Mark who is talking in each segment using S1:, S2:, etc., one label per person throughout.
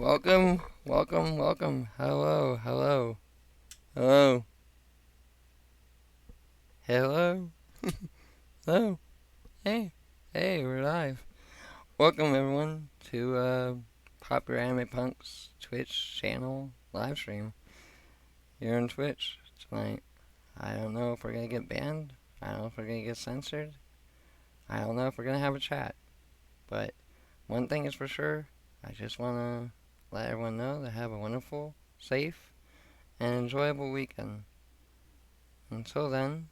S1: Welcome, welcome, welcome. Hello, hello, hello, hello, hello. Hey, hey, we're live. Welcome everyone to Popular Anime Punk's Twitch channel live stream here on Twitch tonight. I don't know if we're gonna get banned. I don't know if we're gonna get censored. I don't know if we're gonna have a chat. But one thing is for sure, I just wanna let everyone know to have a wonderful, safe, and enjoyable weekend. Until then,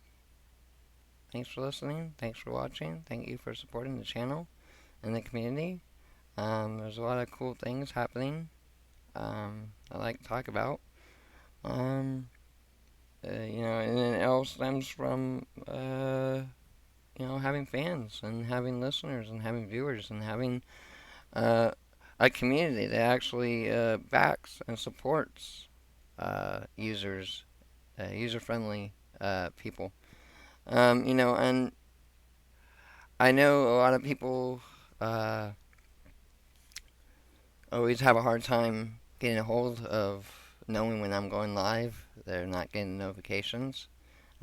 S1: thanks for listening. Thanks for watching. Thank you for supporting the channel and the community. There's a lot of cool things happening. I like to talk about. And it all stems from having fans and having listeners and having viewers and having uh, a community that actually backs and supports users, user-friendly people. And I know a lot of people uh, always have a hard time getting a hold of knowing when I'm going live. They're not getting notifications.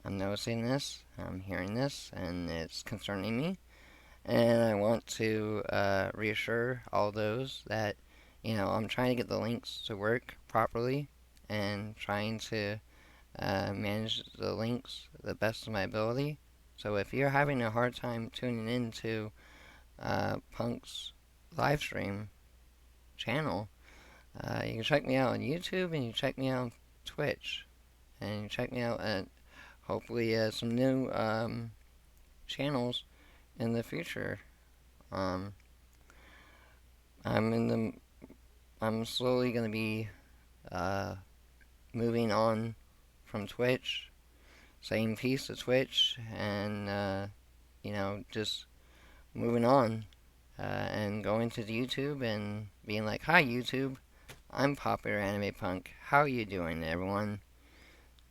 S1: I'm noticing this, I'm hearing this, and it's concerning me. And I want to reassure all those that, I'm trying to get the links to work properly and trying to manage the links the best of my ability. So if you're having a hard time tuning into Punk's live stream channel, you can check me out on YouTube and you can check me out on Twitch. And you can check me out at hopefully some new channels in the future. Um, I'm in the I'm slowly gonna be uh, moving on from Twitch, saying peace to Twitch, and just moving on and going to YouTube and being like, "Hi YouTube, I'm Popular Anime Punk. How are you doing, everyone?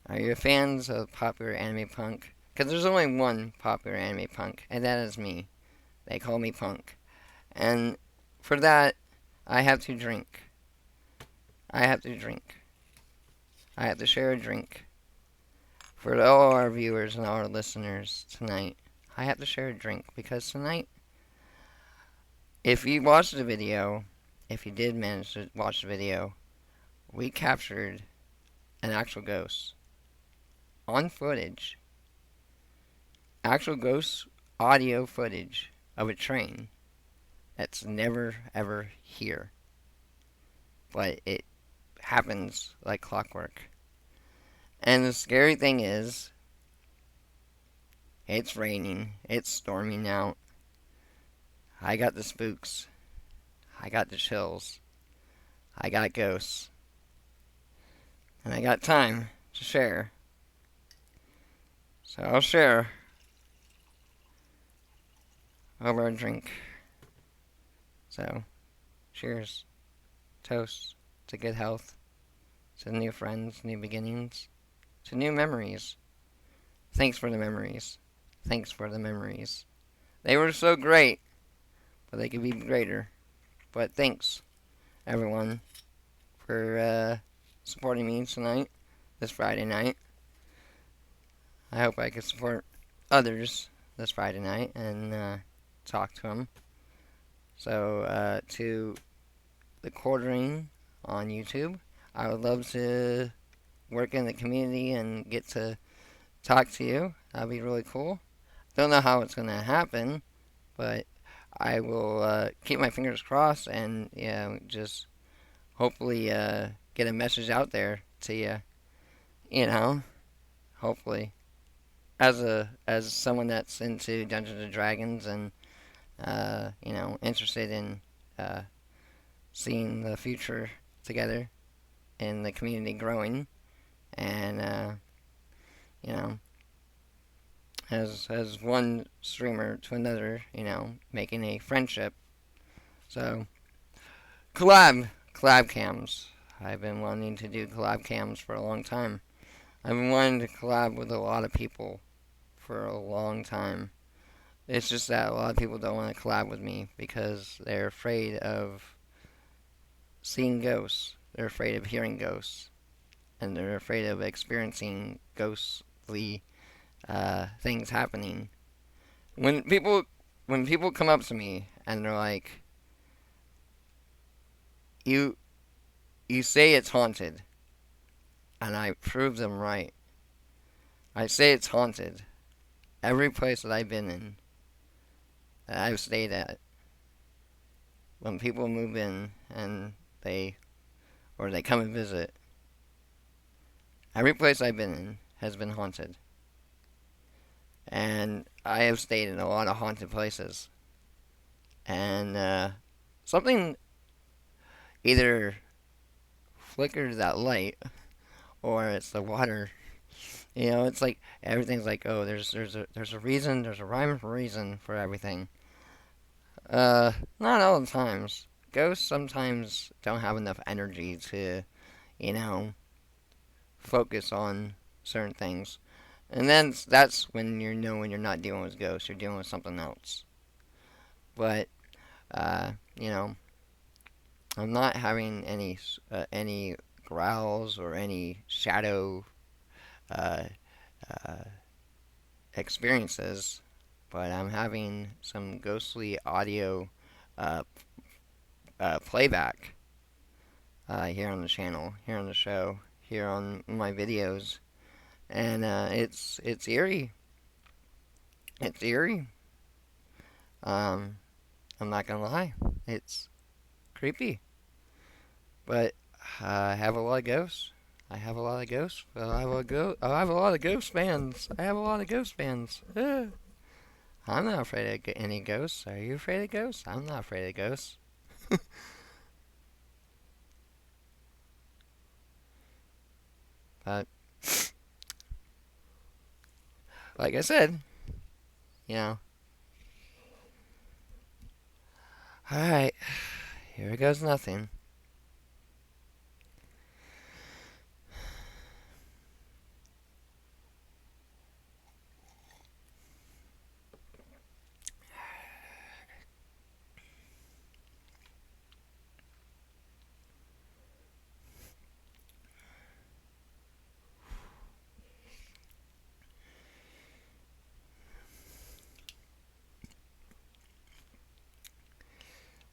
S1: Are you fans of Popular Anime Punk? Because there's only one Popular Anime Punk, and that is me. They call me Punk, and for that, I have to drink. I have to drink. I have to share a drink for all our viewers and all our listeners tonight. I have to share a drink because tonight, if you watched the video, if you did manage to watch the video, we captured an actual ghost on footage. Actual ghost audio footage of a train that's never ever here. But it happens like clockwork. And the scary thing is, it's raining, it's storming out. I got the spooks. I got the chills. I got ghosts. And I got time to share. So I'll share over a drink. So, cheers. Toast to good health, to new friends, new beginnings, to new memories. Thanks for the memories. Thanks for the memories. They were so great, but they could be greater. But thanks, everyone, for supporting me tonight, this Friday night. I hope I can support others this Friday night and talk to them. So, to the quartering on YouTube, I would love to work in the community and get to talk to you. That'd be really cool. Don't know how it's going to happen, but I will keep my fingers crossed and just hopefully get a message out there to you. Hopefully, as someone that's into Dungeons and Dragons and interested in seeing the future together and the community growing, and as one streamer to another, making a friendship. So collab cams. I've been wanting to do collab cams for a long time. I've been wanting to collab with a lot of people for a long time. It's just that a lot of people don't want to collab with me because they're afraid of seeing ghosts. They're afraid of hearing ghosts, and they're afraid of experiencing ghostly things happening. When people come up to me and they're like, "You you say it's haunted," and I prove them right. I say it's haunted. Every place that I've been in, that I've stayed at, when people move in and they come and visit, every place I've been in has been haunted. And I have stayed in a lot of haunted places. And something either flickers that light or it's the water. You know, it's like everything's like, oh, there's a reason, there's a rhyme and reason for everything. Not all the times. Ghosts sometimes don't have enough energy to, you know, focus on certain things. And then that's when you know when you're not dealing with ghosts, you're dealing with something else. But you know, I'm not having any growls or any shadow uh, uh, experiences, but I'm having some ghostly audio uh, playback here on the channel, here on the show, here on my videos, and it's eerie. It's eerie. Um, I'm not gonna lie, it's creepy, but I have a lot of ghosts. I have a lot of ghosts. I have a lot of ghost fans. I have a lot of ghost fans. I'm not afraid of any ghosts. Are you afraid of ghosts? I'm not afraid of ghosts. But like I said, you know. All right, here goes nothing.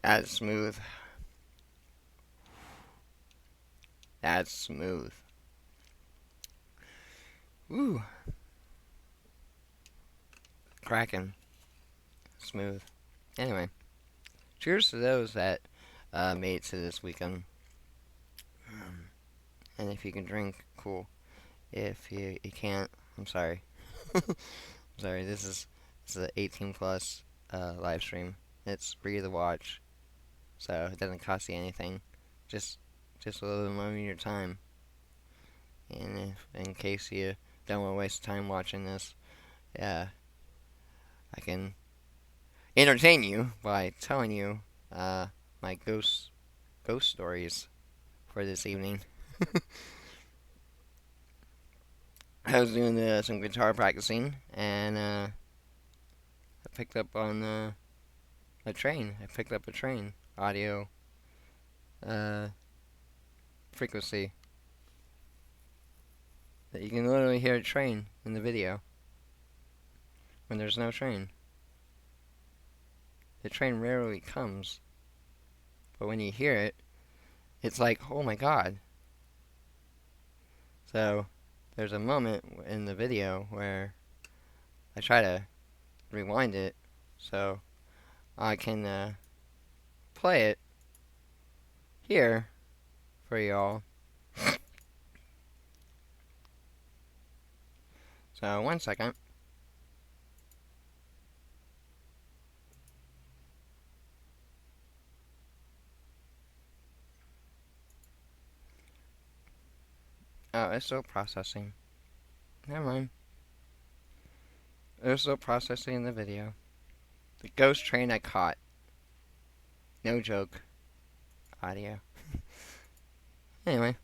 S1: That's smooth. That's smooth. Ooh, cracking. Smooth. Anyway, cheers to those that made it to this weekend. And if you can drink, cool. If you can't, I'm sorry. I'm sorry. This is an 18 plus live stream. It's free to watch, so it doesn't cost you anything. Just just a little bit of your time. And if in case you don't want to waste time watching this, yeah, I can entertain you by telling you my ghost stories for this evening. I was doing some guitar practicing, and I picked up on a train. I picked up a train audio uh, frequency that you can literally hear a train in the video when there's no train. The train rarely comes, but when you hear it, it's like, oh my god. So there's a moment in the video where I try to rewind it so I can play it here for y'all. So one second. Oh, it's still processing. Never mind. It's still processing the video. The ghost train I caught. No joke. Audio. Anyway.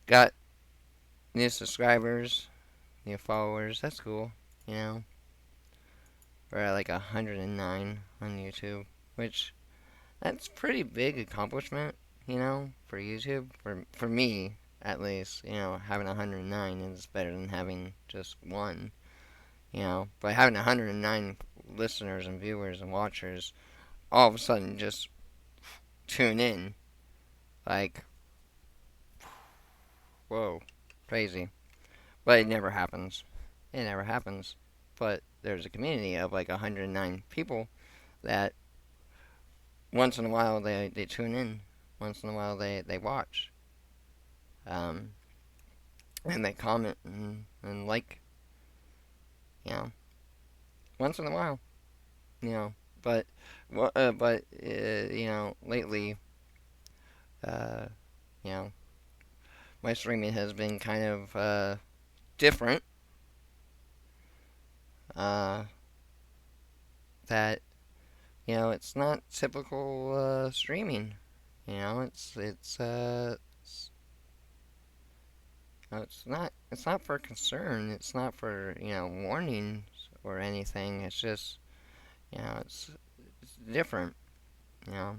S1: Got new subscribers, new followers. That's cool. You know. We're at like 109 on YouTube. which that's pretty big accomplishment, for YouTube. For me, at least, having 109 is better than having just one. But having 109 listeners and viewers and watchers all of a sudden just tune in, like, whoa, crazy. But it never happens. It never happens. But there's a community of like 109 people that once in a while they tune in. Once in a while they watch. Um, and they comment and like, you know, once in a while, you know. But, lately, uh, you know, my streaming has been kind of different. Uh, that it's not typical streaming. It's not for concern. It's not for warnings or anything. It's just it's different. You know,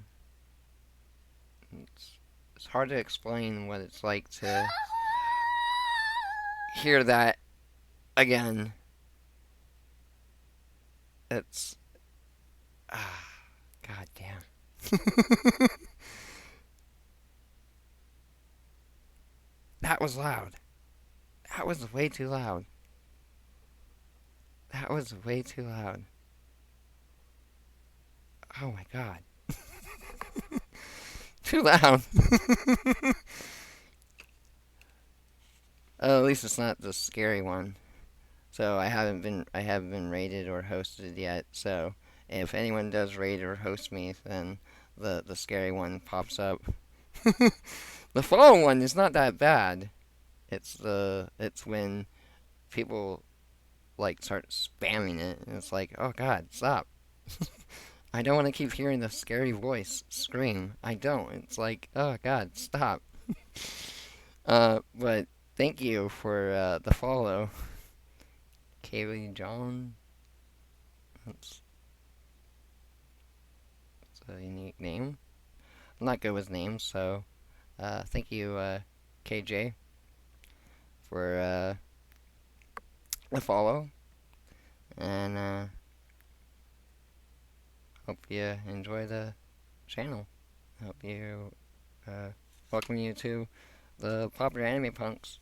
S1: it's hard to explain what it's like to hear that again. It's God damn. That was loud. That was way too loud. That was way too loud. Oh my god. Too loud. Oh, at least it's not the scary one. So I haven't been rated or hosted yet. So if anyone does rate or host me, then the scary one pops up. The phone one is not that bad. It's when people like start spamming it, and it's like, oh god, stop. I don't want to keep hearing the scary voice scream. I don't. It's like, oh god, stop. But thank you for the follow, Kaylee John. That's, that's a unique name. I'm not good with names, so thank you, KJ, for the follow, and hope you enjoy the channel. Hope you uh, welcome you to the Popular Anime Punks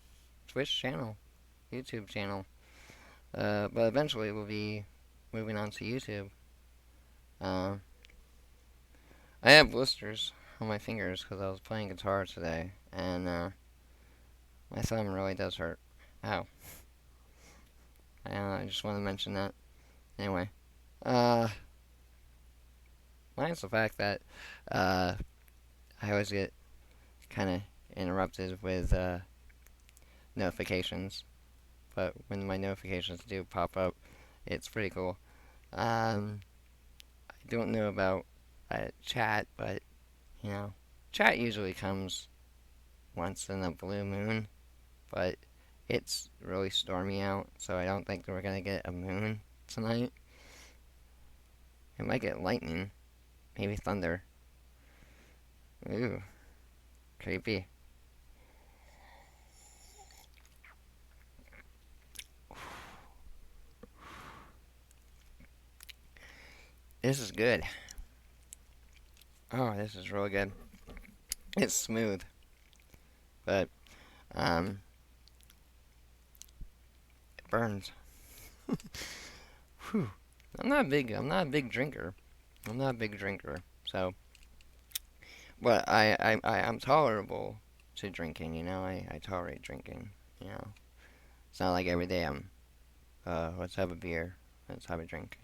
S1: Twitch channel, YouTube channel. But eventually we'll be moving on to YouTube. Uh, I have blisters on my fingers because I was playing guitar today, and my thumb really does hurt. Ow. I just want to mention that. Anyway, uh, minus the fact that uh, I always get kind of interrupted with notifications, but when my notifications do pop up, it's pretty cool. I don't know about chat, but chat usually comes once in a blue moon, but it's really stormy out, so I don't think that we're gonna get a moon tonight. It might get lightning, maybe thunder. Ooh, creepy. This is good. Oh, this is really good. It's smooth, but um, it burns. Whew. I'm not a big drinker. I'm not a big drinker. So, but I'm tolerable to drinking. I tolerate drinking. You know, it's not like every day I'm let's have a beer, let's have a drink.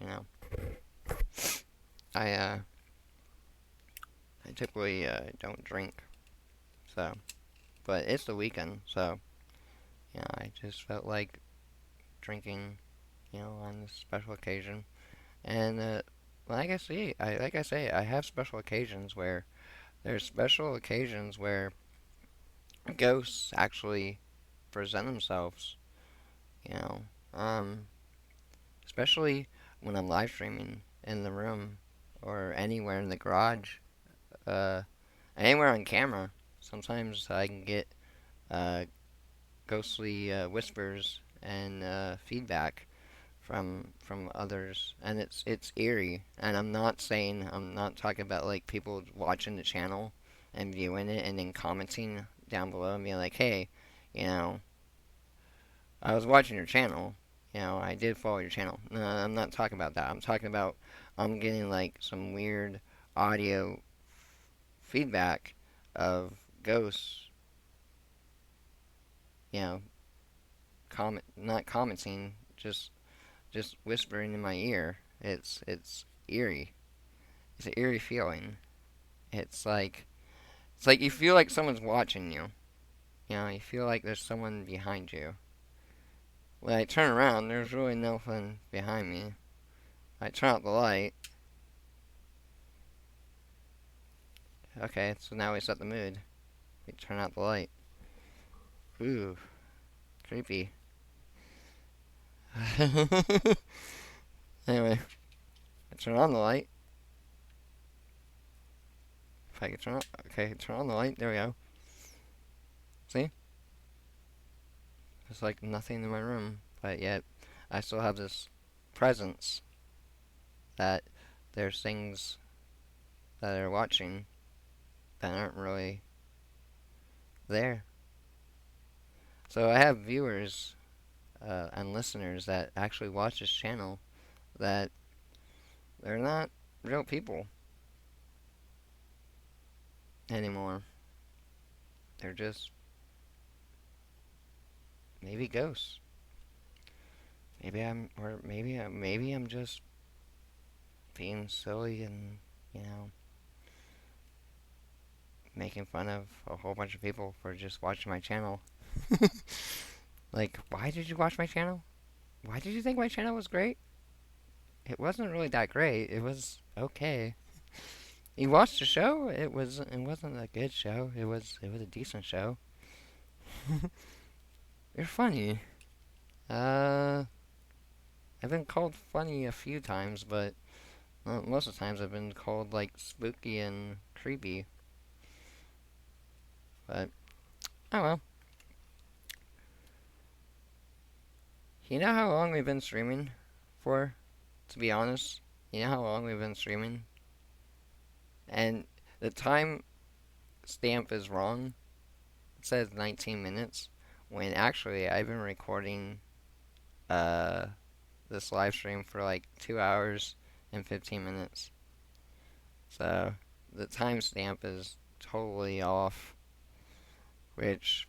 S1: I I typically don't drink. So, but it's the weekend, so I just felt like drinking. On this special occasion, and like I say, I have special occasions where there's special occasions where ghosts actually present themselves. You know, um, especially when I'm live streaming in the room or anywhere in the garage, uh, anywhere on camera. Sometimes I can get uh, ghostly whispers and feedback from others, and it's eerie. And I'm not talking about like people watching the channel and viewing it and then commenting down below and being like, hey, you know, I was watching your channel. You know, I did follow your channel. No, I'm not talking about that. I'm talking about I'm getting like some weird audio feedback of ghosts, you know, not commenting, just whispering in my ear. It's eerie. It's an eerie feeling. It's like it's like you feel like someone's watching you. You know, you feel like there's someone behind you. When I turn around, there's really nothing behind me. I turn out the light. Okay, so now we set the mood. We turn out the light. Ooh, creepy. Anyway, I turn on the light. If I can turn on, okay, turn on the light. There we go. See? There's like nothing in my room, but yet I still have this presence that there's things that are watching that aren't really there. So I have viewers and listeners that actually watch this channel that they're not real people anymore. They're just maybe ghosts. Maybe I'm just being silly and you know making fun of a whole bunch of people for just watching my channel. Like, why did you watch my channel? Why did you think my channel was great? It wasn't really that great. It was okay. You watched the show? It wasn't a good show. It was a decent show. You're funny. Uh, I've been called funny a few times, but most of the times I've been called like spooky and creepy. But oh well. You know how long we've been streaming for? To be honest, you know how long we've been streaming, and the time stamp is wrong. It says 19 minutes when actually I've been recording uh this live stream for like 2 hours and 15 minutes. So the timestamp is totally off, which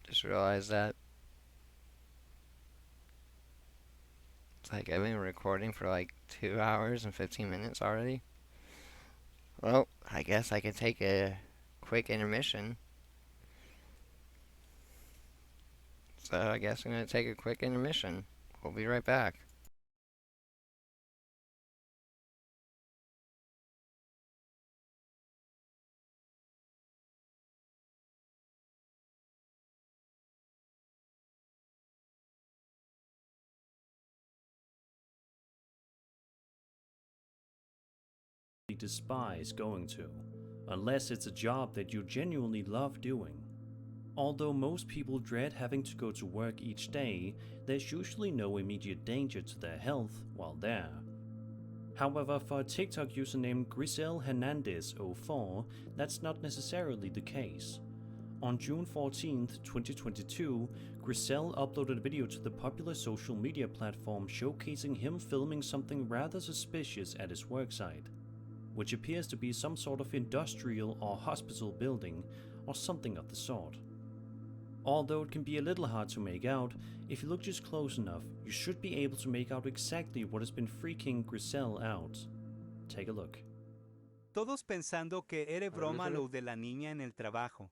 S1: just realized that it's like I've been recording for like 2 hours and 15 minutes already. Well, I guess I could take a quick intermission. So I guess I'm going to take a quick intermission. We'll be right back.
S2: Despise going to, unless it's a job that you genuinely love doing. Although most people dread having to go to work each day, there's usually no immediate danger to their health while there. However, for a TikTok user named Grisel Hernandez04, that's not necessarily the case. On June 14th, 2022, Grisel uploaded a video to the popular social media platform showcasing him filming something rather suspicious at his worksite, which appears to be some sort of industrial or hospital building or something of the sort. Although it can be a little hard to make out, if you look just close enough, you should be able to make out exactly what has been freaking Grisel out. Take a look.
S3: Todos pensando que era broma lo de la niña en el trabajo.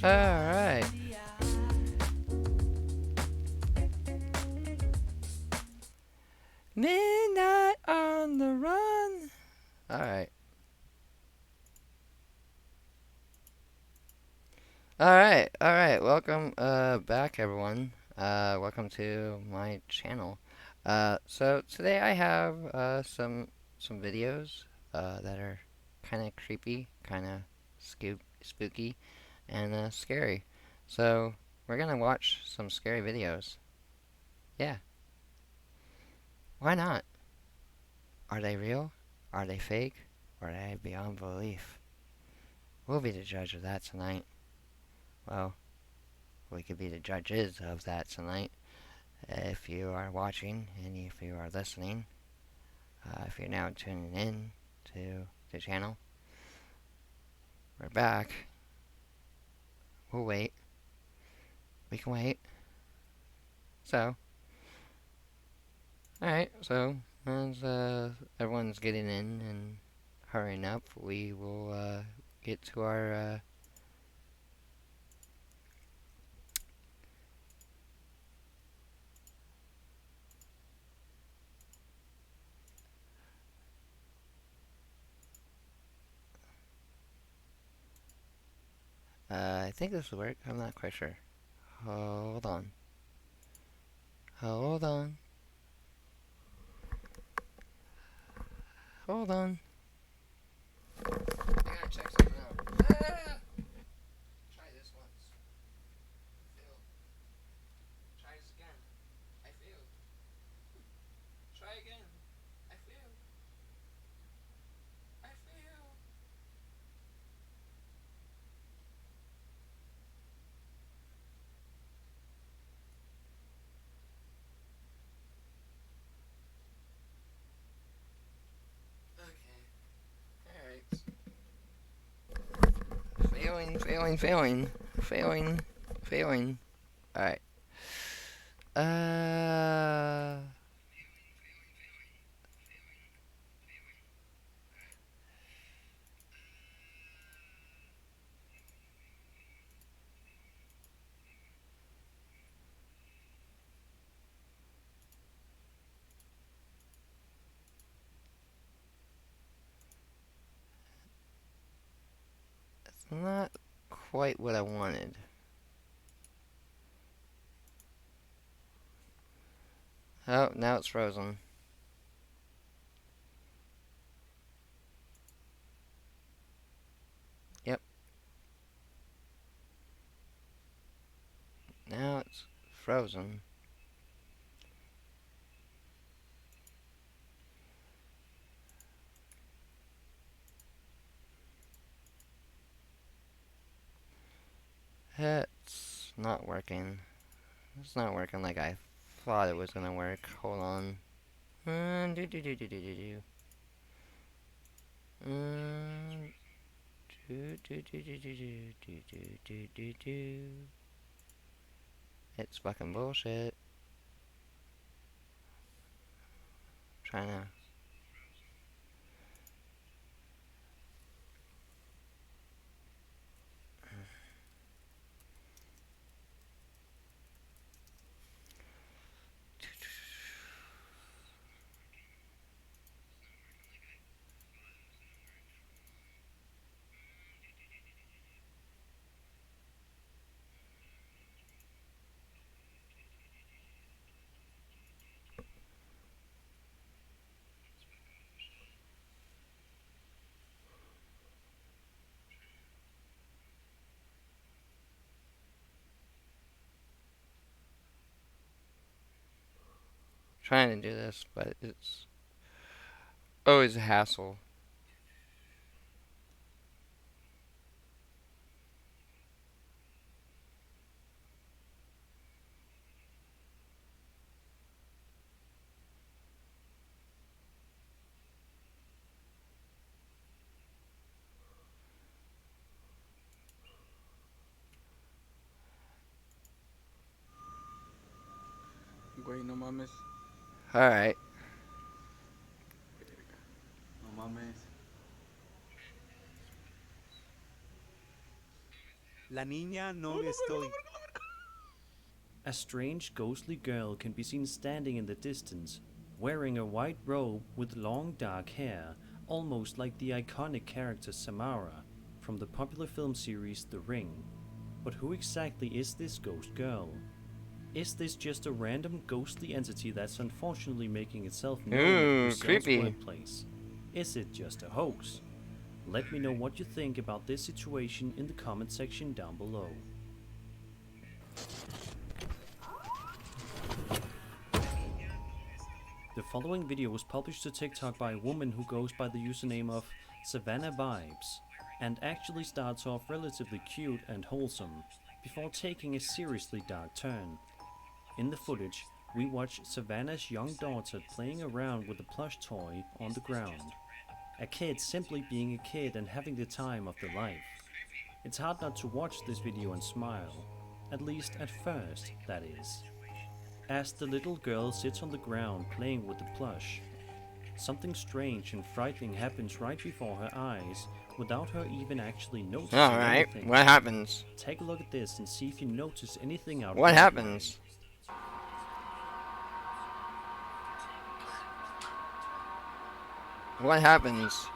S1: Alright. Midnight on the run. Alright. Alright. Welcome back, everyone. Welcome to my channel. So today I have some videos that are kind of creepy, kind of spooky, and scary. So we're gonna watch some scary videos. Yeah. Why not? Are they real? Are they fake? Or are they beyond belief? We'll be the judge of that tonight. Well, we could be the judges of that tonight. If you are watching and if you are listening, if you're now tuning in to the channel, we're back. We'll wait. We can wait. So, alright, so as everyone's getting in and hurrying up, we will get to our think this will work. I'm not quite sure. Hold on. Hold on. Hold on. I gotta check something out. Ah! Try this once. Failed. Try this again. I failed. Try again. I failed. I failed. Okay. Alright. Failing. Alright. Uh... It's not quite what I wanted. Oh, now it's frozen. Yep. Now it's frozen. It's not working. It's not working like I thought it was gonna work. Hold on. Do do do do do do do. Do do do do do do do do do do. It's fucking bullshit. Trying to. Trying to do this, but it's always a hassle.
S4: Güey, no mames.
S1: Alright.
S4: No mames.
S3: La niña no estoy.
S2: A strange ghostly girl can be seen standing in the distance, wearing a white robe with long dark hair, almost like the iconic character Samara from the popular film series The Ring. But who exactly is this ghost girl? Is this just a random ghostly entity that's unfortunately making itself known
S1: Ooh,
S2: at Brusel's
S1: creepy.
S2: workplace? Is it just a hoax? Let me know what you think about this situation in the comment section down below. The following video was published to TikTok by a woman who goes by the username of Savannah Vibes, and actually starts off relatively cute and wholesome, before taking a seriously dark turn. In the footage, we watch Savannah's young daughter playing around with a plush toy on the ground. A kid simply being a kid and having the time of their life. It's hard not to watch this video and smile, at least at first, that is. As the little girl sits on the ground playing with the plush, something strange and frightening happens right before her eyes, without her even actually noticing
S1: Alright,
S2: anything.
S1: what happens?
S2: Take a look at this and see if you notice anything out of
S1: What
S2: the ordinary.
S1: happens? What happens?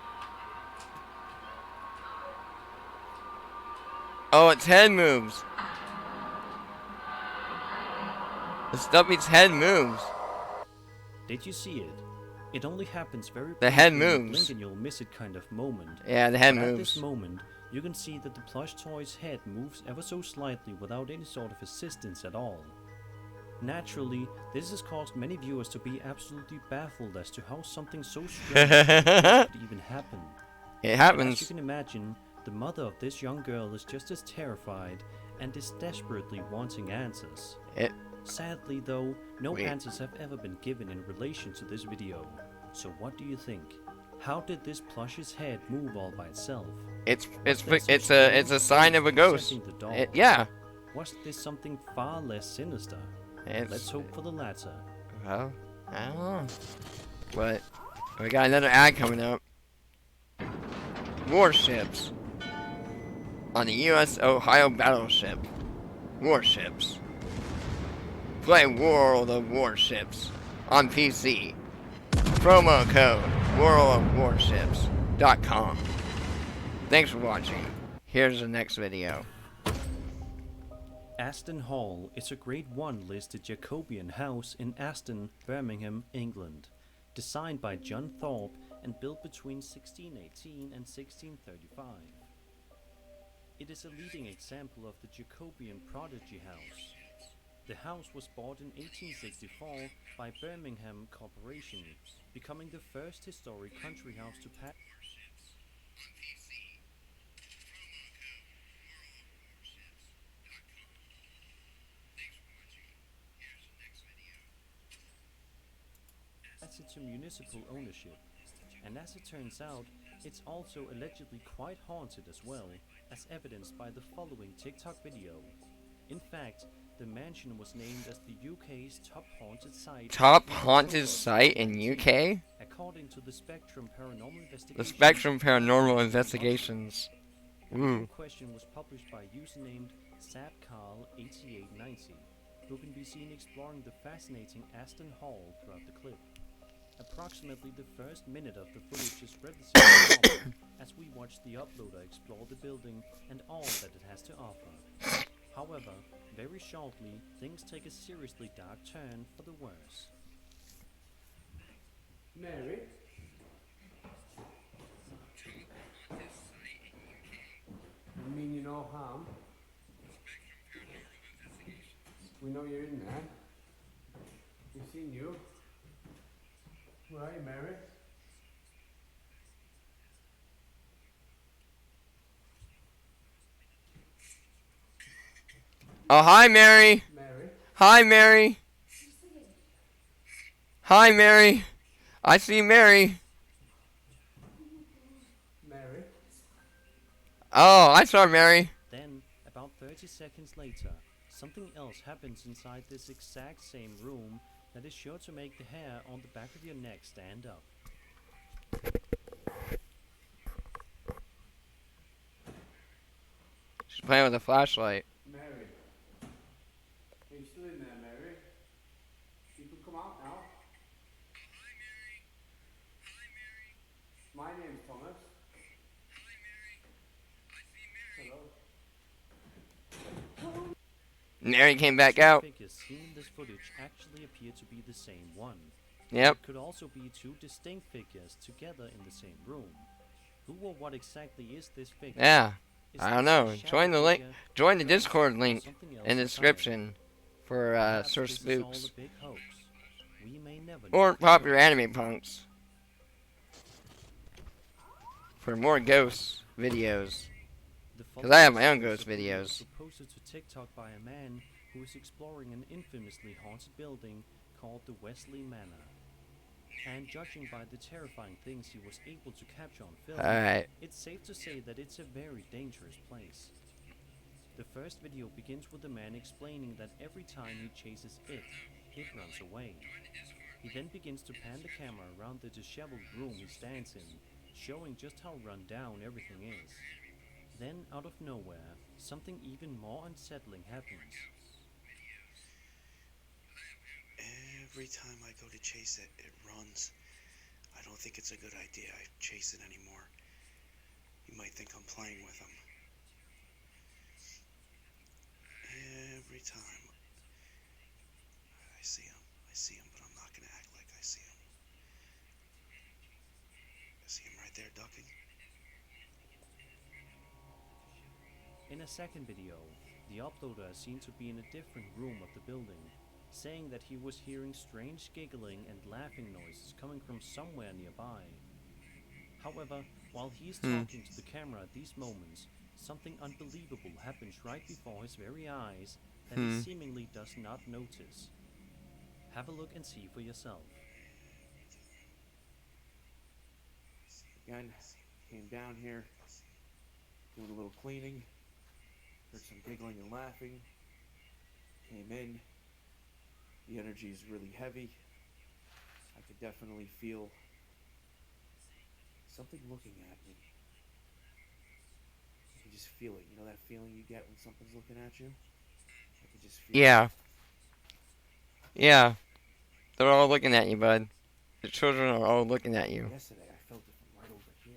S1: Oh, its head moves. The Stumpy's head moves.
S2: Did you see it? It only happens very
S1: The head
S2: briefly in a
S1: moves.
S2: blink and you'll miss it kind of moment.
S1: Yeah, the head
S2: But at this
S1: moves.
S2: moment, you can see that the plush toy's head moves ever so slightly without any sort of assistance at all. Naturally, this has caused many viewers to be absolutely baffled as to how something so strange could even happen.
S1: It
S2: And as you
S1: happens.
S2: can imagine, the mother of this young girl is just as terrified and is desperately wanting answers.
S1: It.
S2: Sadly though, no
S1: Wait.
S2: answers have ever been given in relation to this video. So what do you think? How did this plush's head move all by itself?
S1: It's
S2: Was there some
S1: it's a sign of a ghost.
S2: possessing the doll?
S1: Yeah.
S2: Was this something far less sinister?
S1: It's,
S2: Let's hope for the latter.
S1: Well, I don't know. But we got another ad coming up. Warships. On the U.S. Ohio battleship. Warships. Play World of Warships on PC. Promo code worldofwarships.com. Thanks for watching. Here's the next video.
S2: Aston Hall is a Grade 1 listed Jacobean house in Aston, Birmingham, England, designed by John Thorpe and built between 1618 and 1635. It is a leading example of the Jacobean prodigy house. The house was bought in 1864 by Birmingham Corporation, becoming the first historic country house to pass. Into municipal ownership, and as it turns out, it's also allegedly quite haunted as well, as evidenced by the following TikTok video. In fact, the mansion was named as the UK's top haunted site.
S1: Top haunted site in UK?
S2: According to the Spectrum Paranormal Investigations.
S1: The Spectrum Paranormal Investigations.
S2: The
S1: Ooh.
S2: question was published by a user named SabCarl8890, who can be seen exploring the fascinating Aston Hall throughout the clip. Approximately the first minute of the footage is relatively normal as we watch the uploader explore the building and all that it has to offer. However, very shortly, things take a seriously dark turn for the worse.
S4: Mary? You mean you no harm? We know you're in there. We've seen you. Where are you, Mary?
S1: Oh, hi, Mary.
S4: Mary?
S1: Hi, Mary. Hi, Mary. I see Mary.
S4: Mary?
S1: Oh, I saw Mary.
S2: Then, about 30 seconds later, something else happens inside this exact same room that is sure to make the hair on the back of your neck stand up.
S1: She's playing with a flashlight.
S4: Mary? Are you still in there, Mary? You can come out now. Hi, Mary. Hi, Mary. My name's Thomas. Hi, Mary. I see Mary. Hello.
S1: Mary came back out.
S2: Figures seen in this footage actually appear to be the same one.
S1: Yep.
S2: It could also be two distinct figures together in the same room. Who or what exactly is this figure?
S1: Yeah.
S2: Is
S1: I don't
S2: this a
S1: know.
S2: shadow
S1: Join the link.
S2: figure,
S1: Join the
S2: ghost,
S1: Discord
S2: or
S1: link
S2: something else
S1: in the
S2: entirely?
S1: description for
S2: Perhaps
S1: Source
S2: this is all
S1: Spooks
S2: a big hoax. We may never
S1: or
S2: know.
S1: popular anime punks for more ghost videos.
S2: The
S1: 'Cause I have my
S2: following
S1: own ghost
S2: video was
S1: videos.
S2: posted to TikTok by a man who is exploring an infamously haunted building called the Wesley Manor. And judging by the terrifying things he was able to capture on film,
S1: Alright.
S2: it's safe to say that it's a very dangerous place. The first video begins with the man explaining that every time he chases it runs away. He then begins to pan the camera around the disheveled room he stands in, showing just how run down everything is. Then, out of nowhere, something even more unsettling happens.
S5: Every time I go to chase it, it runs. I don't think it's a good idea I chase it anymore. You might think I'm playing with him. Every time I see him. I see him, but I'm not gonna act like I see him. I see him right there ducking.
S2: In a second video, the uploader is seen to be in a different room of the building, saying that he was hearing strange giggling and laughing noises coming from somewhere nearby. However, while he is talking to the camera at these moments, something unbelievable happens right before his very eyes that he seemingly does not notice. Have a look and see for yourself.
S6: Again, came down here, doing a little cleaning, heard some giggling and laughing, came in, the energy is really heavy, I could definitely feel something looking at me. I could just feel it, you know that feeling you get when something's looking at you? I could just feel
S1: Yeah.
S6: it.
S1: Yeah. They're all looking at you, bud. The children are all looking at you.
S6: Yesterday I felt it from right over here.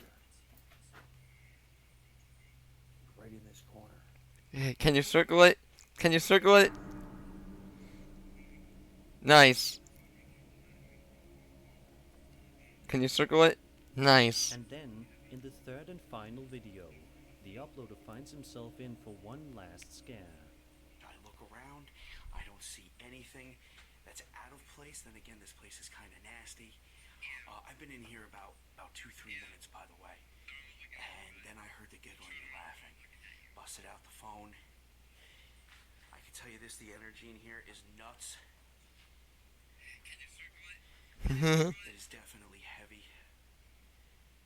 S6: Right in this corner.
S1: Can you circle it? Can you circle it? Nice. Can you circle it? Nice.
S2: And then, in the third and final video, the uploader finds himself in for one last scare.
S5: I look around, I don't see anything that's out of place. Then again, this place is kind of nasty. I've been in here about 2-3 minutes, by the way. And then I heard the giggling and laughing. Busted out the phone. I can tell you this, the energy in here is nuts. It is definitely heavy.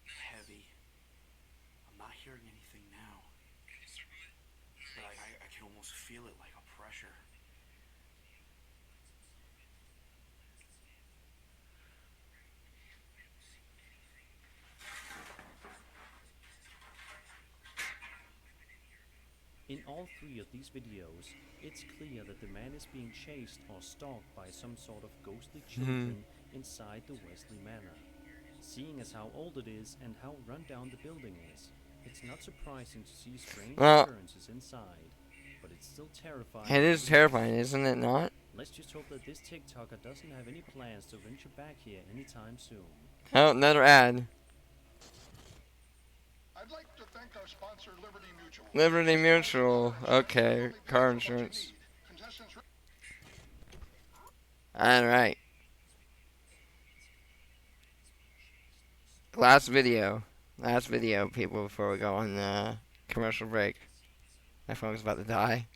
S5: Heavy. I'm not hearing anything now. But I can almost feel it like a pressure.
S2: In all three of these videos, it's clear that the man is being chased or stalked by some sort of ghostly children inside the Wesley Manor. Seeing as how old it is and how run down the building is, it's not surprising to see strange occurrences inside, but it's still terrifying.
S1: It is terrifying, isn't it not?
S2: Let's just hope that this TikToker doesn't have any plans to venture back here anytime soon.
S1: Oh, another ad.
S7: I'd like to thank our sponsor, Liberty Mutual.
S1: Liberty Mutual. Okay, car insurance. Alright. Last video, people, before we go on the commercial break. My phone's about to die.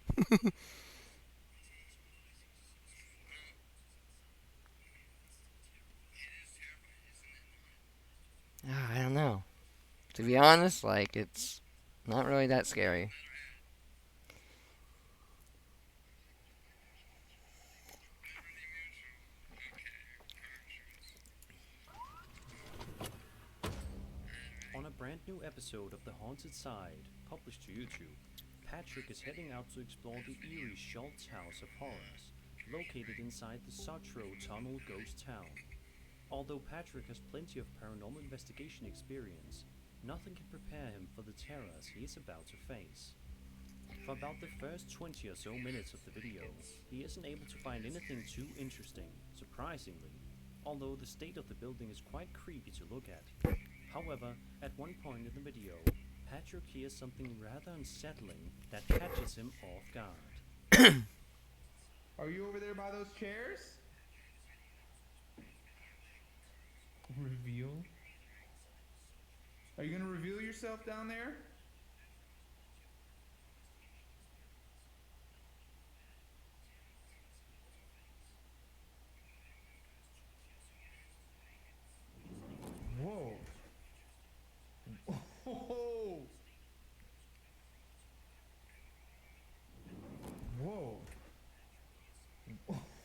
S1: I don't know. To be honest, like, it's not really that scary.
S2: On a brand new episode of The Haunted Side, published to YouTube, Patrick is heading out to explore the eerie Schultz House of Horrors, located inside the Sutro Tunnel ghost town. Although Patrick has plenty of paranormal investigation experience, nothing can prepare him for the terrors he is about to face. For about the first 20 or so minutes of the video, he isn't able to find anything too interesting, surprisingly, although the state of the building is quite creepy to look at. However, at one point in the video, Patrick hears something rather unsettling that catches him off guard.
S8: Are you over there by those chairs? Reveal? Are you gonna reveal yourself down there? Whoa. Whoa. Whoa.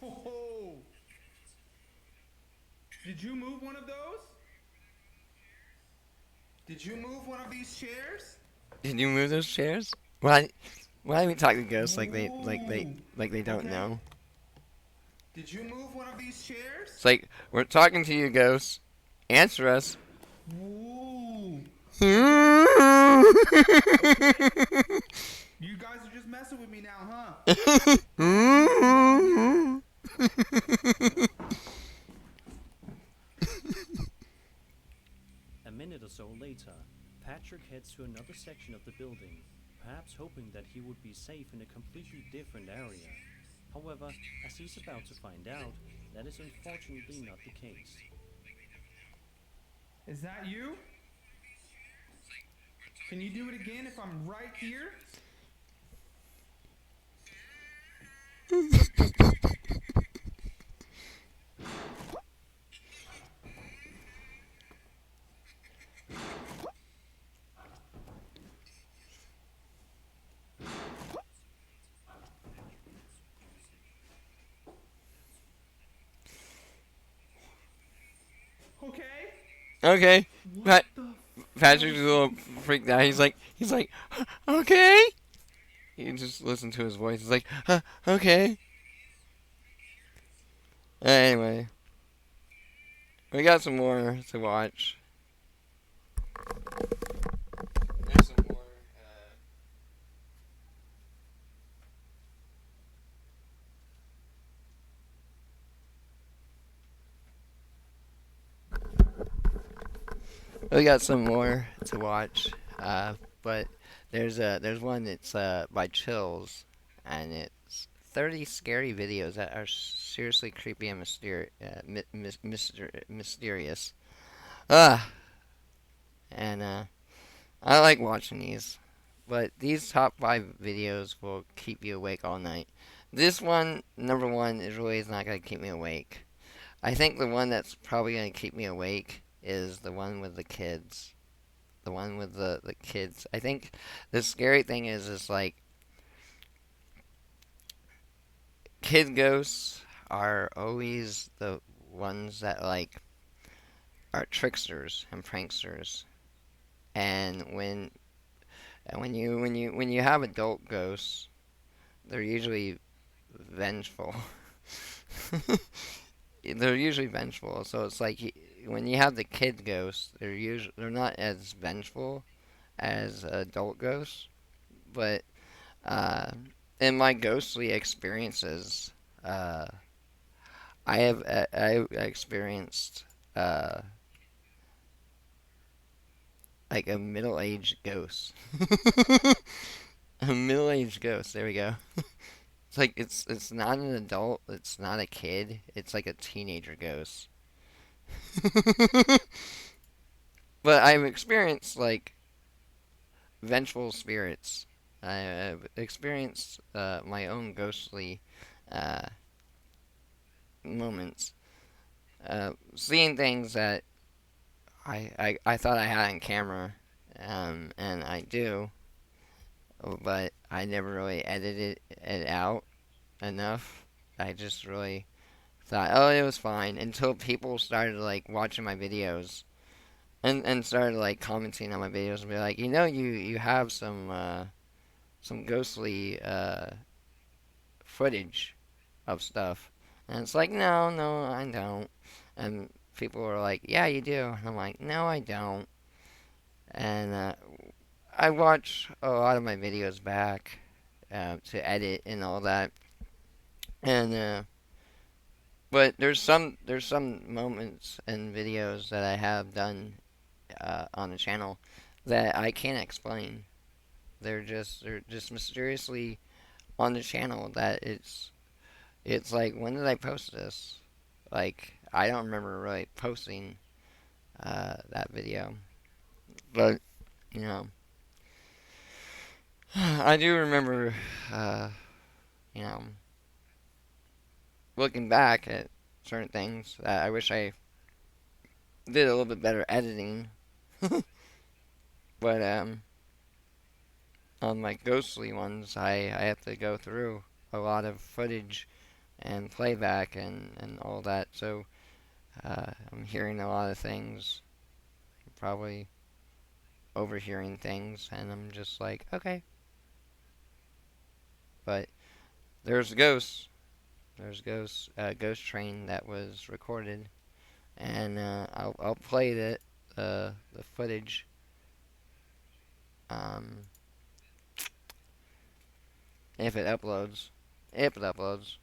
S8: Whoa. Did you move one of those? Did you move one of these chairs?
S1: Did you move those chairs? Why do we talk to ghosts like they don't
S8: Okay.
S1: know?
S8: Did you move one of these chairs?
S1: It's like, we're talking to you, ghosts. Answer us.
S8: Ooh. You guys are just messing with me now, huh?
S2: A minute or so later, Patrick heads to another section of the building, perhaps hoping that he would be safe in a completely different area. However, as he's about to find out, that is unfortunately not the case.
S8: Is that you? Can you do it again if I'm right here? Okay.
S1: Okay.
S8: What the?
S1: Patrick's a little freaked out. He's like, okay. You just listen to his voice. He's like, okay. Anyway, we got some more to watch. There's some more. We got some more to watch, but there's one that's by Chills, and it's 30 scary videos that are seriously creepy and mysterious. And I like watching these, but these top 5 videos will keep you awake all night. This one, number one, is not gonna keep me awake. I think the one that's probably gonna keep me awake is the one with the kids. The one with the kids. I think the scary thing is like kid ghosts are always the ones that like are tricksters and pranksters. And when you have adult ghosts, they're usually vengeful. They're usually vengeful. So it's like when you have the kid ghosts, they're not as vengeful as adult ghosts. But in my ghostly experiences, I experienced like a middle-aged ghost. A middle-aged ghost. There we go. It's like it's not an adult. It's not a kid. It's like a teenager ghost. But I've experienced like vengeful spirits. I've experienced my own ghostly uh, moments, seeing things that I thought I had on camera, and I do, but I never really edited it out enough. I just really thought, oh, it was fine until people started like watching my videos and started like commenting on my videos and be like, you have some ghostly footage of stuff, and it's like, no, I don't. And people were like, yeah, you do, and I'm like, no, I don't. And I watch a lot of my videos back to edit and all that, and but there's some moments and videos that I have done on the channel that I can't explain. They're just mysteriously on the channel that it's like, when did I post this? Like, I don't remember really posting that video, but you know, I do remember you know, looking back at certain things that I wish I did a little bit better editing. But on my ghostly ones, I have to go through a lot of footage and playback and all that. So I'm hearing a lot of things, probably overhearing things, and I'm just like, okay. But there's ghosts. There's ghosts. Ghost Train that was recorded, and I'll play the footage. If it uploads. If it uploads.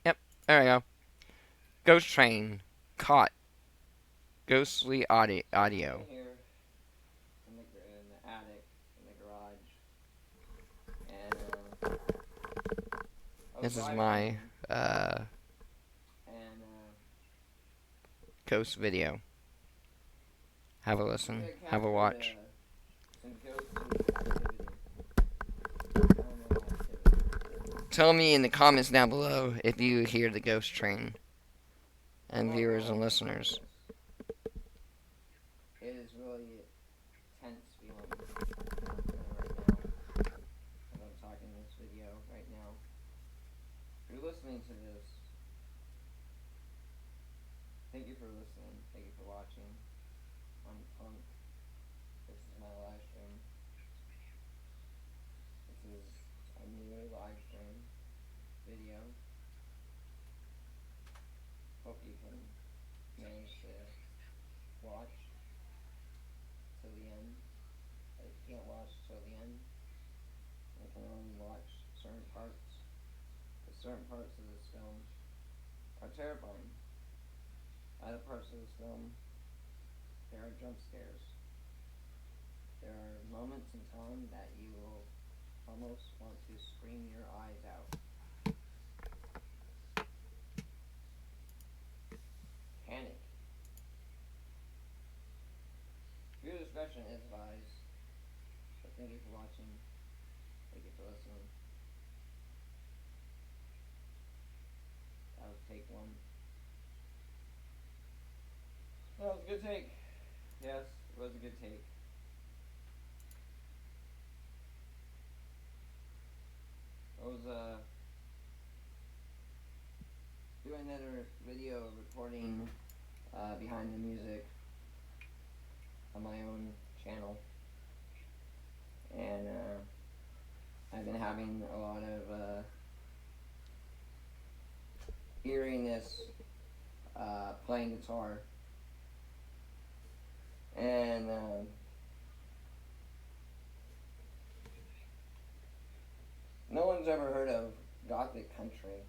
S1: Yep, there we go. Ghost Train. Caught. Ghostly audio. Here in the attic, in the garage. And, this is my, ghost video. Have a listen. Have a watch. Tell me in the comments down below if you hear the ghost train. And viewers and listeners. It is really tense feeling right now. As I'm talking this video right now. If you're listening to this, thank you for listening. Thank you for watching. I'm Punk. This is my live stream. This is a new live stream video. Hope you can manage to watch till the end. If you can't watch till the end, you can only watch certain parts. Because certain parts of this film are terrifying. Other parts of this film, there are jump scares. There are moments in time that you will almost want to scream your eyes out. Panic. Viewer discretion is advised. But thank you for watching. Thank you for listening. That was take one. That was a good take. Yes, it was a good take. I was doing another video recording behind the music on my own channel, and I've been having a lot of eeriness playing guitar, and no one's ever heard of Gothic Country.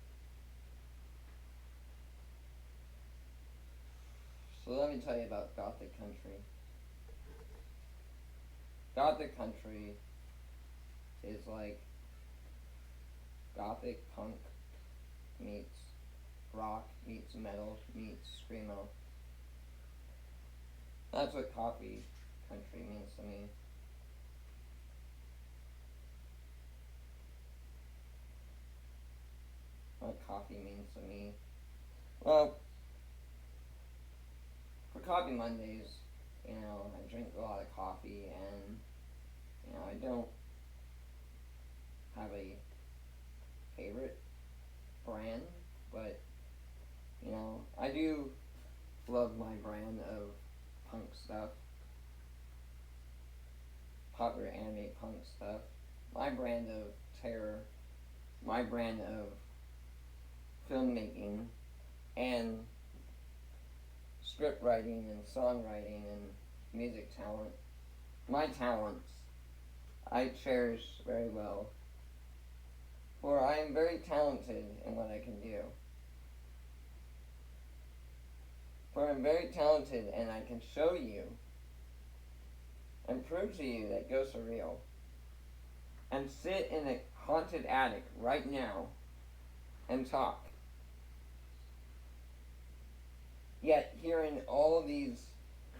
S1: So let me tell you about Gothic Country. Gothic Country is like Gothic punk meets rock meets metal meets screamo. That's what Coffee Country means to me. What coffee means to me. Well, for Coffee Mondays, you know, I drink a lot of coffee, and, you know, I don't have a favorite brand, but, you know, I do love my brand of punk stuff, popular anime punk stuff, my brand of terror, my brand of filmmaking, and script writing and songwriting and music talent. My talents I cherish very well, for I am very talented in what I can do. For I'm very talented, and I can show you and prove to you that ghosts are real. And sit in a haunted attic right now and talk. Yet hearing all these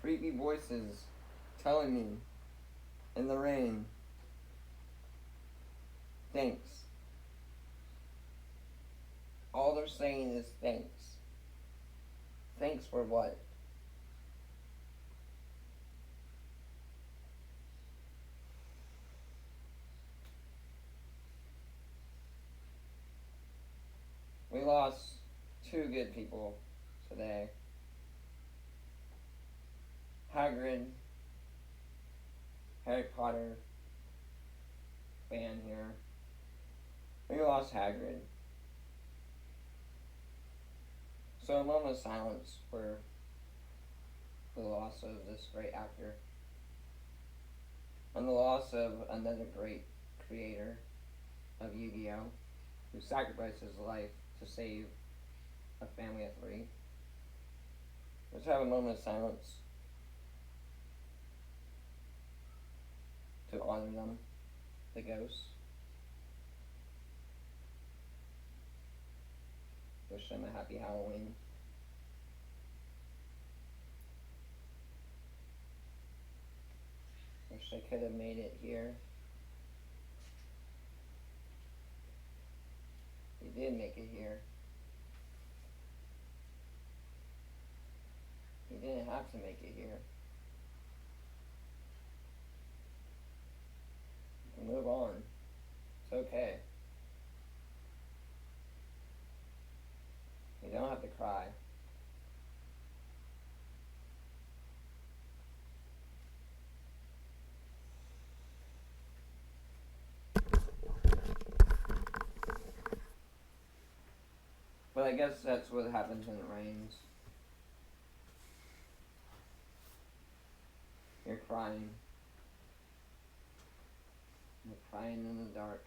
S1: creepy voices telling me in the rain, thanks. All they're saying is thanks. Thanks for what? We lost two good people today. Hagrid, Harry Potter fan here. We lost Hagrid. So a moment of silence for the loss of this great actor. and the loss of another great creator of Yu-Gi-Oh! Who sacrificed his life to save a family of 3. Let's have a moment of silence to honor them, the ghosts. Wish them a happy Halloween. Wish I could have made it here. You did make it here. You didn't have to make it here. You can move on. It's okay. You don't have to cry. But I guess that's what happens when it rains. You're crying. You're crying in the dark.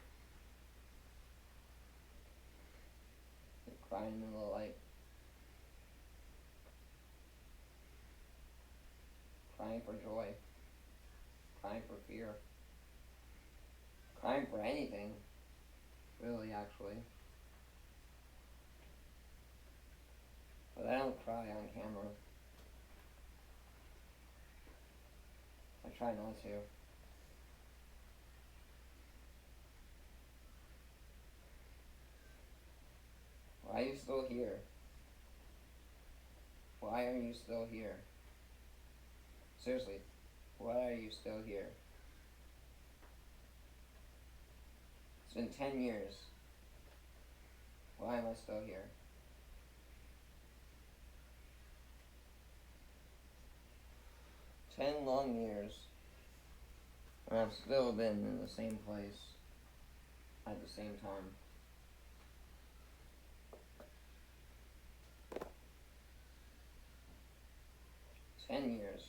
S1: You're crying in the light. Crying for joy. Crying for fear. Crying for anything. Really, actually. But I don't cry on camera. I try not to. Why are you still here? Why are you still here? Seriously, why are you still here? It's been 10 years. Why am I still here? Ten long years, and I've still been in the same place at the same time. 10 years.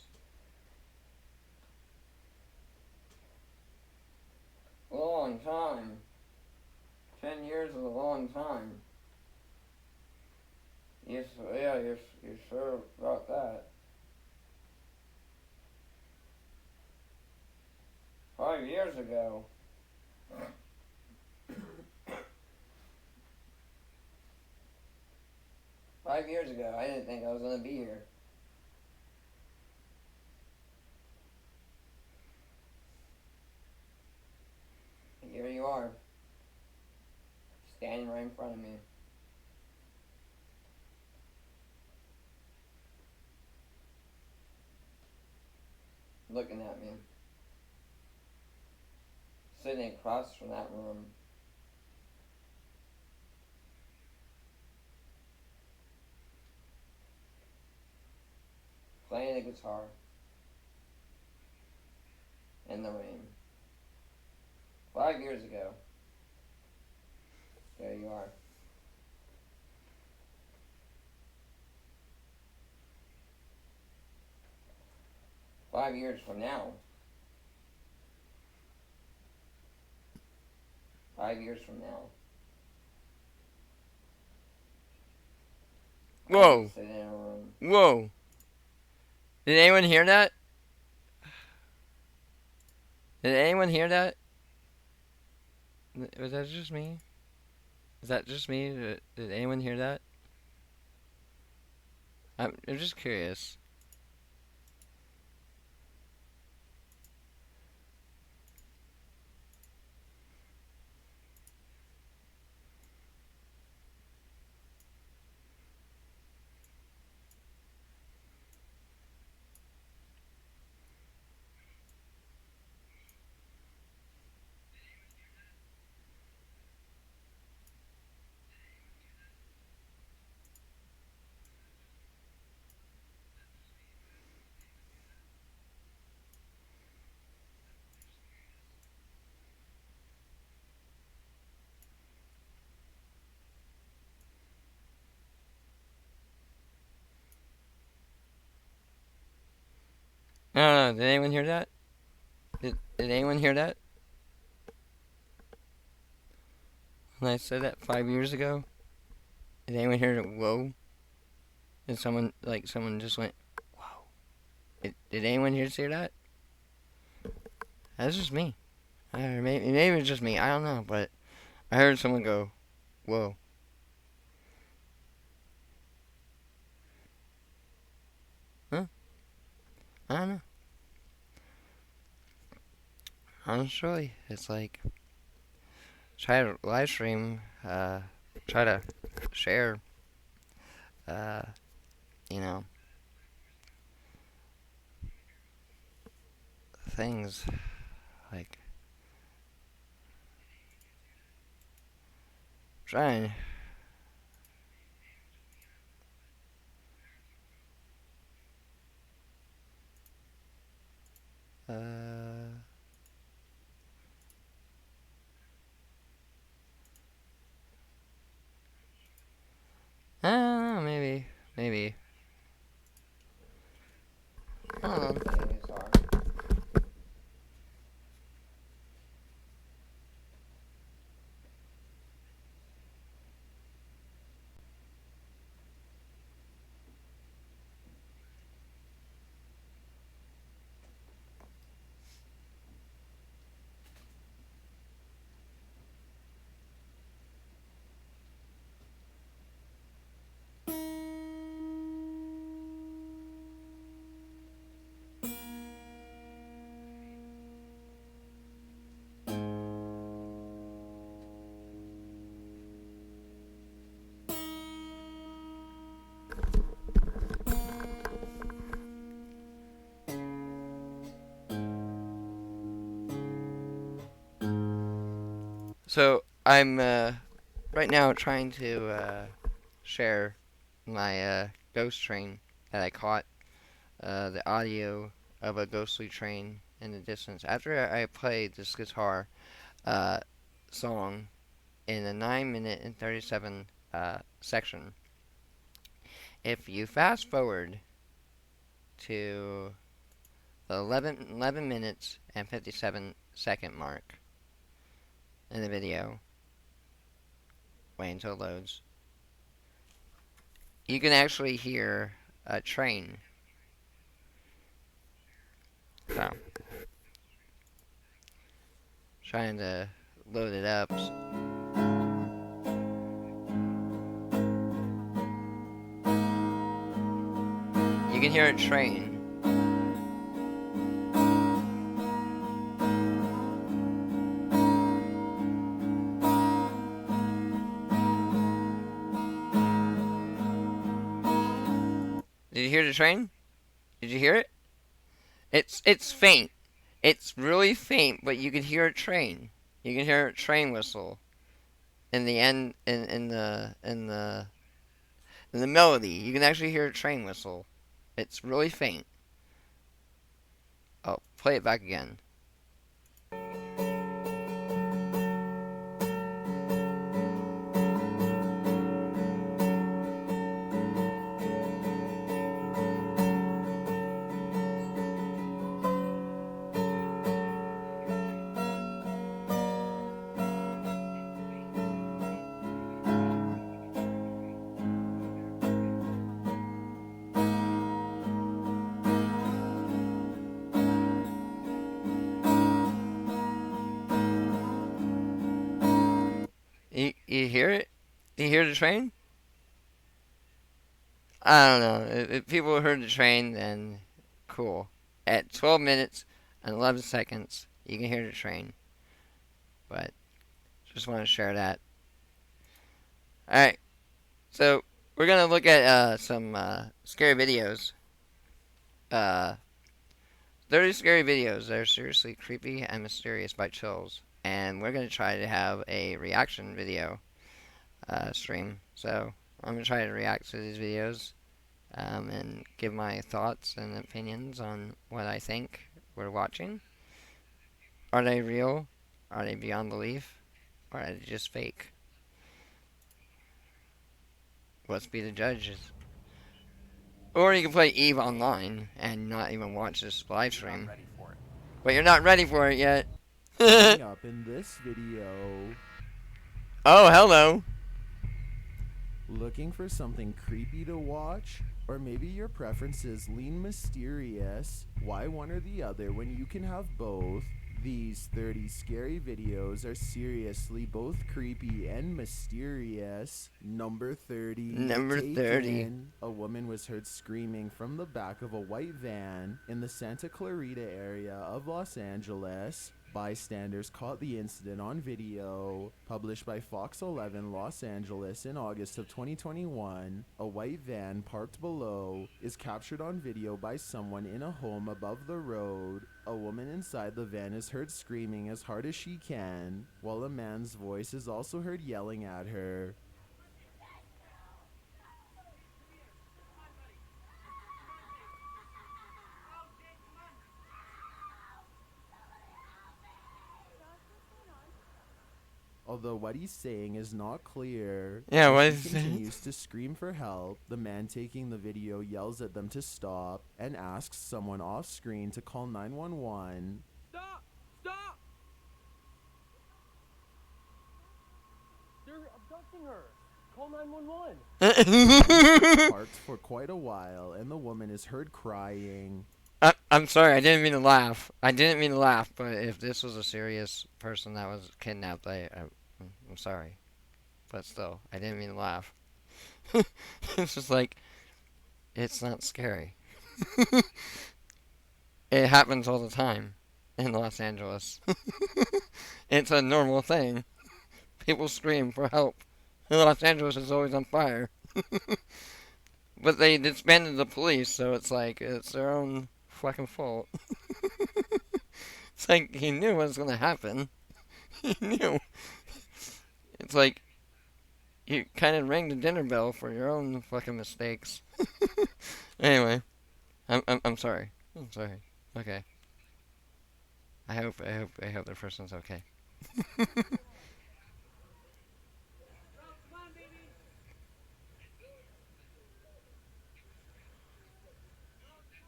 S1: A long time. 10 years is a long time. Yes, yeah, you're sure about that. 5 years ago. 5 years ago, I didn't think I was going to be here. Here you are, standing right in front of me. Looking at me. Sitting across from that room. Playing the guitar. In the rain. 5 years ago. There you are. Five years from now. 5 years from now.
S9: Whoa.
S1: Sit in a room.
S9: Whoa. Did anyone hear that? Did anyone hear that? Was that just me? Is that just me? Did anyone hear that? I'm just curious. I don't know. Did anyone hear that? Did
S1: Did anyone hear that? When I said that 5 years ago? Did anyone hear it? Whoa? Did someone just went, whoa? Did anyone here see that? That's just me. Maybe it was just me. I don't know, but I heard someone go, whoa. Huh? I don't know. Honestly, it's like, try to live stream, try to share, you know, things like trying. I don't know, maybe. I don't know. So I'm right now trying to share my ghost train that I caught, the audio of a ghostly train in the distance. After I played this guitar song in a 9-minute and 37 section, if you fast forward to the 11 minutes and 57-second mark in the video, wait until it loads, you can actually hear a train. So, trying to load it up. You can hear a train. Did you hear the train? Did you hear it? It's faint. It's really faint, but you can hear a train. You can hear a train whistle in the end in the melody. You can actually hear a train whistle. It's really faint. Oh, play it back again. You hear it? You hear the train? I don't know. If people heard the train, then cool. At 12 minutes and 11 seconds, you can hear the train. But just want to share that. Alright, so we're going to look at some scary videos. 30 scary videos that are seriously creepy and mysterious by Chills. And we're going to try to have a reaction video stream. So I'm going to try to react to these videos and give my thoughts and opinions on what I think we're watching. Are they real? Are they beyond belief? Or are they just fake? Let's be the judges. Or you can play EVE Online and not even watch this live stream. but you're not ready for it yet.
S10: Coming up in this video,
S1: Oh, hello.
S10: looking for something creepy to watch? Or maybe your preferences lean mysterious? Why one or the other when you can have both? These 30 scary videos are seriously both creepy and mysterious. Number 30.
S1: Number 30.
S10: Taken. A woman was heard screaming from the back of a white van in the Santa Clarita area of Los Angeles. Bystanders caught the incident on video. Published by Fox 11 Los Angeles in August of 2021, a white van parked below is captured on video by someone in a home above the road. A woman inside the van is heard screaming as hard as she can, while a man's voice is also heard yelling at her. Although what he's saying is not clear,
S1: Yeah, what
S10: as
S1: is
S10: he
S1: he saying?
S10: continues to scream for help. The man taking the video yells at them to stop and asks someone off screen to call 911.
S11: Stop! Stop! They're abducting her. Call 911.
S10: Parked for quite a while, and the woman is heard crying.
S1: I'm sorry, I didn't mean to laugh. I didn't mean to laugh, but if this was a serious person that was kidnapped, I'm sorry. But still, I didn't mean to laugh. It's just like, it's not scary. It happens all the time in Los Angeles. It's a normal thing. People scream for help. Los Angeles is always on fire. But they disbanded the police, so it's like, it's their own fucking fault. It's like, he knew what was gonna happen. He knew. It's like, you kind of rang the dinner bell for your own fucking mistakes. Anyway, I'm sorry. I'm sorry. Okay. I hope the person's okay.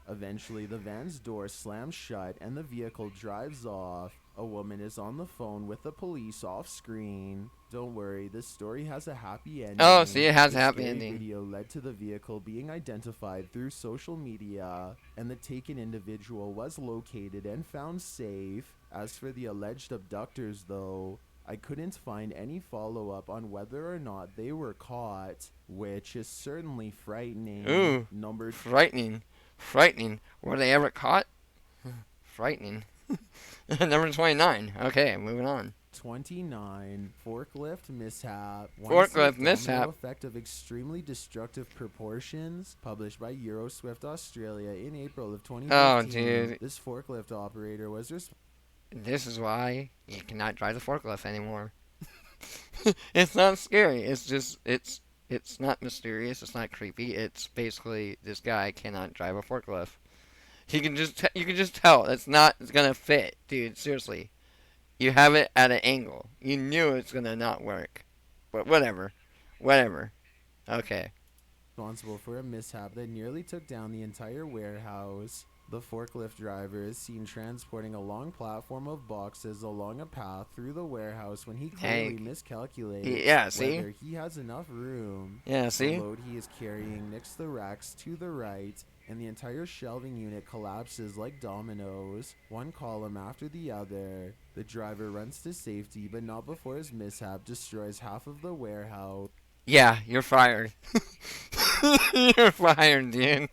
S10: Eventually, the van's door slams shut and the vehicle drives off. A woman is on the phone with the police off screen. Don't worry, this story has a happy ending.
S1: Oh, see, it has a
S10: The
S1: happy
S10: scary
S1: ending.
S10: video led to the vehicle being identified through social media, and the taken individual was located and found safe. As for the alleged abductors, though, I couldn't find any follow-up on whether or not they were caught, which is certainly frightening.
S1: Ooh,
S10: Number
S1: frightening. Frightening. Were they ever caught? Frightening. Number 29. Okay, moving on.
S10: 29. Forklift mishap.
S1: Forklift
S10: One
S1: mishap.
S10: domino effect of extremely destructive proportions. Published by Euroswift Australia in April of 2015.
S1: Oh, dude.
S10: This forklift operator was
S1: This is why you cannot drive the forklift anymore. It's not scary. It's just, it's not mysterious. It's not creepy. It's basically this guy cannot drive a forklift. You can just tell it's not gonna fit, dude. Seriously, you have it at an angle. You knew it's gonna not work, but whatever. Okay.
S10: responsible for a mishap that nearly took down the entire warehouse. The forklift driver is seen transporting a long platform of boxes along a path through the warehouse when he clearly miscalculates
S1: Yeah, see?
S10: whether he has enough room.
S1: Yeah, see?
S10: The load he is carrying nicks the racks to the right, and the entire shelving unit collapses like dominoes, one column after the other. The driver runs to safety, but not before his mishap destroys half of the warehouse.
S1: Yeah, you're fired. You're fired, dude.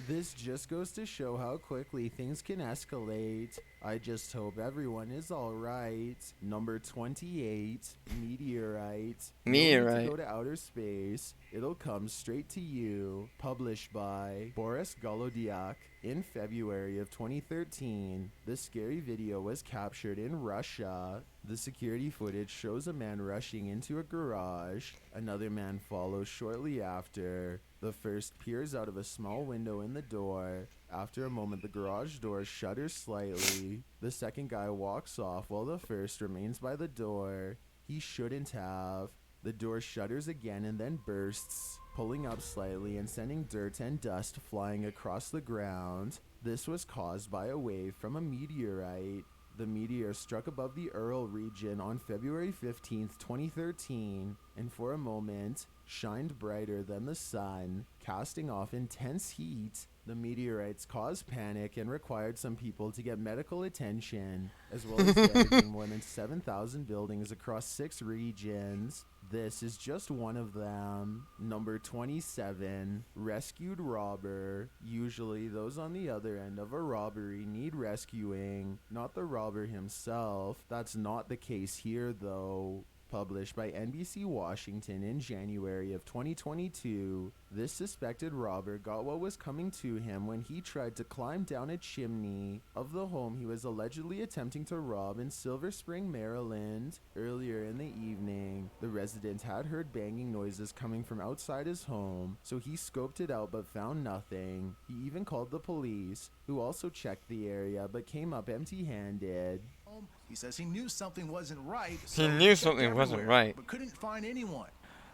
S10: This just goes to show how quickly things can escalate. I just hope everyone is alright. Number 28, Meteorite. You don't need
S1: Meteorite.
S10: to go to outer space. It'll come straight to you. Published by Boris Golodiak in February of 2013. This scary video was captured in Russia. The security footage shows a man rushing into a garage. Another man follows shortly after. The first peers out of a small window in the door. After a moment, the garage door shutters slightly. The second guy walks off while the first remains by the door. He shouldn't have. The door shutters again and then bursts, pulling up slightly and sending dirt and dust flying across the ground. This was caused by a wave from a meteorite. The meteor struck above the Ural region on February 15th, 2013, and for a moment shined brighter than the sun, casting off intense heat. The meteorites caused panic and required some people to get medical attention, as well as damaging more than 7,000 buildings across 6 regions. This is just one of them. Number 27, rescued robber. Usually those on the other end of a robbery need rescuing, not the robber himself. That's not the case here though. Published by NBC Washington in January of 2022, this suspected robber got what was coming to him when he tried to climb down a chimney of the home he was allegedly attempting to rob in Silver Spring, Maryland. Earlier in the evening, the resident had heard banging noises coming from outside his home, so he scoped it out but found nothing. He even called the police, who also checked the area but came up empty-handed.
S12: He says he knew something wasn't right.
S9: He
S12: So
S9: knew
S12: checked
S9: something wasn't
S12: everywhere,
S9: right.
S12: but couldn't find anyone.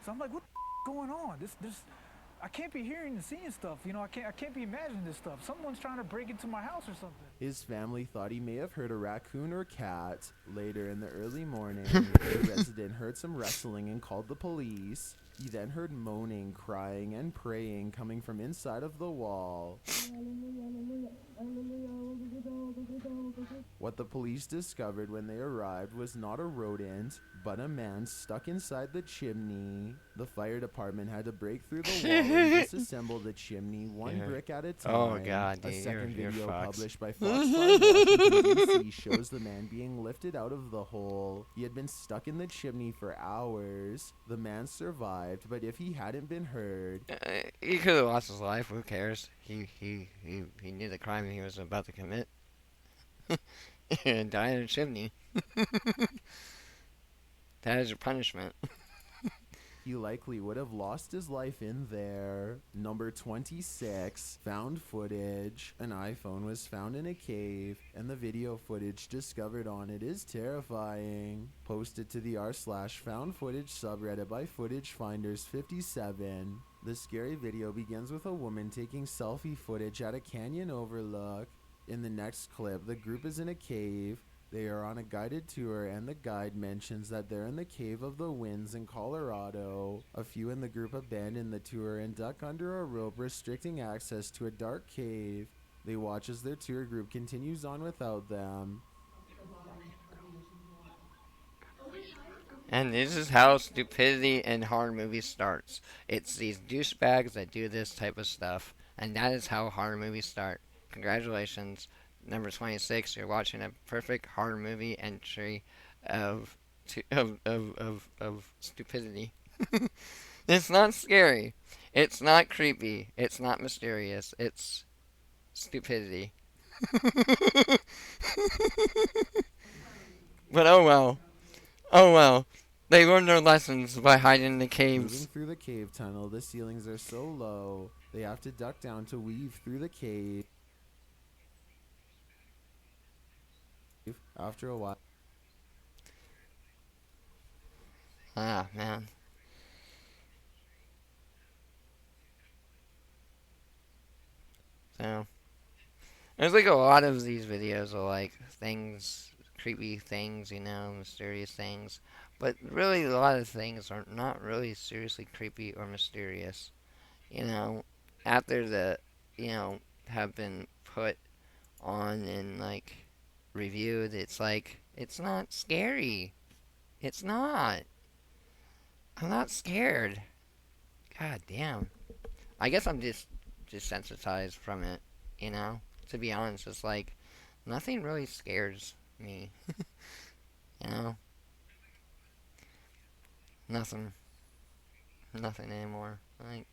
S13: So I'm like, what the going on? This I can't be hearing and seeing stuff. You know, I can't be imagining this stuff. Someone's trying to break into my house or something.
S10: His family thought he may have heard a raccoon or cat. Later in the early morning, the resident heard some wrestling and called the police. He then heard moaning, crying, and praying coming from inside of the wall. What the police discovered when they arrived was not a rodent, but a man stuck inside the chimney. The fire department had to break through the wall and disassemble the chimney one
S9: Yeah.
S10: brick at a time.
S9: Oh, God,
S10: A
S9: dude,
S10: second
S9: you're
S10: video
S9: fucked.
S10: published by Fox 5 Washington, D.C. shows the man being lifted out of the hole. He had been stuck in the chimney for hours. The man survived, but if he hadn't been heard,
S9: He could have lost his life. Who cares? He knew the crime he was about to commit. And died in a chimney. That is your punishment.
S10: he likely would have lost his life in there. Number 26, found footage. An iPhone was found in a cave, and the video footage discovered on it is terrifying. Posted to the r/found footage subreddit by Footage Finders 57. The scary video begins with a woman taking selfie footage at a canyon overlook. In the next clip, the group is in a cave. They are on a guided tour, and the guide mentions that they're in the Cave of the Winds in Colorado. A few in the group abandon the tour and duck under a rope restricting access to a dark cave. They watch as their tour group continues on without them.
S9: And this is how stupidity in horror movies starts. It's these douchebags that do this type of stuff. And that is how horror movies start. Congratulations. Number 26, you're watching a perfect horror movie entry of stupidity. It's not scary. It's not creepy. It's not mysterious. It's stupidity. But oh well. Oh well. They learned their lessons by hiding in the caves.
S10: Moving through the cave tunnel, the ceilings are so low, they have to duck down to weave through the cave. After a while,
S9: Ah, man. So, there's like a lot of these videos of like things, creepy things, you know, mysterious things. But really, a lot of things are not really seriously creepy or mysterious. You know, after the, you know, have been put on and like reviewed, it's like, it's not scary. It's not. I'm not scared. God damn. I guess I'm just desensitized from it, you know? To be honest, it's like, nothing really scares me. You know? Nothing. Nothing anymore. Like,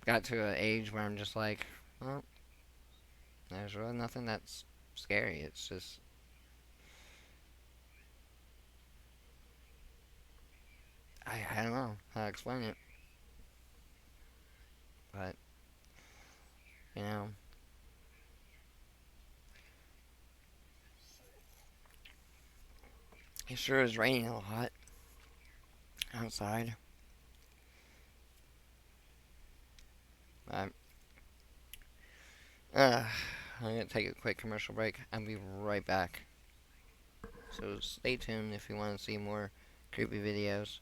S9: got to an age where I'm just like, well, there's really nothing that's scary. It's just, I don't know how to explain it. But, you know, it sure is raining a lot outside. But I'm gonna take a quick commercial break. I'll be right back. So stay tuned if you want to see more creepy videos.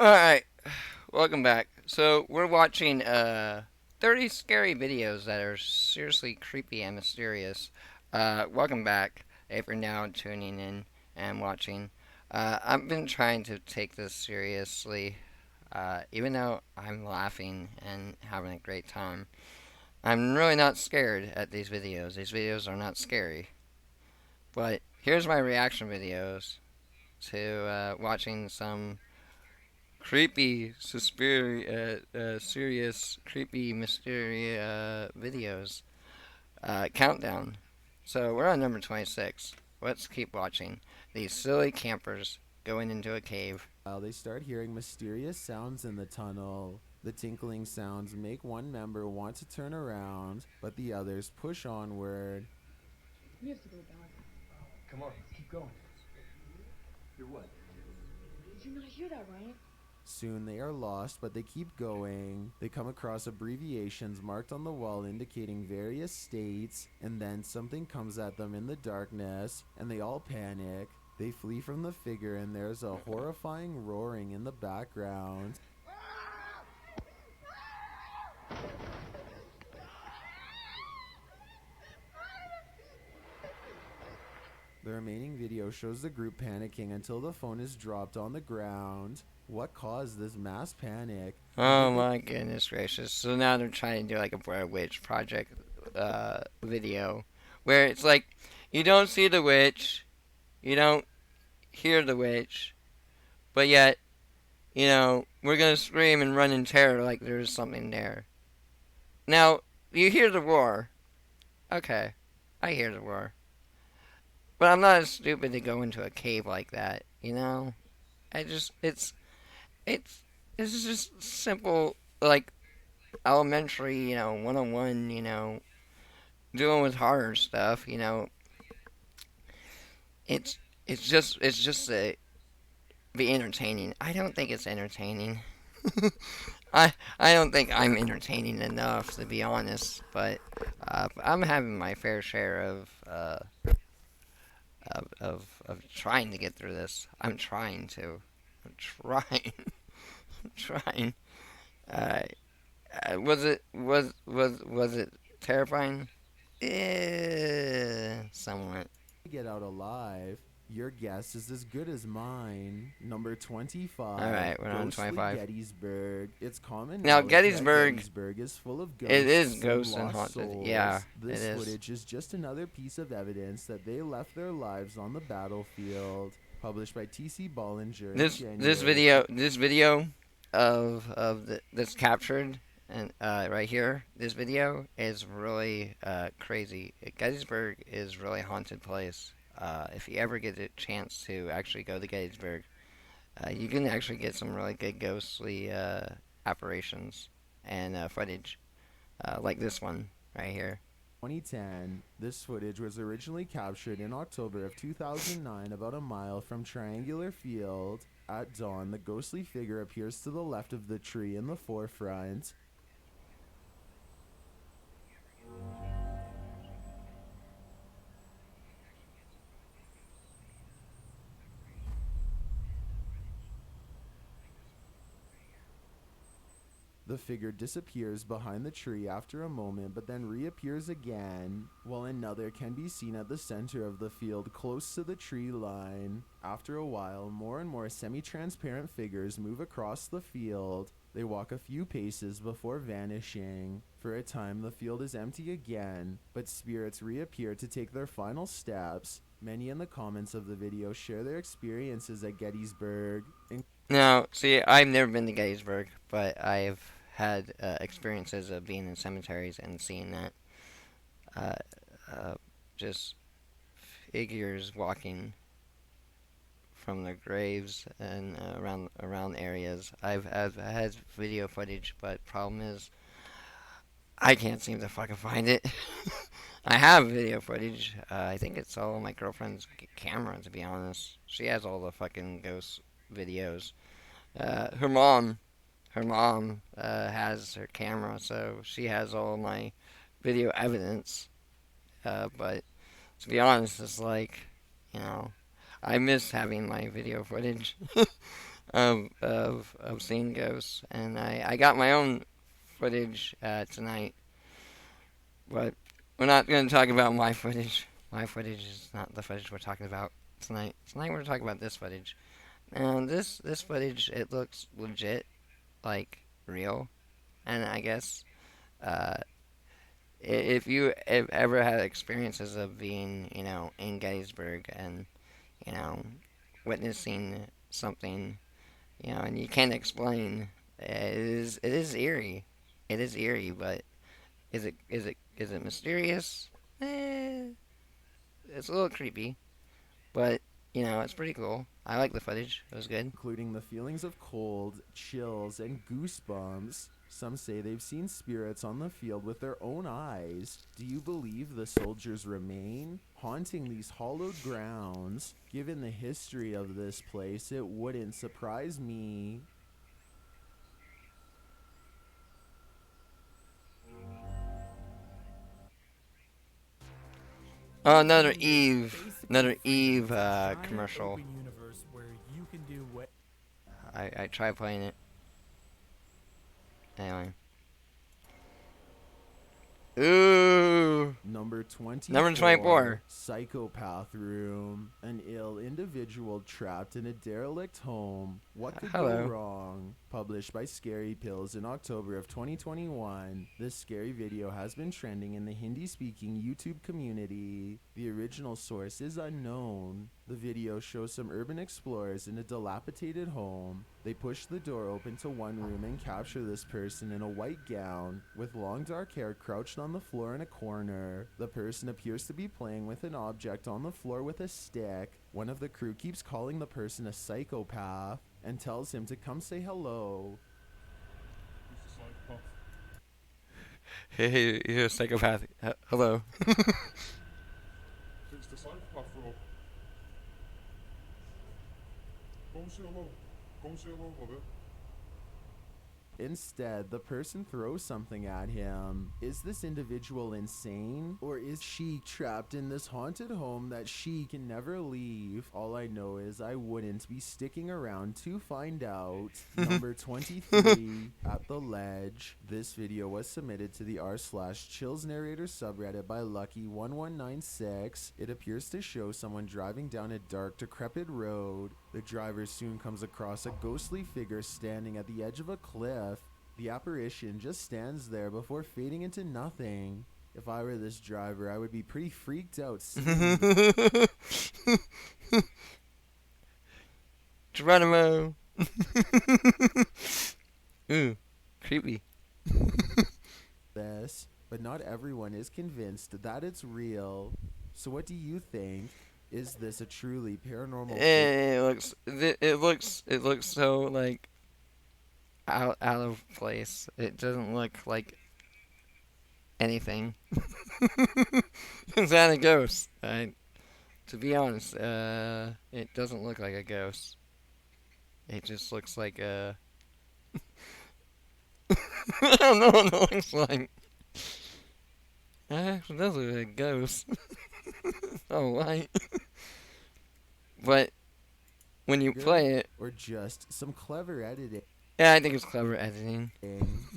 S9: Alright, welcome back. So, we're watching 30 scary videos that are seriously creepy and mysterious. Welcome back, if you're now tuning in and watching. I've been trying to take this seriously, even though I'm laughing and having a great time. I'm really not scared at these videos. These videos are not scary. But here's my reaction videos to watching some creepy, serious, creepy, mysterious videos. Countdown. So we're on number 26. Let's keep watching. These silly campers going into a cave.
S10: They start hearing mysterious sounds in the tunnel. The tinkling sounds make one member want to turn around, but the others push onward.
S11: We have to go back.
S14: Come on, keep going. You're what?
S11: Did you not hear that, right?
S10: Soon they are lost, but they keep going. They come across abbreviations marked on the wall indicating various states, and then something comes at them in the darkness, and they all panic. They flee from the figure, and there's a horrifying roaring in the background. The remaining video shows the group panicking until the phone is dropped on the ground. What caused this mass panic?
S9: Oh my goodness gracious. So now they're trying to do like a Blair Witch Project video where it's like you don't see the witch, you don't hear the witch, but yet, you know, we're gonna scream and run in terror like there's something there. Now, you hear the roar. Okay, I hear the roar. But I'm not as stupid to go into a cave like that, you know? It's just simple, like, elementary, you know, 101, you know, dealing with horror stuff, you know. It's just to be entertaining. I don't think it's entertaining. I don't think I'm entertaining enough, to be honest, but I'm having my fair share of trying to get through this. I'm trying. I'm trying. Was it terrifying? Somewhat.
S10: Get out alive. Your guess is as good as mine. Number 25.
S9: All right, we're on 25.
S10: Gettysburg. It's common
S9: now
S10: knowledge
S9: Gettysburg
S10: is full of ghosts.
S9: It is ghosts
S10: and
S9: and
S10: lost
S9: haunted.
S10: souls.
S9: Yeah,
S10: This
S9: it is.
S10: footage is just another piece of evidence that they left their lives on the battlefield. Published by T.C. Bollinger.
S9: This video of that's captured and right here. This video is really crazy. Gettysburg is really a haunted place. If you ever get a chance to actually go to Gettysburg, you can actually get some really good ghostly apparitions and footage, like this one right here.
S10: 2010, this footage was originally captured in October of 2009 about a mile from Triangular Field. At dawn, the ghostly figure appears to the left of the tree in the forefront. The figure disappears behind the tree after a moment, but then reappears again, while another can be seen at the center of the field close to the tree line. After a while, more and more semi-transparent figures move across the field. They walk a few paces before vanishing. For a time, the field is empty again, but spirits reappear to take their final steps. Many in the comments of the video share their experiences at Gettysburg.
S9: Now, see, I've never been to Gettysburg, but I've had experiences of being in cemeteries and seeing that. Just figures walking from the graves and around areas. I've had video footage, but problem is, I can't seem to fucking find it. I have video footage. I think it's all on my girlfriend's camera, to be honest. She has all the fucking ghost videos. Her mom has her camera, so she has all my video evidence. But to be honest, it's like, you know, I miss having my video footage. of seeing ghosts, and I got my own footage tonight, but we're not going to talk about my footage. My footage is not the footage we're talking about tonight. Tonight we're talking about this footage. Now this footage, it looks legit, like real, and I guess if you have ever had experiences of being, you know, in Gettysburg and, you know, witnessing something, you know, and you can't explain, it is eerie. It is eerie, but is it mysterious? It's a little creepy, but you know, it's pretty cool. I like the footage. It was good.
S10: Including the feelings of cold, chills, and goosebumps. Some say they've seen spirits on the field with their own eyes. Do you believe the soldiers remain haunting these hallowed grounds? Given the history of this place, it wouldn't surprise me.
S9: Oh, another Eve commercial. I tried playing it. Anyway. Ooh.
S10: Number 24.
S9: Number 24.
S10: Psychopath Room. An ill individual trapped in a derelict home. What could
S9: Hello.
S10: go wrong? Published by Scary Pills in October of 2021. This scary video has been trending in the Hindi-speaking YouTube community. The original source is unknown. The video shows some urban explorers in a dilapidated home. They push the door open to one room and capture this person in a white gown with long dark hair crouched on the floor in a corner. The person appears to be playing with an object on the floor with a stick. One of the crew keeps calling the person a psychopath and tells him to come say hello.
S9: Hey, you're a psychopath. Hello.
S15: It's the psychopath, Rob. Come say hello. Come say hello, Robert.
S10: Instead, the person throws something at him. Is this individual insane? Or is she trapped in this haunted home that she can never leave? All I know is I wouldn't be sticking around to find out. Number 23, At the Ledge. This video was submitted to the r/chills narrator subreddit by Lucky1196. It appears to show someone driving down a dark, decrepit road. The driver soon comes across a ghostly figure standing at the edge of a cliff. The apparition just stands there before fading into nothing. If I were this driver, I would be pretty freaked out soon.
S9: Geronimo. Ooh, creepy.
S10: But not everyone is convinced that it's real. So what do you think? Is this a truly paranormal?
S9: It looks so like out of place. It doesn't look like anything. Is that a ghost? To be honest, it doesn't look like a ghost. It just looks like a. I don't know what it looks like. It actually does look like a ghost. Oh, right. But when you play it,
S10: or just some clever editing.
S9: Yeah, I think it's clever editing.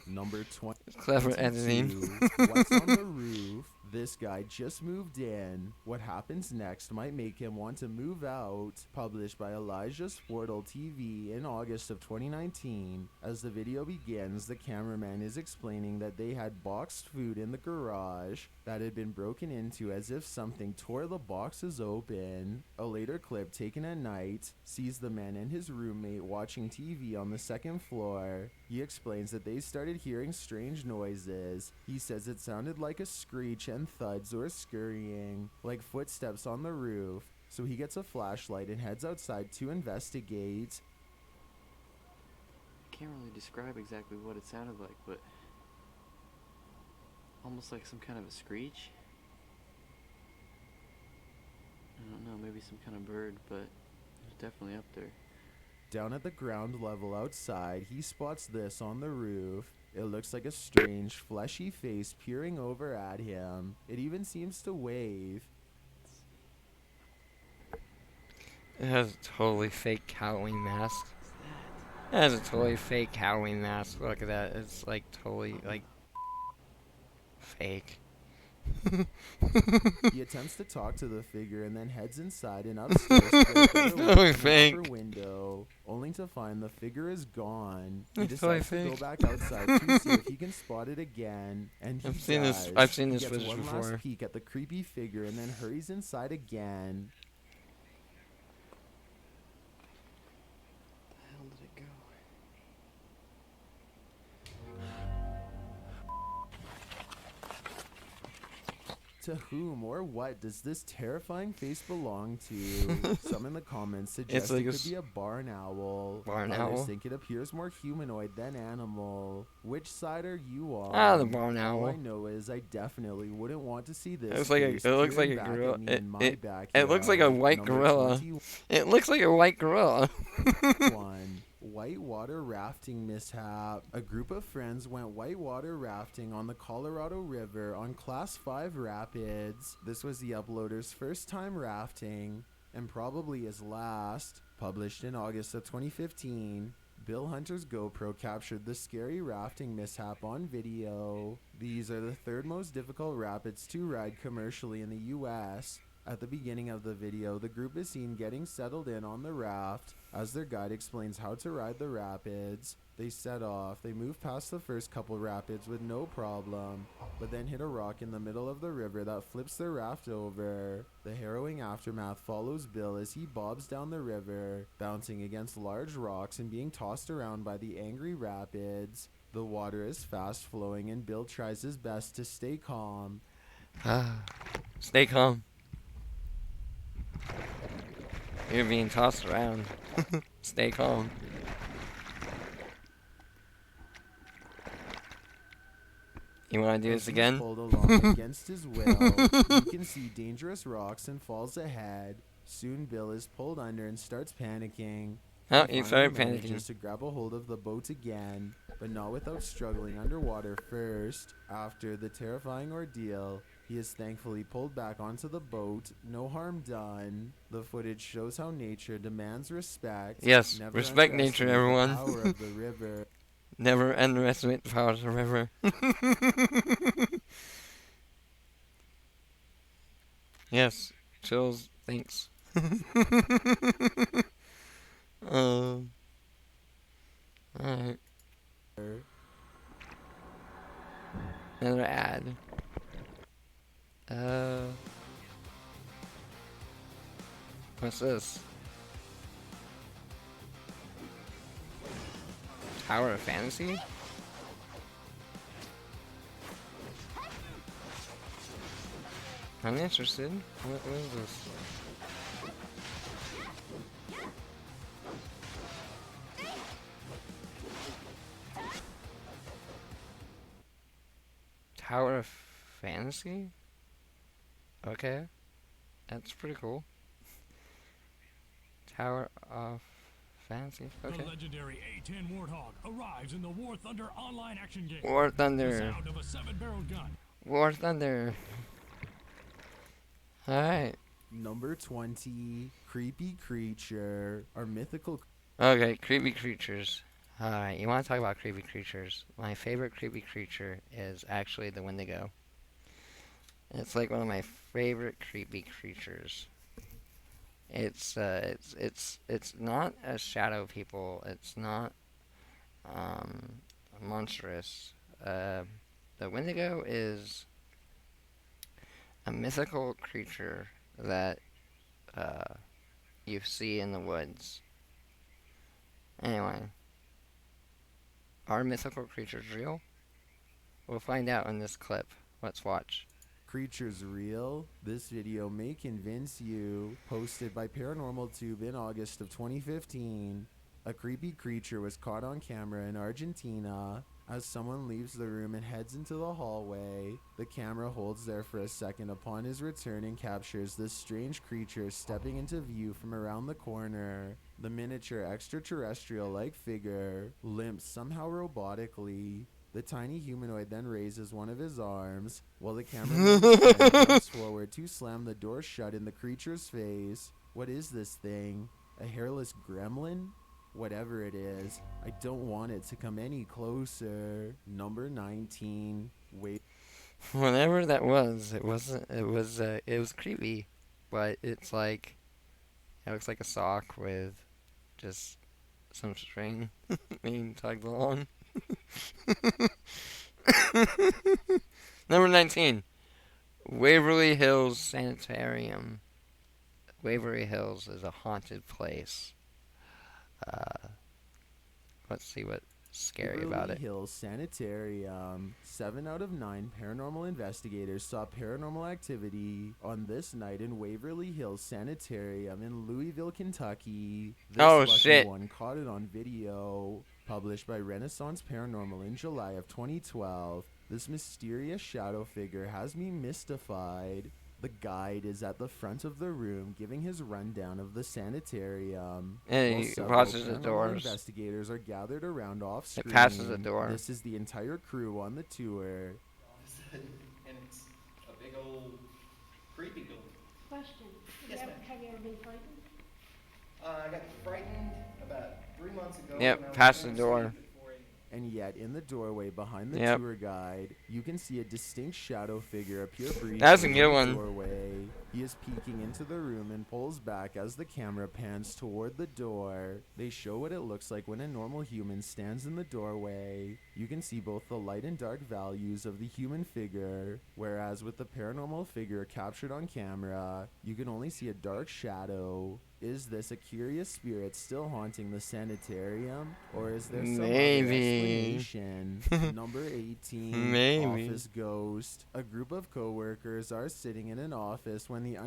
S10: Number 20.
S9: It's clever editing.
S10: What's on the roof? This guy just moved in. What happens next might make him want to move out. Published by Elijah Sportle TV in August of 2019. As the video begins, the cameraman is explaining that they had boxed food in the garage that had been broken into as if something tore the boxes open. A later clip taken at night sees the man and his roommate watching TV on the second floor. He explains that they started hearing strange noises. He says it sounded like a screech and thuds or scurrying, like footsteps on the roof. So he gets a flashlight and heads outside to investigate.
S16: I can't really describe exactly what it sounded like, but almost like some kind of a screech. I don't know, maybe some kind of bird, but it was definitely up there.
S10: Down at the ground level outside, he spots this on the roof. It looks like a strange, fleshy face peering over at him. It even seems to wave.
S9: It has a totally fake Halloween mask. That's a totally fake Halloween mask. Look at that. It's like totally like fake.
S10: He attempts to talk to the figure and then heads inside and upstairs to get a better
S9: It's
S10: look
S9: totally
S10: from the upper
S9: fake.
S10: window, only to find the figure is gone. He
S9: It's totally
S10: decides to go
S9: fake.
S10: back outside to see if he can spot it again, and he
S9: I've seen this-
S10: does.
S9: I've seen
S10: He
S9: this
S10: gets
S9: footage
S10: one
S9: before.
S10: last peek at the creepy figure and then hurries inside again.
S16: The hell did it go?
S10: To whom or what does this terrifying face belong to? Some in the comments suggest
S9: like
S10: it
S9: a
S10: could be a barn owl.
S9: Barn
S10: Others
S9: owl?
S10: think it appears more humanoid than animal. Which side are you on?
S9: Ah, the barn
S10: All I
S9: owl.
S10: know is I definitely wouldn't want to see this.
S9: It looks like
S10: face
S9: it looks like
S10: peering
S9: a
S10: back at
S9: gorilla.
S10: me in my
S9: It looks like a
S10: backyard.
S9: white
S10: Number
S9: gorilla.
S10: 21.
S9: It looks like a white gorilla.
S10: One whitewater rafting mishap. A group of friends went whitewater rafting on the Colorado River on Class 5 rapids. This was the uploader's first time rafting and probably his last. Published in August of 2015, Bill Hunter's GoPro captured the scary rafting mishap on video. These are the third most difficult rapids to ride commercially in the US. At the beginning of the video, the group is seen getting settled in on the raft. As their guide explains how to ride the rapids, they set off. They move past the first couple rapids with no problem, but then hit a rock in the middle of the river that flips their raft over. The harrowing aftermath follows Bill as he bobs down the river, bouncing against large rocks and being tossed around by the angry rapids. The water is fast flowing and Bill tries his best to stay calm.
S9: Stay calm. You're being tossed around. Stay calm. You want to do
S10: As
S9: this
S10: he's
S9: again?
S10: pulled along against his will, you can see dangerous rocks and falls ahead. Soon Bill is pulled under and starts panicking.
S9: Oh,
S10: He
S9: you
S10: finally
S9: started
S10: manages
S9: panicking.
S10: to grab a hold of the boat again, but not without struggling underwater first. After the terrifying ordeal, he is thankfully pulled back onto the boat. No harm done. The footage shows how nature demands respect.
S9: Yes,
S10: Never
S9: respect nature,
S10: underestimate
S9: everyone.
S10: the power of the river.
S9: Never underestimate the power of the river. Yes, chills. Thanks. Alright. Another ad. What's this? Tower of Fantasy? I'm interested. What is this? Tower of Fantasy? Okay. That's pretty cool. Tower of Fantasy? Okay.
S17: The legendary A-10 Warthog arrives in the War Thunder online action game.
S9: War
S17: The
S9: Thunder.
S17: sound of a 7-barreled gun.
S9: War Thunder. Alright.
S10: Number 20, Creepy Creature, our mythical.
S9: Okay, creepy creatures. Alright, you want to talk about creepy creatures? My favorite creepy creature is actually the Wendigo. It's like one of my favorite creepy creatures. It's not a shadow people. It's not monstrous. The Wendigo is a mythical creature that you see in the woods. Anyway, are mythical creatures real? We'll find out in this clip. Let's watch.
S10: Creatures real? This video may convince you. Posted by Paranormal Tube in August of 2015. A creepy creature was caught on camera in Argentina. As someone leaves the room and heads into the hallway, the camera holds there for a second upon his return and captures this strange creature stepping into view from around the corner. The miniature extraterrestrial-like figure limps somehow robotically. The tiny humanoid then raises one of his arms, while the cameraman jumps forward to slam the door shut in the creature's face. What is this thing? A hairless gremlin? Whatever it is, I don't want it to come any closer. Number 19. Wait.
S9: Whatever that was, it wasn't. It was creepy, but it's like it looks like a sock with just some string being tugged along. Number 19, Waverly Hills Sanitarium. Waverly Hills is a haunted place. Let's see what's scary about
S10: Waverly
S9: it.
S10: Hills Sanitarium. 7 out of 9 paranormal investigators saw paranormal activity on this night in Waverly Hills Sanitarium in Louisville, Kentucky. This
S9: Oh,
S10: lucky
S9: shit.
S10: one caught it on video. Published by Renaissance Paranormal in July of 2012. This mysterious shadow figure has me mystified. The guide is at the front of the room giving his rundown of the sanitarium.
S9: And
S10: while
S9: he
S10: several
S9: passes the
S10: paranormal
S9: doors.
S10: investigators are gathered around off screen.
S9: It passes the door.
S10: This is the entire crew on the tour.
S18: And it's a big old creepy building.
S11: Question.
S18: Yes, ma'am.
S11: Have you ever been frightened?
S18: I got frightened about 3 months ago.
S9: Yep,
S18: when I was
S9: past
S18: going
S9: the
S18: to
S9: door.
S18: sleep before a-
S10: And yet, in the doorway behind the
S9: Yep.
S10: tour guide, you can see a distinct shadow figure appear briefly
S9: That's a
S10: in
S9: good
S10: the
S9: one.
S10: doorway. He is peeking into the room and pulls back as the camera pans toward the door. They show what it looks like when a normal human stands in the doorway. You can see both the light and dark values of the human figure, whereas with the paranormal figure captured on camera, you can only see a dark shadow. Is this a curious spirit still haunting the sanitarium, or is there some other
S9: Maybe.
S10: explanation? Number 18,
S9: Maybe.
S10: Office Ghost. A group of coworkers are sitting in an office when the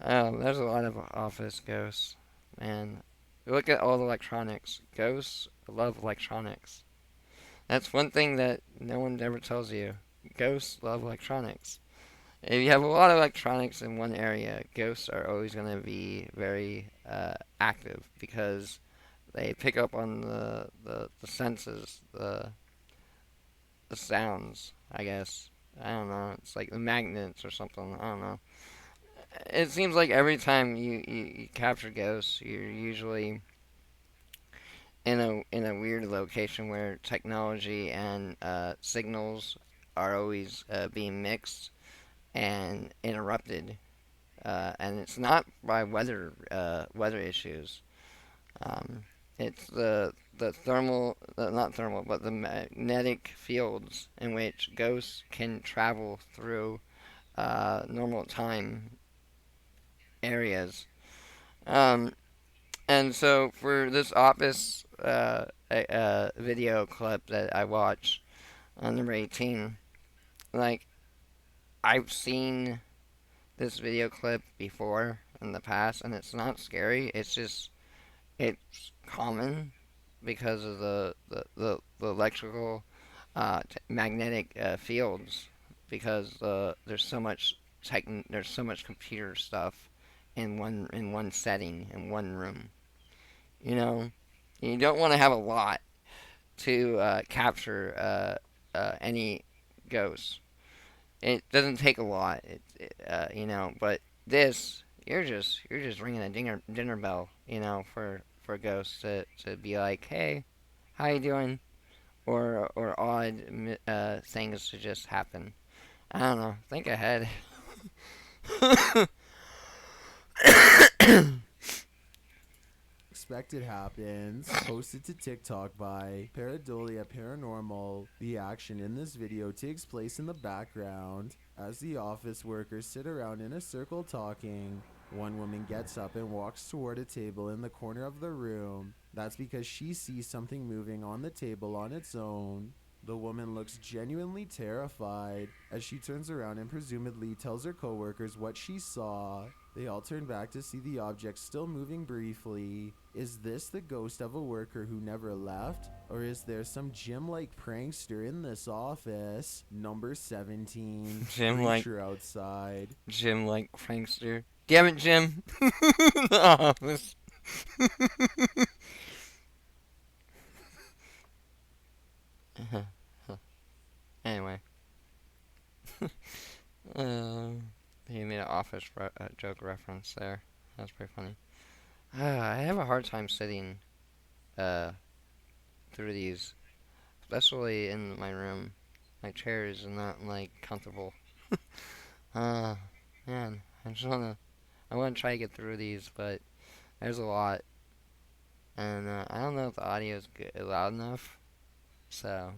S9: Oh, there's a lot of office ghosts, man. Look at all the electronics. Ghosts love electronics. That's one thing that no one ever tells you. Ghosts love electronics. If you have a lot of electronics in one area, ghosts are always going to be very active because they pick up on the senses, the sounds, I guess. I don't know. It's like the magnets or something. I don't know. It seems like every time you capture ghosts, you're usually in a weird location where technology and signals are always being mixed and interrupted, and it's not by weather issues. It's the thermal, not thermal, but the magnetic fields in which ghosts can travel through normal time areas. And so for this office video clip that I watched on number 18, like, I've seen this video clip before in the past, and it's not scary. It's just, it's common because of the electrical magnetic fields, because there's so much computer stuff in one setting, in one room. You know, you don't want to have a lot to capture any ghosts. It doesn't take a lot, you know. But this, you're just ringing a dinner bell, you know, for ghosts to be like, hey, how you doing, or odd things to just happen. I don't know. Think ahead.
S10: Expected happens. Posted to TikTok by Paradolia Paranormal. The action in this video takes place in the background as the office workers sit around in a circle talking. One woman gets up and walks toward a table in the corner of the room. That's because she sees something moving on the table on its own. The woman looks genuinely terrified as she turns around and presumably tells her coworkers what she saw. They all turn back to see the object still moving briefly. Is this the ghost of a worker who never left? Or is there some Jim-like prankster in this office? Number 17.
S9: Jim-like-
S10: Creature outside.
S9: Jim-like prankster. Damn it, Jim. The office. Anyway. He made an office joke reference there. That's pretty funny. I have a hard time sitting through these, especially in my room. My chair is not like comfortable. Man, I wanna try to get through these, but there's a lot, and I don't know if the audio is loud enough. So,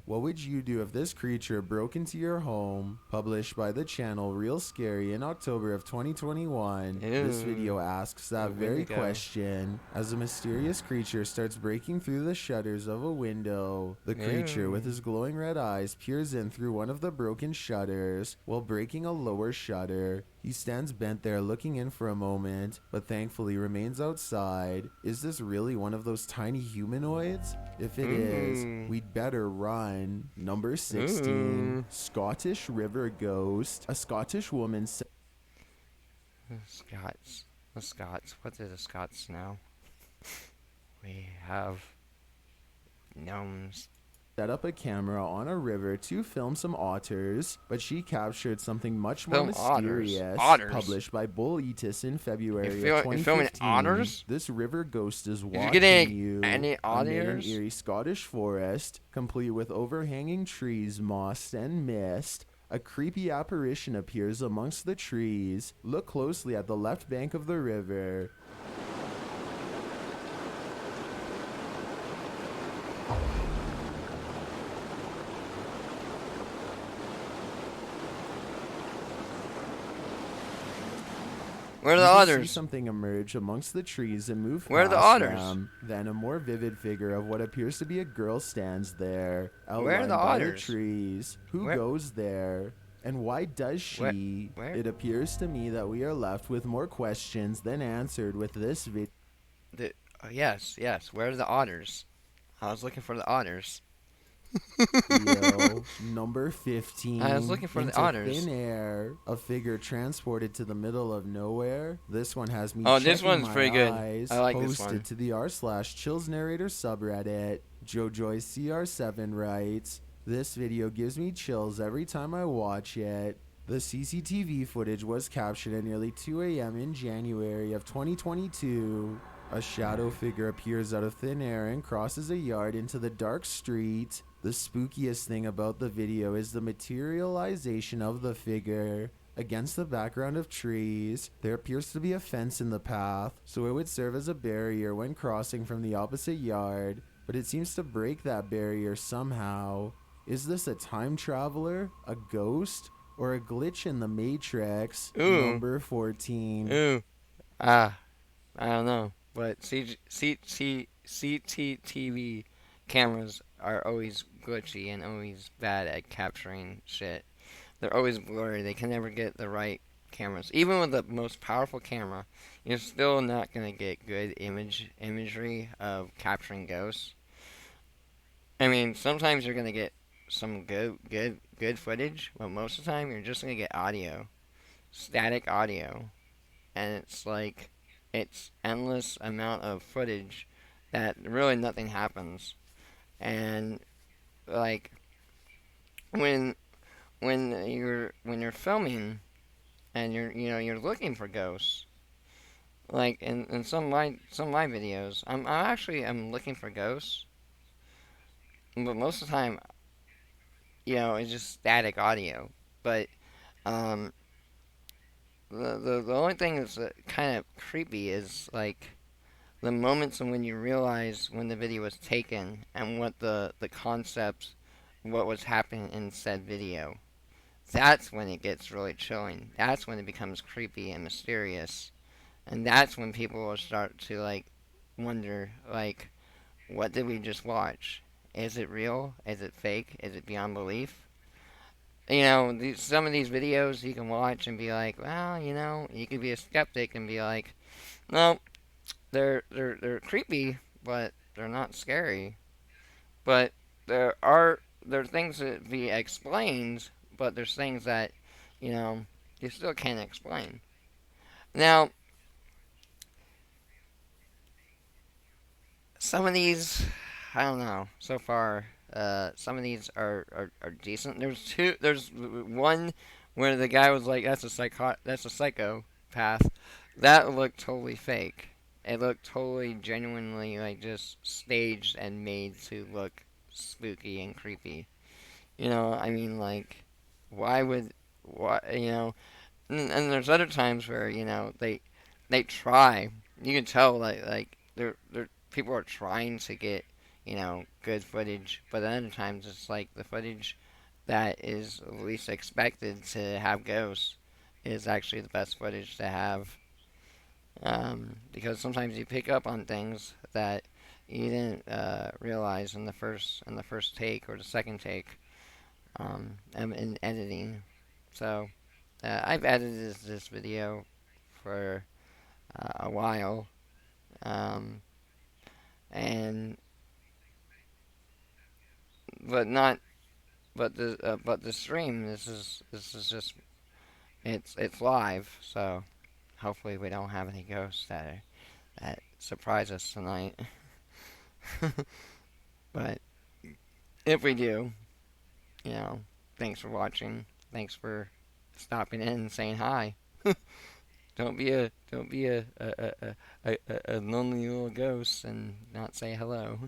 S10: What would you do if this creature broke into your home? Published by the channel Real Scary in October of 2021. This video asks that very question. As a mysterious creature starts breaking through the shutters of a window, the creature with his glowing red eyes peers in through one of the broken shutters while breaking a lower shutter. He stands bent there looking in for a moment, but thankfully remains outside. Is this really one of those tiny humanoids? If it is, we'd better run. Number 16, Scottish River Ghost. A Scottish woman said...
S9: The Scots. What do the Scots know? We have gnomes.
S10: Set up a camera on a river to film some otters, but she captured something much more mysterious.
S9: Otters.
S10: Published by Bulletis in February of
S9: You're
S10: 2015.
S9: filming otters?
S10: This river ghost is
S9: Did
S10: watching
S9: you get
S10: you
S9: any
S10: amid an
S9: otters?
S10: eerie Scottish forest, complete with overhanging trees, moss, and mist. A creepy apparition appears amongst the trees. Look closely at the left bank of the river.
S9: Where are the
S10: You can
S9: otters?
S10: see something emerge amongst the trees and move
S9: Where are the
S10: past
S9: otters?
S10: them. Then a more vivid figure of what appears to be a girl stands there, outlined
S9: Where are the
S10: by
S9: otters?
S10: the trees. Who
S9: Where-
S10: goes there? And why does she?
S9: Where?
S10: It appears to me that we are left with more questions than answered with this video.
S9: Yes. Where are the otters? I was looking for the otters.
S10: Number 15.
S9: I was looking for the
S10: Into
S9: otters.
S10: Thin air, a figure transported to the middle of nowhere. This one has me.
S9: Oh, this
S10: checking
S9: one's
S10: my
S9: pretty good.
S10: eyes.
S9: I like this
S10: Posted
S9: one.
S10: to the r/chills narrator subreddit. JoJoy CR7 writes, "This video gives me chills every time I watch it." The CCTV footage was captured at nearly 2 a.m. in January of 2022. A shadow figure appears out of thin air and crosses a yard into the dark street. The spookiest thing about the video is the materialization of the figure. Against the background of trees, there appears to be a fence in the path, so it would serve as a barrier when crossing from the opposite yard, but it seems to break that barrier somehow. Is this a time traveler, a ghost, or a glitch in the Matrix? Number 14.
S9: I don't know, but CCTV cameras are always glitchy and always bad at capturing shit. They're always blurry. They can never get the right cameras. Even with the most powerful camera, you're still not gonna get good imagery of capturing ghosts. I mean, sometimes you're gonna get some good footage, but most of the time you're just gonna get audio, static audio, and it's like it's endless amount of footage that really nothing happens. And like when you're filming and you're looking for ghosts, like in some of my videos, I'm looking for ghosts, but most of the time, it's just static audio. But the only thing that's kind of creepy is like the moments when you realize when the video was taken and what the concepts, what was happening in said video. That's when it gets really chilling. That's when it becomes creepy and mysterious. And that's when people will start to like wonder, like, what did we just watch? Is it real? Is it fake? Is it beyond belief? Some of these videos you can watch and be like, well, you could be a skeptic and be like, no, they're creepy, but they're not scary. But there are things that be explained, but there's things that, you still can't explain. Now, some of these, I don't know, so far, some of these are decent. There's one where the guy was like, that's a psychopath. That looked totally fake. it looked totally genuinely like just staged and made to look spooky and creepy. You know, I mean, like, why, you know, and there's other times where, you know, they try. You can tell, like they're people are trying to get, you know, good footage, but at other times it's like the footage that is least expected to have ghosts is actually the best footage to have. Because sometimes you pick up on things that you didn't realize in the first take or the second take, in editing. So I've edited this video for a while, and but the stream, this is just it's live, so hopefully we don't have any ghosts that surprise us tonight. But if we do, you know, thanks for watching. Thanks for stopping in and saying hi. Don't be a lonely little ghost and not say hello.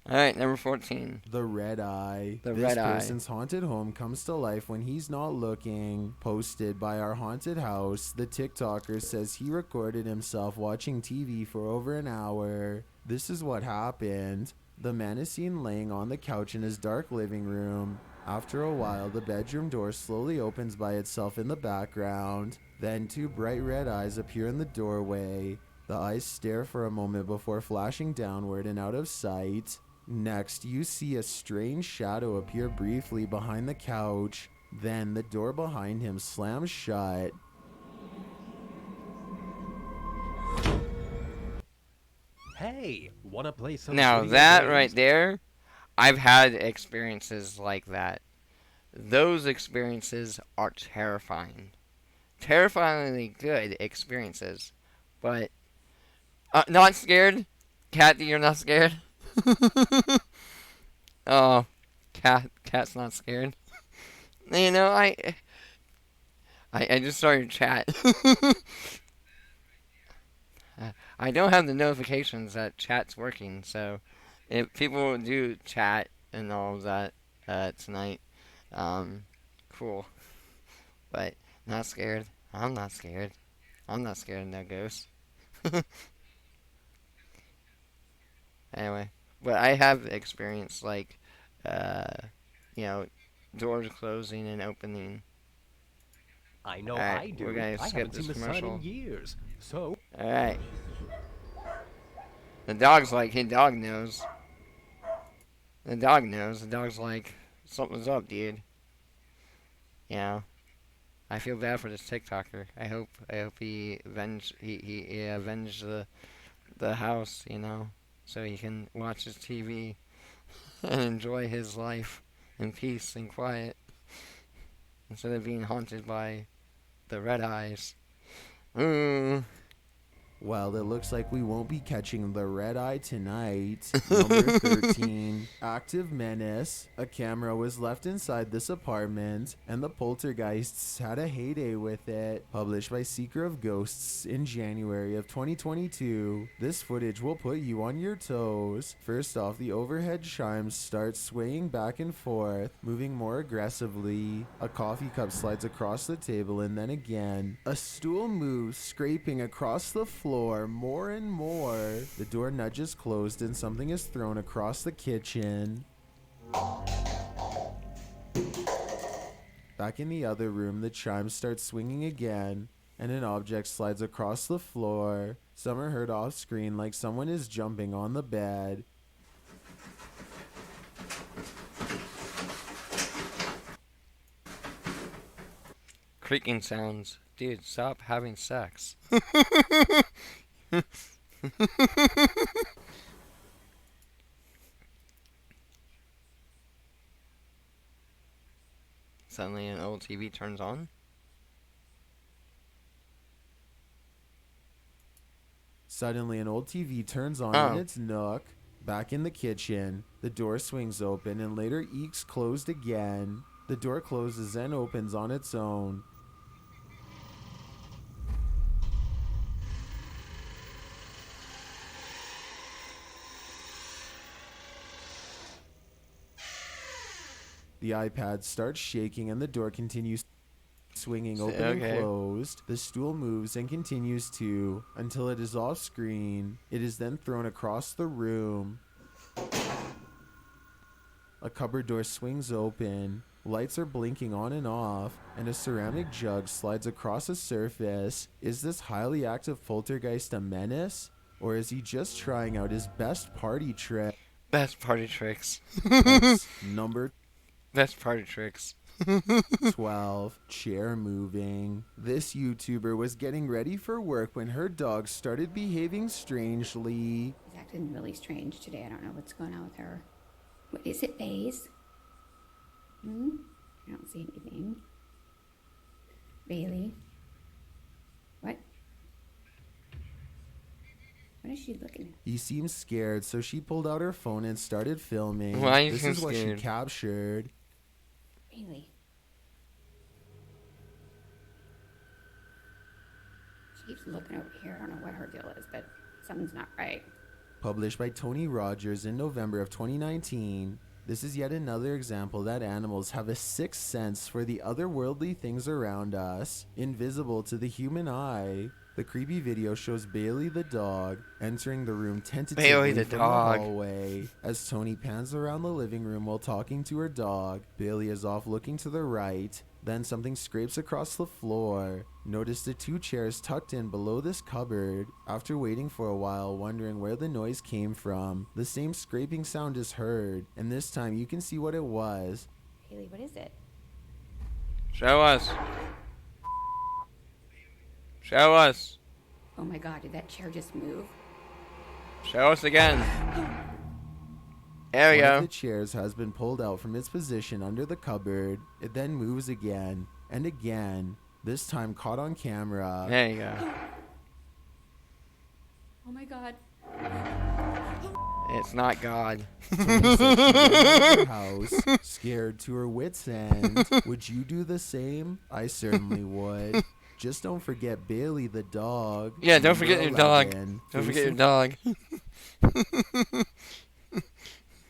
S9: Alright, number 14.
S10: The Red Eye.
S9: The
S10: This
S9: Red Eye.
S10: person's haunted home comes to life when he's not looking. Posted by Our Haunted House, the TikToker says he recorded himself watching TV for over an hour. This is what happened. The man is seen laying on the couch in his dark living room. After a while, the bedroom door slowly opens by itself in the background. Then 2 bright red eyes appear in the doorway. The eyes stare for a moment before flashing downward and out of sight. Next, you see a strange shadow appear briefly behind the couch. Then the door behind him slams shut.
S19: Hey, wanna play some
S9: Now
S19: video
S9: that
S19: games?
S9: right there, I've had experiences like that. Those experiences are terrifying. Terrifyingly good experiences. But, not scared? Kathy, you're not scared? Oh, Cat's not scared. You know, I just started chat. I don't have the notifications that chat's working, so if people do chat and all of that tonight, cool. But not scared. I'm not scared. I'm not scared of no ghosts. Anyway, but I have experienced, like, you know, doors closing and opening.
S19: I know
S9: Alright,
S19: I do.
S9: we're gonna
S19: I
S9: skip
S19: haven't
S9: this
S19: seen the sun
S9: commercial.
S19: in years. So,
S9: Alright. The dog's like, hey, dog knows. The dog knows. The dog's like, something's up, dude. You know, I feel bad for this TikToker. I hope he avenged the house, you know, so he can watch his TV and enjoy his life in peace and quiet instead of being haunted by the red eyes.
S10: Well, it looks like we won't be catching the red eye tonight. Number 13, Active Menace. A camera was left inside this apartment, and the poltergeists had a heyday with it. Published by Seeker of Ghosts in January of 2022. This footage will put you on your toes. First off, the overhead chimes start swaying back and forth, moving more aggressively. A coffee cup slides across the table, and then again. A stool moves, scraping across the floor more and more. The door nudges closed and something is thrown across the kitchen. Back in the other room, the chimes start swinging again, and an object slides across the floor. Some are heard off screen like someone is jumping on the bed.
S9: Creaking sounds. Dude, stop having sex. Suddenly an old TV turns on.
S10: Suddenly an old TV turns on in its nook. Back in the kitchen, the door swings open and later eeks closed again. The door closes and opens on its own. The iPad starts shaking and the door continues swinging open and closed. The stool moves and continues to until it is off screen. It is then thrown across the room. A cupboard door swings open. Lights are blinking on and off, and a ceramic jug slides across a surface. Is this highly active poltergeist a menace? Or is he just trying out his best party trick?
S9: Best party tricks.
S10: Number
S9: Best party tricks.
S10: 12. Chair moving. This YouTuber was getting ready for work when her dog started behaving strangely.
S20: She's acting really strange today. I don't know what's going on with her. What is it, Baze? I don't see anything. Bailey? What? What is she looking at?
S10: He seemed scared, so she pulled out her phone and started filming.
S9: Why are you
S10: This
S9: so
S10: is what she
S9: scared?
S20: Bailey.
S10: captured.
S20: She keeps looking over here. I don't know what her deal is, but something's not right.
S10: Published by Tony Rogers in November of 2019. This is yet another example that animals have a sixth sense for the otherworldly things around us, invisible to the human eye. The creepy video shows Bailey the dog entering the room tentatively
S9: Bailey the
S10: from
S9: dog.
S10: the hallway. As Tony pans around the living room while talking to her dog, Bailey is off looking to the right. Then something scrapes across the floor. Notice the two chairs tucked in below this cupboard. After waiting for a while, wondering where the noise came from, the same scraping sound is heard, and this time you can see what it was.
S20: Bailey, what is it?
S9: Show us. Show us.
S20: Oh my god, did that chair just move?
S9: Show us again. There we
S10: One
S9: go.
S10: of the chairs has been pulled out from its position under the cupboard. It then moves again and again, this time caught on camera.
S9: There you go.
S20: Oh my god.
S9: It's not God.
S10: Tony said she ran out of her house, scared to her wits' end. Would you do the same? I certainly would. Just don't forget Bailey the dog.
S9: Yeah, don't forget
S10: Number
S9: your dog.
S10: 11.
S9: Don't forget your
S10: Facing-
S9: dog.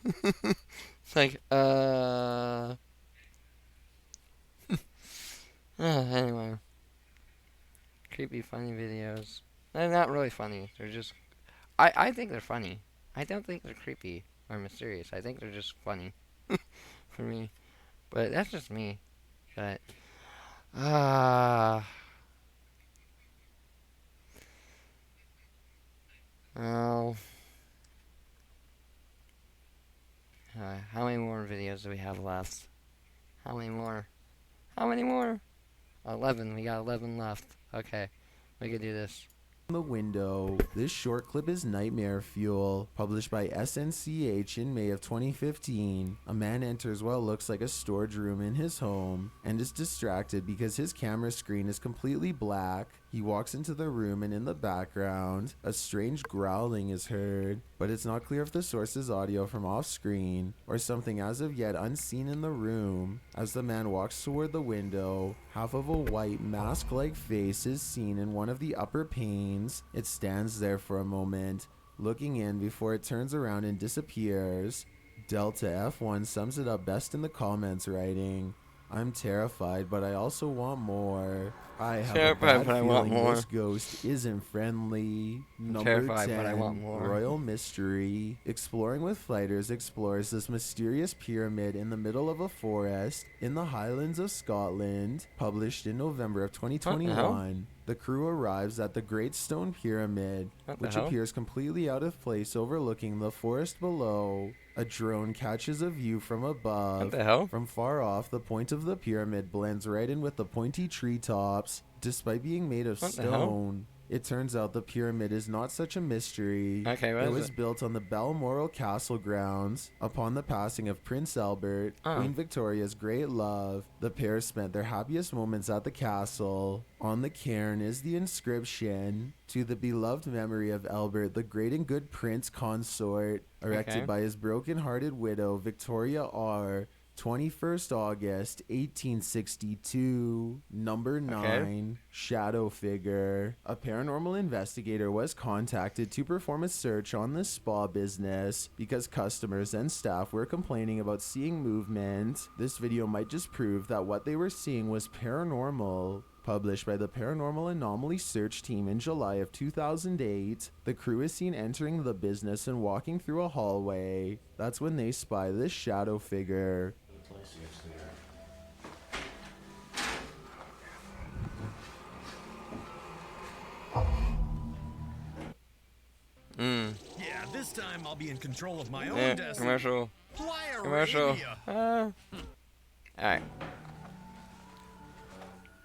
S9: It's like, anyway. Creepy, funny videos. They're not really funny. They're just... I think they're funny. I don't think they're creepy or mysterious. I think they're just funny. For me. But that's just me. But... Oh... how many more videos do we have left? How many more? How many more? 11. We got 11 left. Okay. We can do this.
S10: The window. This short clip is Nightmare Fuel, published by SNCH in May of 2015. A man enters what looks like a storage room in his home and is distracted because his camera screen is completely black. He walks into the room and in the background, a strange growling is heard, but it's not clear if the source is audio from off screen or something as of yet unseen in the room. As the man walks toward the window, half of a white mask-like face is seen in one of the upper panes. It stands there for a moment, looking in before it turns around and disappears. Delta F1 sums it up best in the comments, writing, "I'm terrified, but I also want more. I have a bad
S9: but I want
S10: feeling
S9: more.
S10: this ghost isn't friendly." Number
S9: terrified,
S10: 10,
S9: but I want more.
S10: Royal Mystery. Exploring with Flighters explores this mysterious pyramid in the middle of a forest in the Highlands of Scotland, published in November of 2021. The crew arrives at the Great Stone Pyramid,
S9: What the
S10: which
S9: hell?
S10: appears completely out of place overlooking the forest below. A drone catches a view from above.
S9: What the hell?
S10: From far off, the point of the pyramid blends right in with the pointy treetops. Despite being made of
S9: What the hell?
S10: stone, it turns out the pyramid is not such a mystery.
S9: Okay, what
S10: it
S9: is
S10: was
S9: it?
S10: built on the Balmoral Castle grounds. Upon the passing of Prince Albert,
S9: Oh.
S10: Queen Victoria's great love, the pair spent their happiest moments at the castle. On the cairn is the inscription, "To the beloved memory of Albert, the great and good prince consort," erected
S9: Okay.
S10: by his broken-hearted widow, Victoria R., 21st August 1862, number 9, shadow figure. A paranormal investigator was contacted to perform a search on the spa business because customers and staff were complaining about seeing movement. This video might just prove that what they were seeing was paranormal. Published by the Paranormal Anomaly Search Team in July of 2008, the crew is seen entering the business and walking through a hallway. That's when they spy this shadow figure.
S21: Yeah, this time I'll be in control of my own
S9: Yeah,
S21: destiny.
S9: commercial.
S21: Fly
S9: Commercial.
S21: Arabia.
S9: Alright.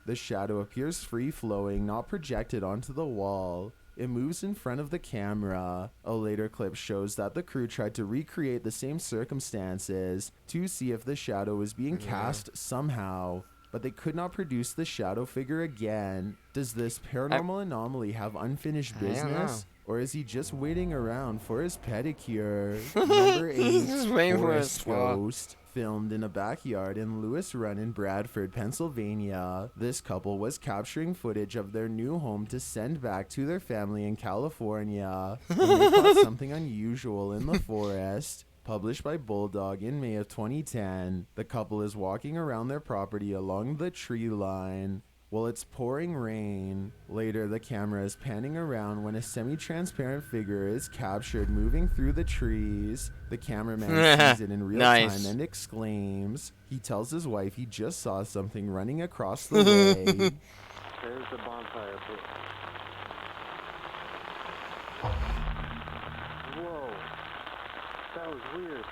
S10: The shadow appears free-flowing, not projected onto the wall. It moves in front of the camera. A later clip shows that the crew tried to recreate the same circumstances to see if the shadow was being cast somehow, but they could not produce the shadow figure again. Does this paranormal anomaly have unfinished
S9: I don't
S10: business? Or is he just waiting around for his pedicure?
S9: He's
S10: Number 8,
S9: just waiting for his
S10: Forest
S9: spa.
S10: Ghost. Filmed in a backyard in Lewis Run in Bradford, Pennsylvania. This couple was capturing footage of their new home to send back to their family in California when they caught something unusual in the forest. Published by Bulldog in May of 2010, the couple is walking around their property along the tree line. Well, it's pouring rain. Later, the camera is panning around when a semi-transparent figure is captured moving through the trees. The cameraman sees it in real
S9: Nice.
S10: time and exclaims. He tells his wife he just saw something running across the way.
S22: There's the bonfire. Whoa. That was weird.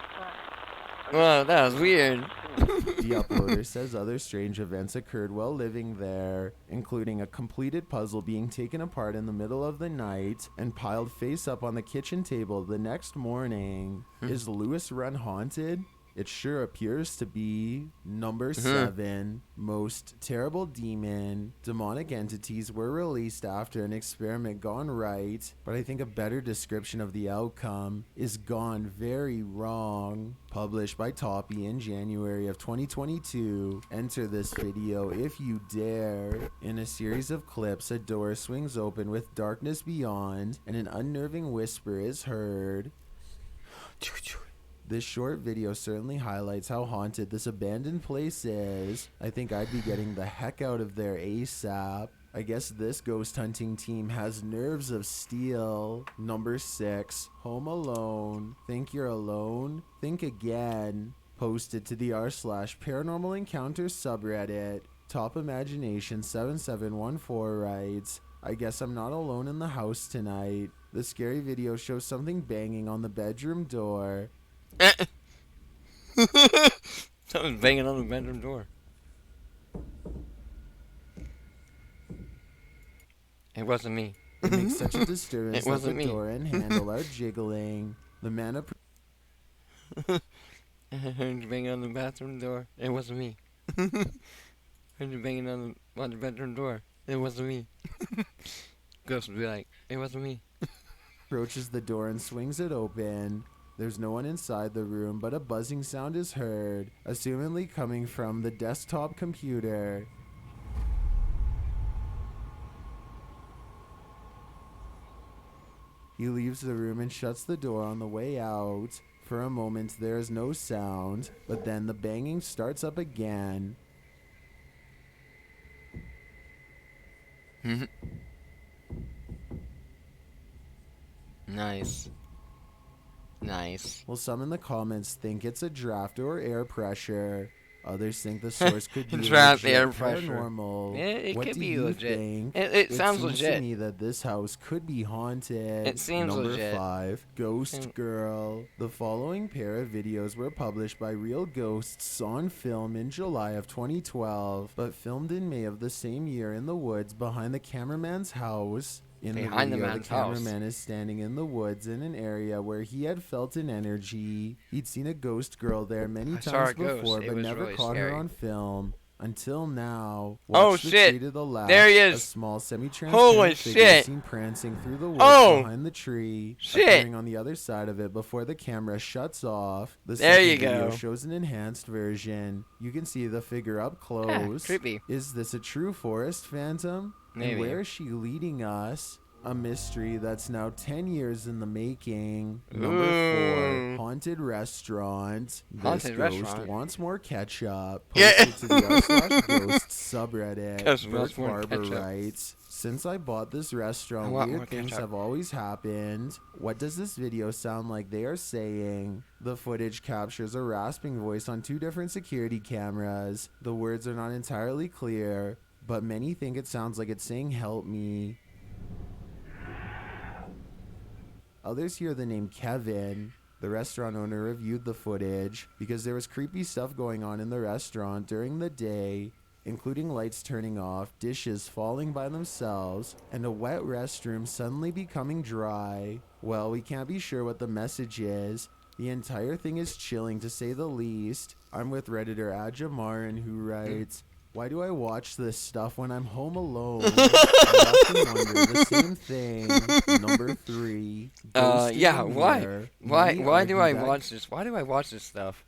S9: Whoa, that was weird.
S10: The uploader says other strange events occurred while living there, including a completed puzzle being taken apart in the middle of the night and piled face up on the kitchen table the next morning. Is Lewis Run haunted? It sure appears to be. Number 7, Most Terrible Demon. Demonic entities were released after an experiment gone right, but I think a better description of the outcome is gone very wrong. Published by Toppy in January of 2022. Enter this video if you dare. In a series of clips, a door swings open with darkness beyond, and an unnerving whisper is heard. This short video certainly highlights how haunted this abandoned place is. I think I'd be getting the heck out of there ASAP. I guess this ghost hunting team has nerves of steel. Number 6, Home Alone. Think you're alone? Think again. Posted to the r/paranormal encounters subreddit. Top Imagination 7714 writes, I guess I'm not alone in the house tonight. The scary video shows something banging on the bedroom door.
S9: Someone's banging on the bedroom door. It wasn't me.
S10: It makes such a disturbance
S9: It
S10: that
S9: wasn't
S10: the
S9: me.
S10: door and handle are jiggling. The man
S9: I heard you banging on the bathroom door. It wasn't me. Heard you banging on the bedroom door. It wasn't me. Ghost would be like, it wasn't me.
S10: approaches the door and swings it open. There's no one inside the room, but a buzzing sound is heard, assumedly coming from the desktop computer. He leaves the room and shuts the door on the way out. For a moment, there is no sound, but then the banging starts up again.
S9: Nice. Nice.
S10: Well, some in the comments think it's a draft or air pressure. Others think the source could be
S9: Draft,
S10: legit
S9: air pressure.
S10: paranormal.
S9: Yeah, it
S10: what
S9: could
S10: do
S9: be
S10: you
S9: legit.
S10: think?
S9: It sounds
S10: seems
S9: legit.
S10: to me that this house could be haunted.
S9: It seems
S10: Number
S9: legit.
S10: 5, Ghost Girl. The following pair of videos were published by Real Ghosts on film in July of 2012, but filmed in May of the same year in the woods behind the cameraman's house. In
S9: Behind
S10: the
S9: the
S10: video, the
S9: man's house.
S10: cameraman is standing in the woods in an area where he had felt an energy. He'd seen a ghost girl there many
S9: I saw
S10: times
S9: a ghost.
S10: before,
S9: It
S10: but
S9: was
S10: never
S9: really
S10: caught
S9: scary.
S10: her on film. Until now,
S9: Oh,
S10: watch the
S9: shit.
S10: tree to the left.
S9: There he
S10: A
S9: is.
S10: small semi-transparent
S9: Holy
S10: figure
S9: shit.
S10: seen prancing through the woods
S9: Oh.
S10: behind the tree,
S9: Shit.
S10: appearing on the other side of it before the camera shuts off. The
S9: There
S10: second
S9: you
S10: video
S9: go.
S10: shows an enhanced version. You can see the figure up close.
S9: creepy.
S10: Is this a true forest phantom?
S9: Maybe.
S10: And where is she leading us? A mystery that's now 10 years in the making. Number 4, haunted restaurant. This
S9: Haunted
S10: ghost
S9: restaurant.
S10: wants more ketchup.
S9: Yeah.
S10: Posted to the r/ghosts subreddit.
S9: Ghost
S10: Bert
S9: wants more
S10: Barber
S9: ketchup.
S10: writes, since I bought this
S9: I
S10: restaurant,
S9: want more
S10: weird things
S9: ketchup.
S10: have always happened. What does this video sound like they are saying? The footage captures a rasping voice on 2 different security cameras. The words are not entirely clear, but many think it sounds like it's saying help me. Others hear the name Kevin. The restaurant owner reviewed the footage because there was creepy stuff going on in the restaurant during the day, including lights turning off, dishes falling by themselves, and a wet restroom suddenly becoming dry. Well, we can't be sure what the message is. The entire thing is chilling to say the least. I'm with Redditor Ajamaran, who writes, why do I watch this stuff when I'm home alone? I often wonder the same thing. Number 3. Ghost in
S9: yeah,
S10: the
S9: why?
S10: Mirror.
S9: Why
S10: Many
S9: do I
S10: argue that
S9: watch this? Why do I watch this stuff?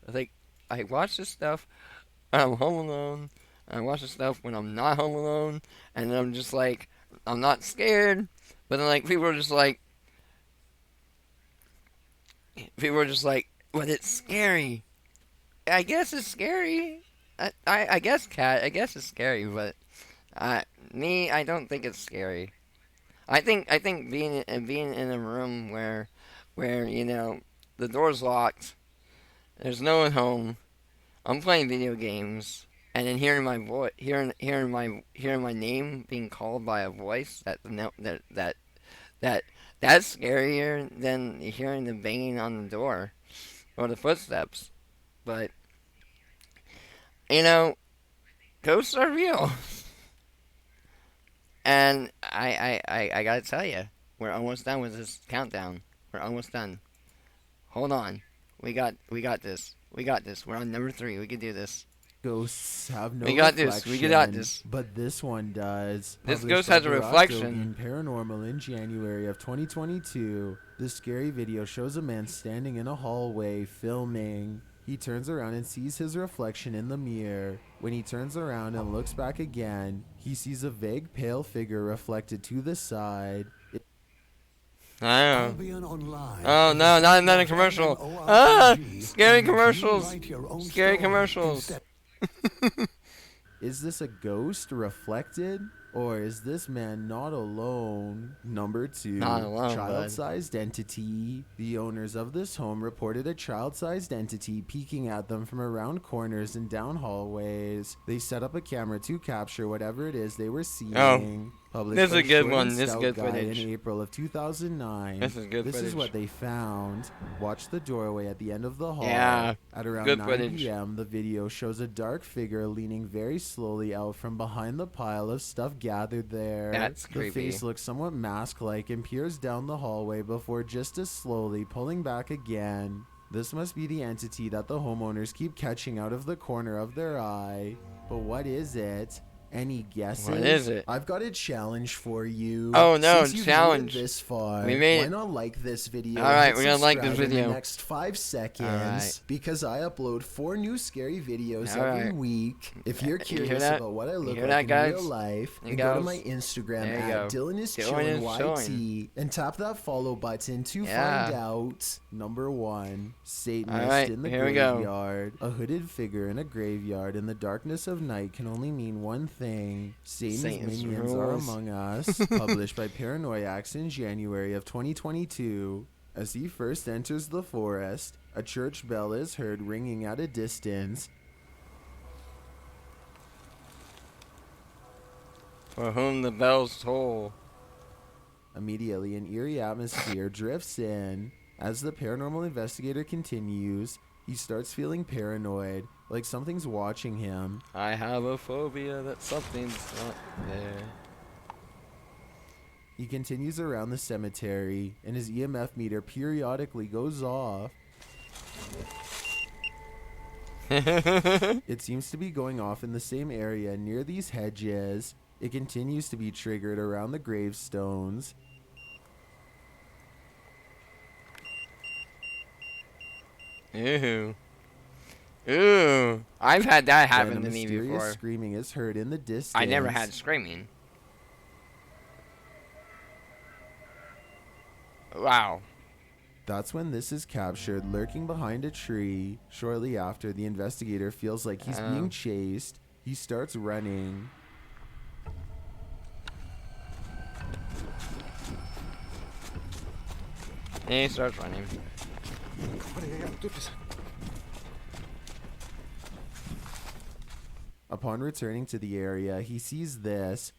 S9: I watch this stuff when I'm home alone. And I watch this stuff when I'm not home alone. And then I'm just like, I'm not scared. But then, like, people are just like, but it's scary. I guess it's scary. I guess, Kat, I guess it's scary, but me, I don't think it's scary. I think being in a room where you know the door's locked, there's no one home, I'm playing video games, and then hearing my voice, hearing my name being called by a voice that's scarier than hearing the banging on the door or the footsteps, but. You know, ghosts are real. And I gotta tell you, we're almost done with this countdown. We're almost done. Hold on. We got this. We got this. We're on number 3. We can do this.
S10: Ghosts have no
S9: We got this. We got
S10: reflection,
S9: this.
S10: But this one does.
S9: This
S10: Published
S9: ghost
S10: by
S9: has a
S10: Barack
S9: reflection.
S10: In Paranormal in January of 2022, this scary video shows a man standing in a hallway filming. He turns around and sees his reflection in the mirror. When he turns around and looks back again, he sees a vague pale figure reflected to the side.
S9: I know. Oh no, not another commercial. Ah, scary commercials. Scary commercials.
S10: Is this a ghost reflected? Or is this man not alone? Number 2,
S9: Not alone,
S10: child-sized entity. The owners of this home reported a child-sized entity peeking at them from around corners and down hallways. They set up a camera to capture whatever it is they were seeing.
S9: Oh,
S10: Published
S9: this is
S10: by
S9: a good
S10: Short
S9: one.
S10: and
S9: This is
S10: Stout
S9: good
S10: Guide
S9: footage.
S10: in April of 2009.
S9: This is good
S10: This is
S9: footage.
S10: what they found. Watch the doorway at the end of the hall.
S9: Yeah,
S10: At around
S9: good
S10: 9
S9: footage.
S10: p.m., the video shows a dark figure leaning very slowly out from behind the pile of stuff gathered there.
S9: That's
S10: The
S9: creepy.
S10: face looks somewhat mask-like and peers down the hallway before just as slowly pulling back again. This must be the entity that the homeowners keep catching out of the corner of their eye. But what is it? Any guesses?
S9: What is it?
S10: I've got a challenge for you.
S9: Oh, no,
S10: Since you've
S9: challenge.
S10: made it this far,
S9: We made
S10: why
S9: it.
S10: not like this video?
S9: All right,
S10: and
S9: we're gonna like this
S10: subscribe in
S9: video.
S10: the next 5 seconds
S9: right.
S10: because I upload 4 new scary videos
S9: All
S10: every
S9: right.
S10: week. If you're
S9: You hear
S10: curious
S9: that?
S10: about what I
S9: You
S10: look
S9: hear
S10: like
S9: that,
S10: in
S9: guys?
S10: real life,
S9: And
S10: then go to
S9: gals?
S10: my Instagram
S9: There you
S10: at
S9: go.
S10: Dylan is
S9: Dylan is
S10: chillin' YT and tap that follow button to
S9: Yeah.
S10: find out. Number 1, Satanist
S9: All right,
S10: in the
S9: here we go.
S10: graveyard. A hooded figure in a graveyard in the darkness of night can only mean one thing: Satan's minions are
S9: rules.
S10: among us. Published by Paranoiacs in January of 2022. As he first enters the forest, a church bell is heard ringing at a distance.
S9: For whom the bells toll.
S10: Immediately, an eerie atmosphere drifts in. As the paranormal investigator continues, he starts feeling paranoid, like something's watching him.
S9: I have a phobia that something's not there.
S10: He continues around the cemetery, and his EMF meter periodically goes off. It seems to be going off in the same area near these hedges. It continues to be triggered around the gravestones.
S9: Ooh. Ooh. I've had that
S10: Then
S9: happen
S10: a
S9: to me
S10: mysterious
S9: before.
S10: screaming is heard in the distance.
S9: I never had screaming. Wow.
S10: That's when this is captured lurking behind a tree. Shortly after, the investigator feels like he's being chased. He starts running.
S9: And he starts running.
S10: Upon returning to the area, he sees this.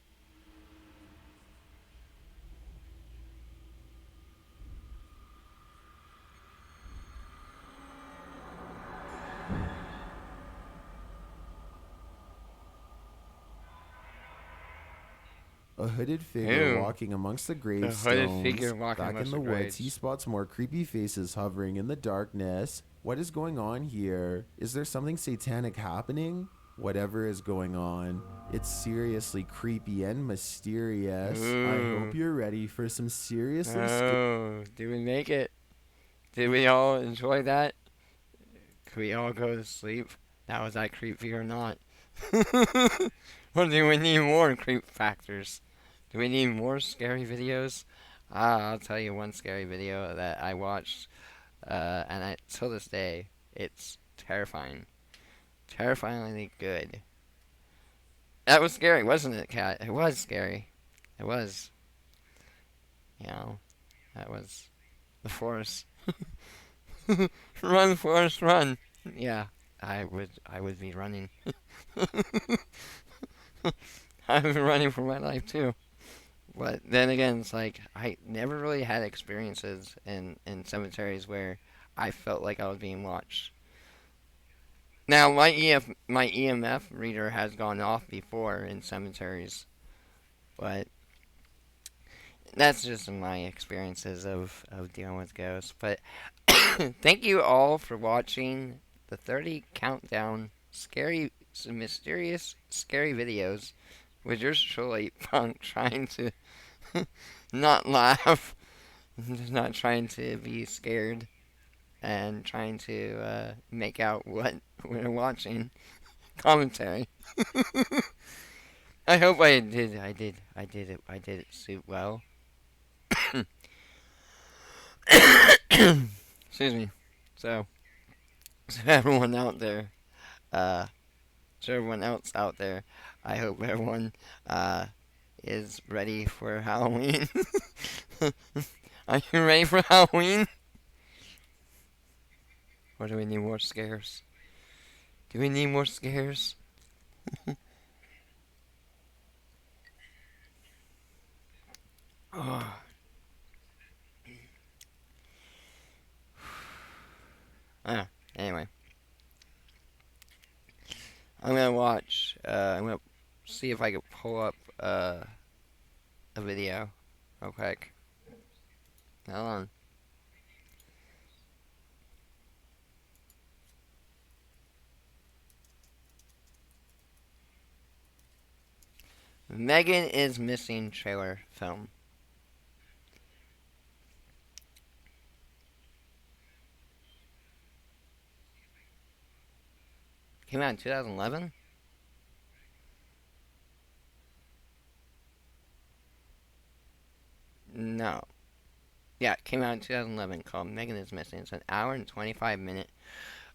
S10: A hooded figure
S9: Ew.
S10: walking amongst the
S9: A
S10: gravestones.
S9: hooded figure walking
S10: Back in
S9: amongst
S10: the
S9: the
S10: woods,
S9: graves.
S10: he spots more creepy faces hovering in the darkness. What is going on here? Is there something satanic happening? Whatever is going on, it's seriously creepy and mysterious. I hope you're ready for some seriously
S9: Oh, did we make it? Did we all enjoy that? Could we all go to sleep? Now, was that creepy or not? Or do we need more creep factors? Do we need more scary videos? I'll tell you one scary video that I watched, and till this day, it's terrifying. Terrifyingly good. That was scary, wasn't it, Kat? It was scary. It was. You know, that was the forest. Run, Forrest, run. Yeah, I would be running. I've been running for my life too. But then again, it's like I never really had experiences in cemeteries where I felt like I was being watched. Now my EMF reader has gone off before in cemeteries, but that's just my experiences of dealing with ghosts. But thank you all for watching the 30 countdown mysterious scary videos with yours truly, Punk, trying to not laugh, not trying to be scared, and trying to make out what we're watching. Commentary. I hope I did it suit well. Excuse me. So everyone out there, to everyone else out there, I hope everyone is ready for Halloween. Are you ready for Halloween? Or do we need more scares? Do we need more scares? Oh. Anyway. I'm gonna see if I can pull up a video real quick. Hold on. Megan is Missing trailer film. Came out in 2011? No. Yeah, it came out in 2011 called Megan is Missing. It's an hour and 25 minute.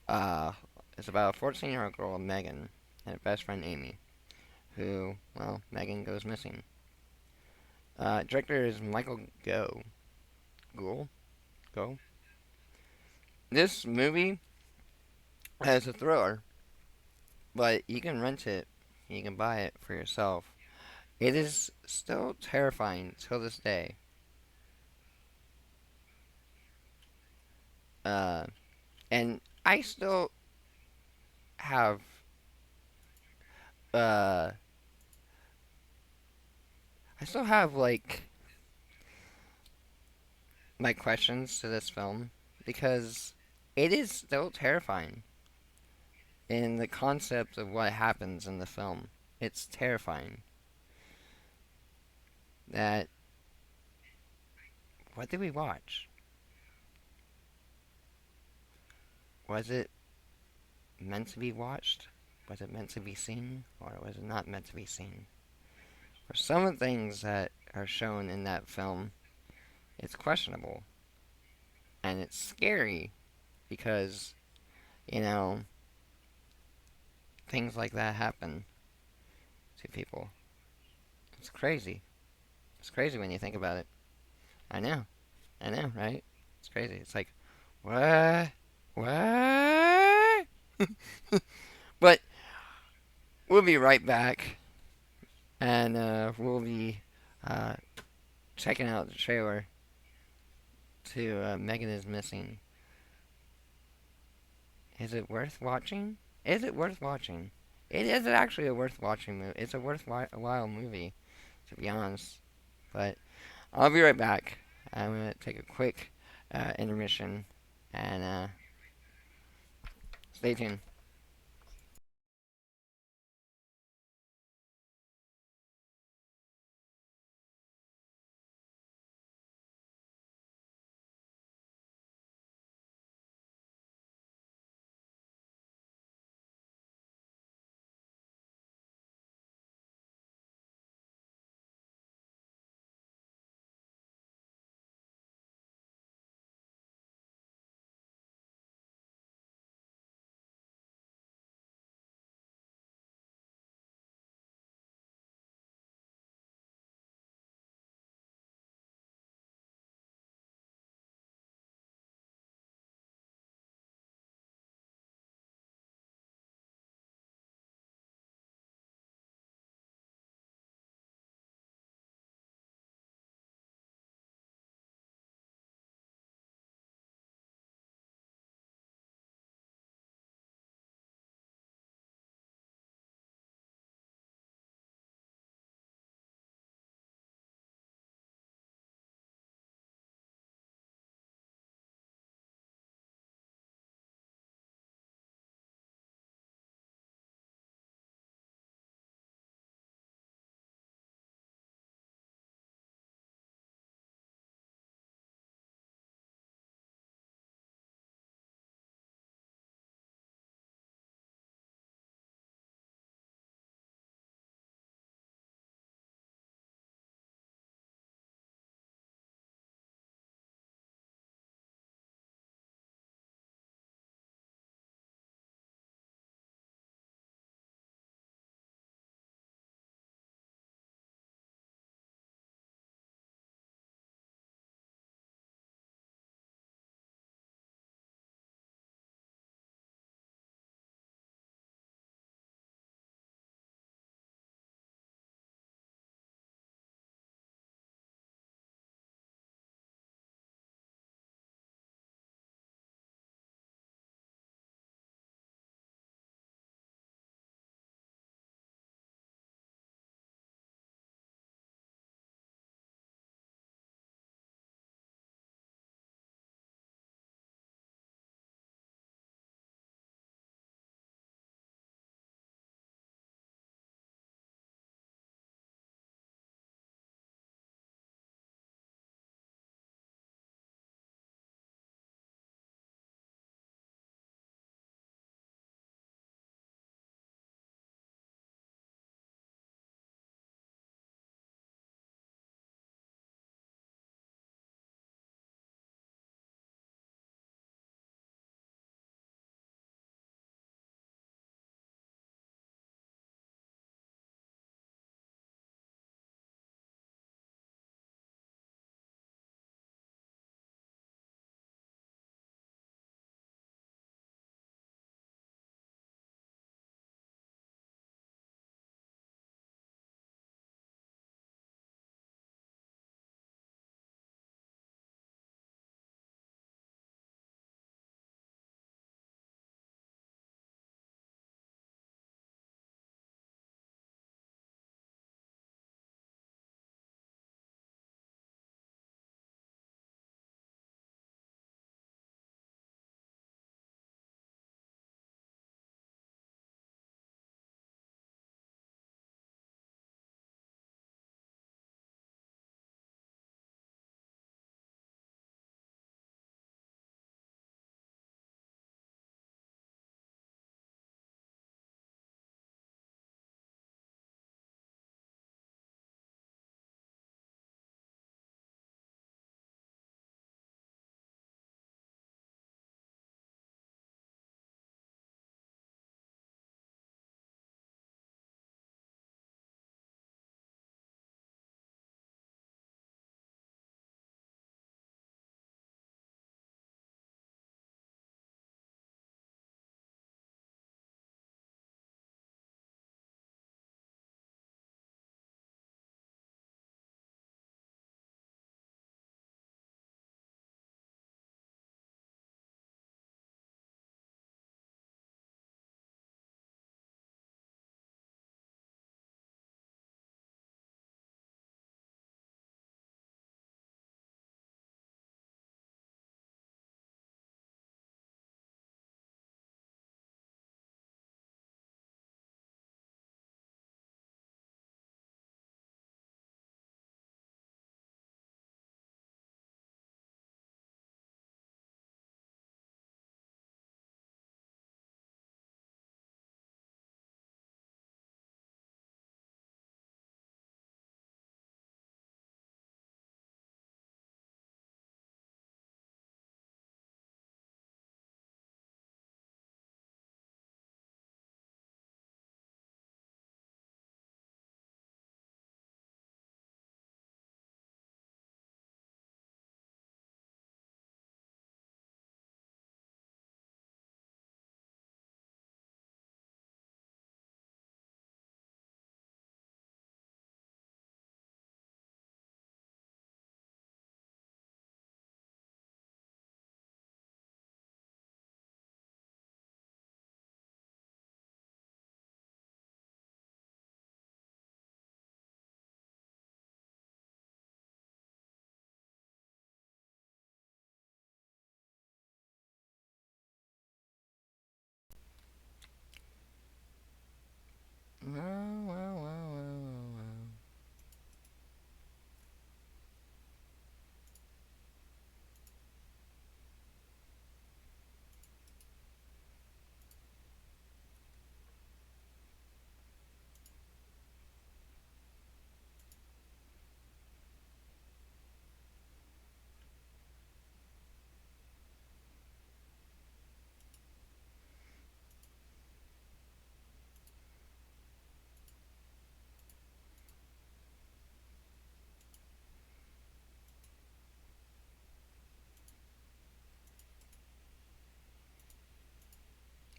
S9: It's about a 14-year-old girl, Megan, and her best friend, Amy, who, well, Megan goes missing. Director is Michael Gould. This movie is a thriller, but you can rent it, you can buy it for yourself. It is still terrifying till this day. And I still have like my questions to this film because it is still terrifying. in the concept of what happens in the film. It's terrifying. That, what did we watch? Was it meant to be watched? Was it meant to be seen? Or was it not meant to be seen? For some of the things that are shown in that film, it's questionable. And it's scary because, you know, things like that happen to people. It's crazy. It's crazy when you think about it. I know, right? It's crazy. It's like, what? What? But we'll be right back, and we'll be checking out the trailer to Megan is Missing. Is it worth watching? Is it worth watching? It is actually a worth watching movie. It's a worthwhile movie, to be honest. But I'll be right back. I'm gonna take a quick intermission, and stay tuned.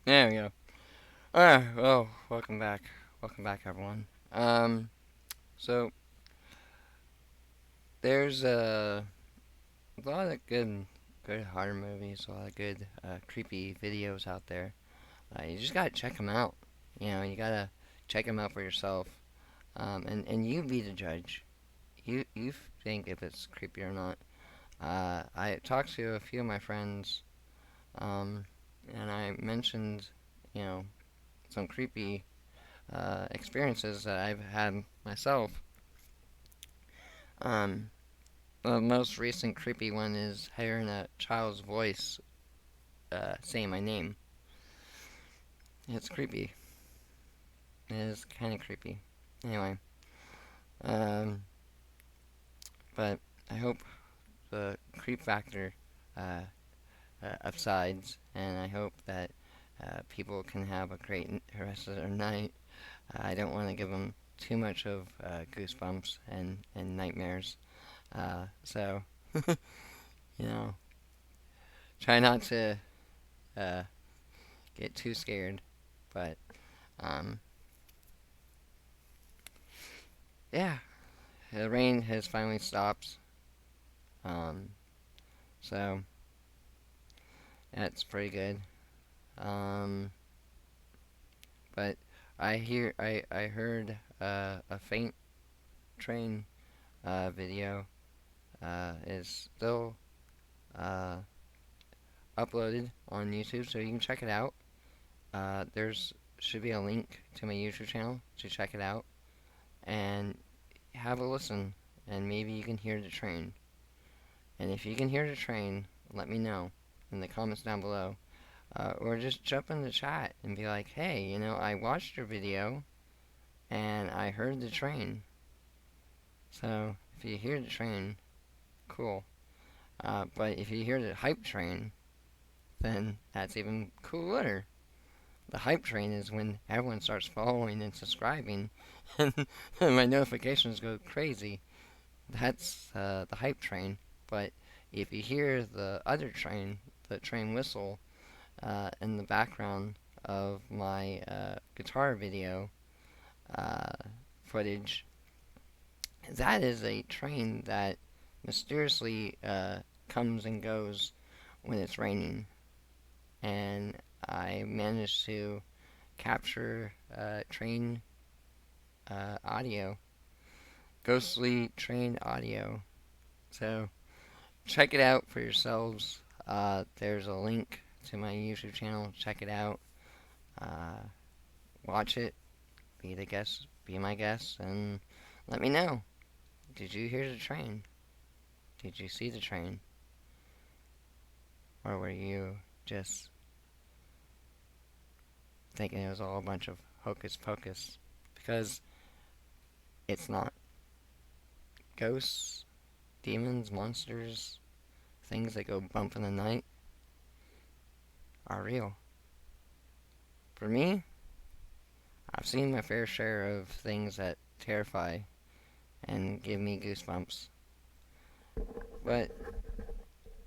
S1: There we go. Alright, well, welcome back. Welcome back, everyone. So, there's a lot of good horror movies, a lot of good creepy videos out there. You just gotta check them out. You know, you gotta check them out for yourself. And you be the judge. You think if it's creepy or not. I talked to a few of my friends, and I mentioned, you know, some creepy experiences that I've had myself. The most recent creepy one is hearing a child's voice saying my name. It's creepy. It is kind of creepy. Anyway, but I hope the creep factor subsides, and I hope that people can have a great rest of their night. I don't want to give them too much of goosebumps and nightmares. So, you know, try not to get too scared. But, yeah, the rain has finally stopped. So, that's pretty good. But I heard a faint train video is still uploaded on YouTube, so you can check it out. There's should be a link to my YouTube channel to check it out and have a listen, and maybe you can hear the train. And if you can hear the train, let me know in the comments down below. Or just jump in the chat and be like, hey, you know, I watched your video and I heard the train. So, if you hear the train, cool. But if you hear the hype train, then that's even cooler. The hype train is when everyone starts following and subscribing and my notifications go crazy. That's the hype train. But if you hear the other train, the train whistle, in the background of my guitar video footage, that is a train that mysteriously comes and goes when it's raining. And I managed to capture train audio, ghostly train audio. So check it out for yourselves. There's a link to my YouTube channel. Check it out. Watch it. Be the guest. Be my guest, and let me know. Did you hear the train? Did you see the train? Or were you just thinking it was all a bunch of hocus pocus? Because it's not. Ghosts, demons, monsters, things that go bump in the night are real. For me, I've seen my fair share of things that terrify and give me goosebumps. But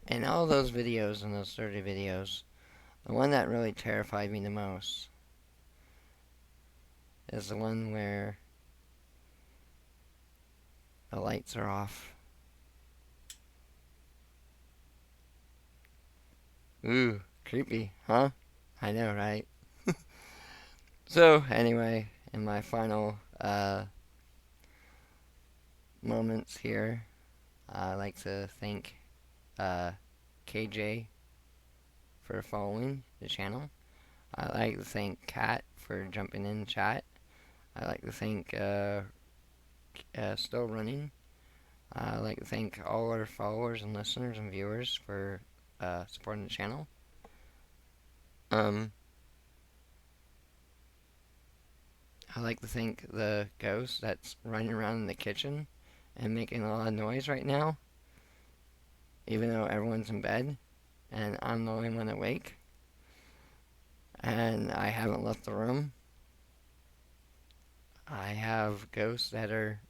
S1: in all those videos, in those 30 videos, the one that really terrified me the most is the one where the lights are off. Ooh, creepy, huh? I know, right? So, anyway, in my final moments here, I'd like to thank KJ for following the channel. I'd like to thank Kat for jumping in chat. I'd like to thank Still Running. I'd like to thank all our followers and listeners and viewers for supporting the channel. I like to thank the ghost that's running around in the kitchen and making a lot of noise right now, even though everyone's in bed and I'm the only one awake and I haven't left the room. I have ghosts that are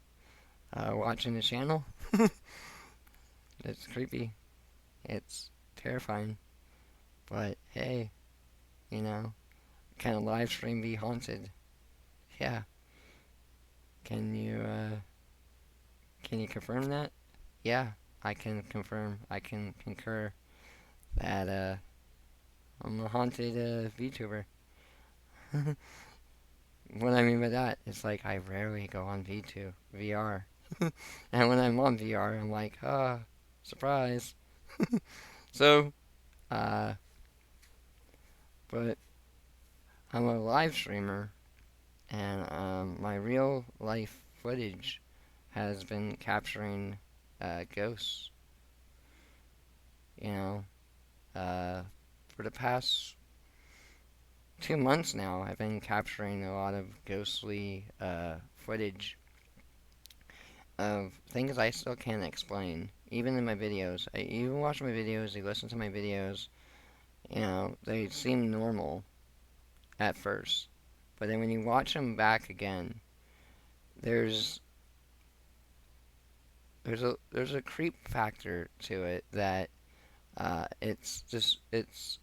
S1: watching the channel. It's creepy. It's terrifying. But hey, you know,
S9: can a live stream be haunted? Yeah. Can you confirm that? Yeah, I can confirm. I can concur that I'm a haunted VTuber. What I mean by that is like I rarely go on VR. And when I'm on VR, I'm like, surprise. So, but I'm a live streamer, and my real life footage has been capturing ghosts. You know, for the past 2 months now, I've been capturing a lot of ghostly footage of things I still can't explain, even in my videos. You watch my videos, you listen to my videos, you know, they seem normal at first, but then when you watch them back again, there's a creep factor to it that it's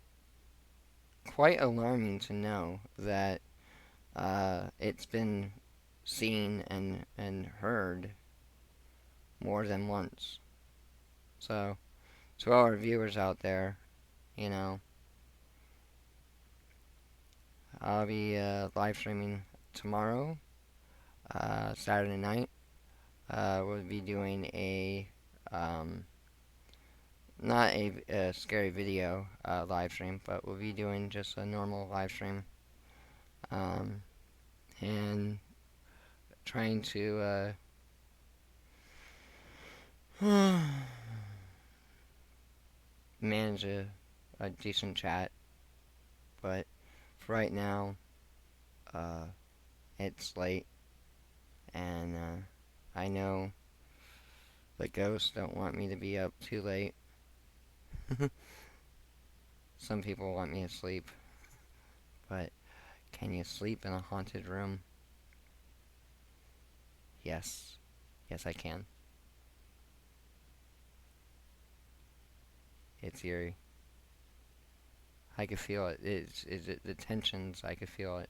S9: quite alarming to know that it's been seen and heard more than once. So, to all our viewers out there, you know, I'll be live streaming tomorrow, Saturday night. We'll be doing a not a scary video live stream, but we'll be doing just a normal live stream, and trying to manage a decent chat, but for right now, it's late, and I know the ghosts don't want me to be up too late. Some people want me to sleep, but can you sleep in a haunted room? Yes. Yes, I can. It's eerie. I could feel it. The tensions, I could feel it.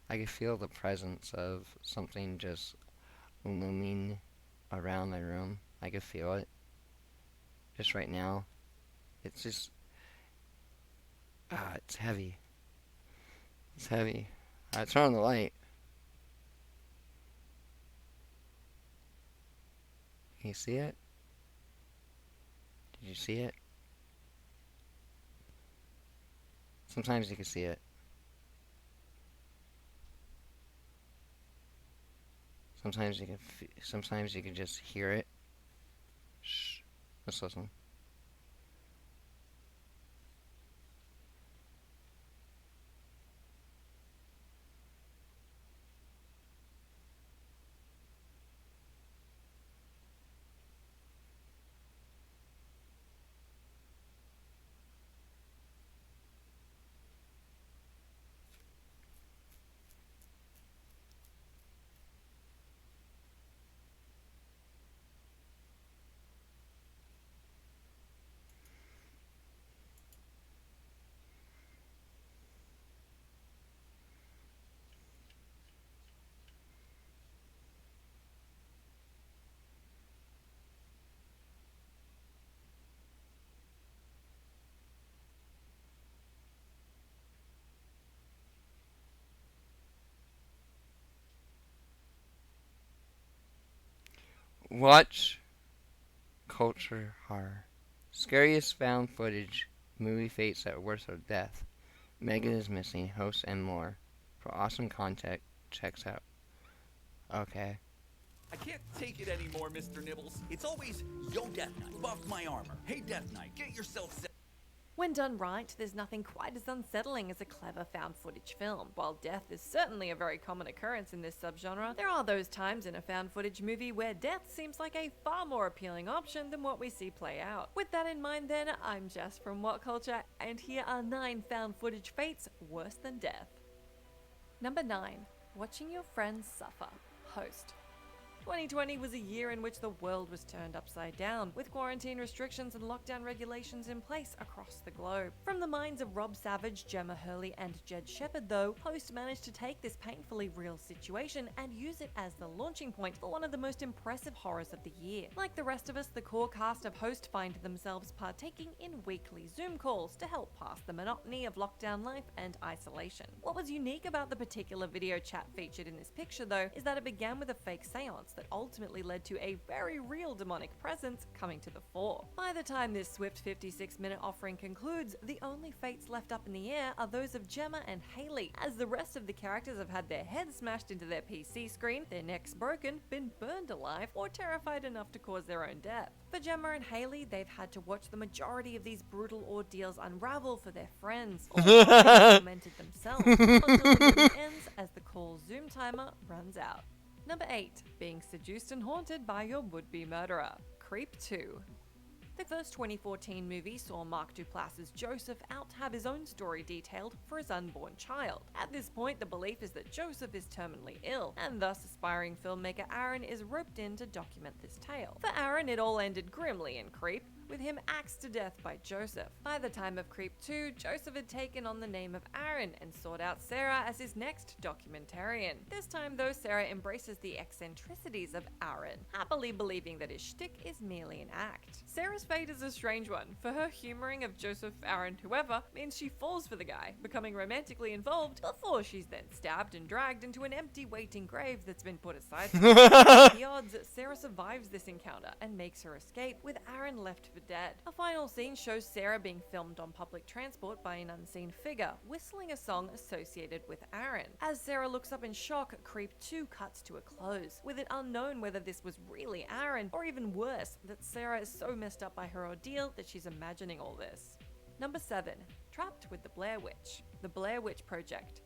S9: I could feel the presence of something just looming around my room. I could feel it. Just right now. It's just... it's heavy. It's heavy. I turn on the light. Can you see it? Did you see it? Sometimes you can see it. Sometimes you can just hear it. Shh. Let's listen. Watch Culture Horror. Scariest found footage, movie fates that worth of death. Megan is missing, hosts and more. For awesome content, checks out. Okay.
S3: I can't take it anymore, Mr. Nibbles. It's always, yo, Death Knight, buff my armor. Hey, Death Knight, get yourself set.
S4: When done right, there's nothing quite as unsettling as a clever found footage film. While death is certainly a very common occurrence in this subgenre, there are those times in a found footage movie where death seems like a far more appealing option than what we see play out. With that in mind then, I'm Jess from What Culture, and here are 9 found footage fates worse than death. Number 9. Watching your friends suffer. Host. 2020 was a year in which the world was turned upside down, with quarantine restrictions and lockdown regulations in place across the globe. From the minds of Rob Savage, Gemma Hurley, and Jed Shepard, though, Host managed to take this painfully real situation and use it as the launching point for one of the most impressive horrors of the year. Like the rest of us, the core cast of Host find themselves partaking in weekly Zoom calls to help pass the monotony of lockdown life and isolation. What was unique about the particular video chat featured in this picture, though, is that it began with a fake seance that ultimately led to a very real demonic presence coming to the fore. By the time this swift 56-minute offering concludes, the only fates left up in the air are those of Gemma and Haley, as the rest of the characters have had their heads smashed into their PC screen, their necks broken, been burned alive, or terrified enough to cause their own death. For Gemma and Haley, they've had to watch the majority of these brutal ordeals unravel for their friends, or tormented themselves, until the movie ends as the call Zoom timer runs out. Number 8. Being seduced and haunted by your would-be murderer. Creep 2. The first 2014 movie saw Mark Duplass's Joseph out to have his own story detailed for his unborn child. At this point, the belief is that Joseph is terminally ill, and thus aspiring filmmaker Aaron is roped in to document this tale. For Aaron, it all ended grimly in Creep, with him axed to death by Joseph. By the time of Creep 2, Joseph had taken on the name of Aaron and sought out Sarah as his next documentarian. This time, though, Sarah embraces the eccentricities of Aaron, happily believing that his shtick is merely an act. Sarah's fate is a strange one, for her humoring of Joseph, Aaron, whoever, means she falls for the guy, becoming romantically involved before she's then stabbed and dragged into an empty waiting grave that's been put aside. The odds, Sarah survives this encounter and makes her escape, with Aaron left for dead. A final scene shows Sarah being filmed on public transport by an unseen figure, whistling a song associated with Aaron. As Sarah looks up in shock, Creep 2 cuts to a close, with it unknown whether this was really Aaron, or even worse, that Sarah is so messed up by her ordeal that she's imagining all this. Number 7. Trapped with the Blair Witch. The Blair Witch Project.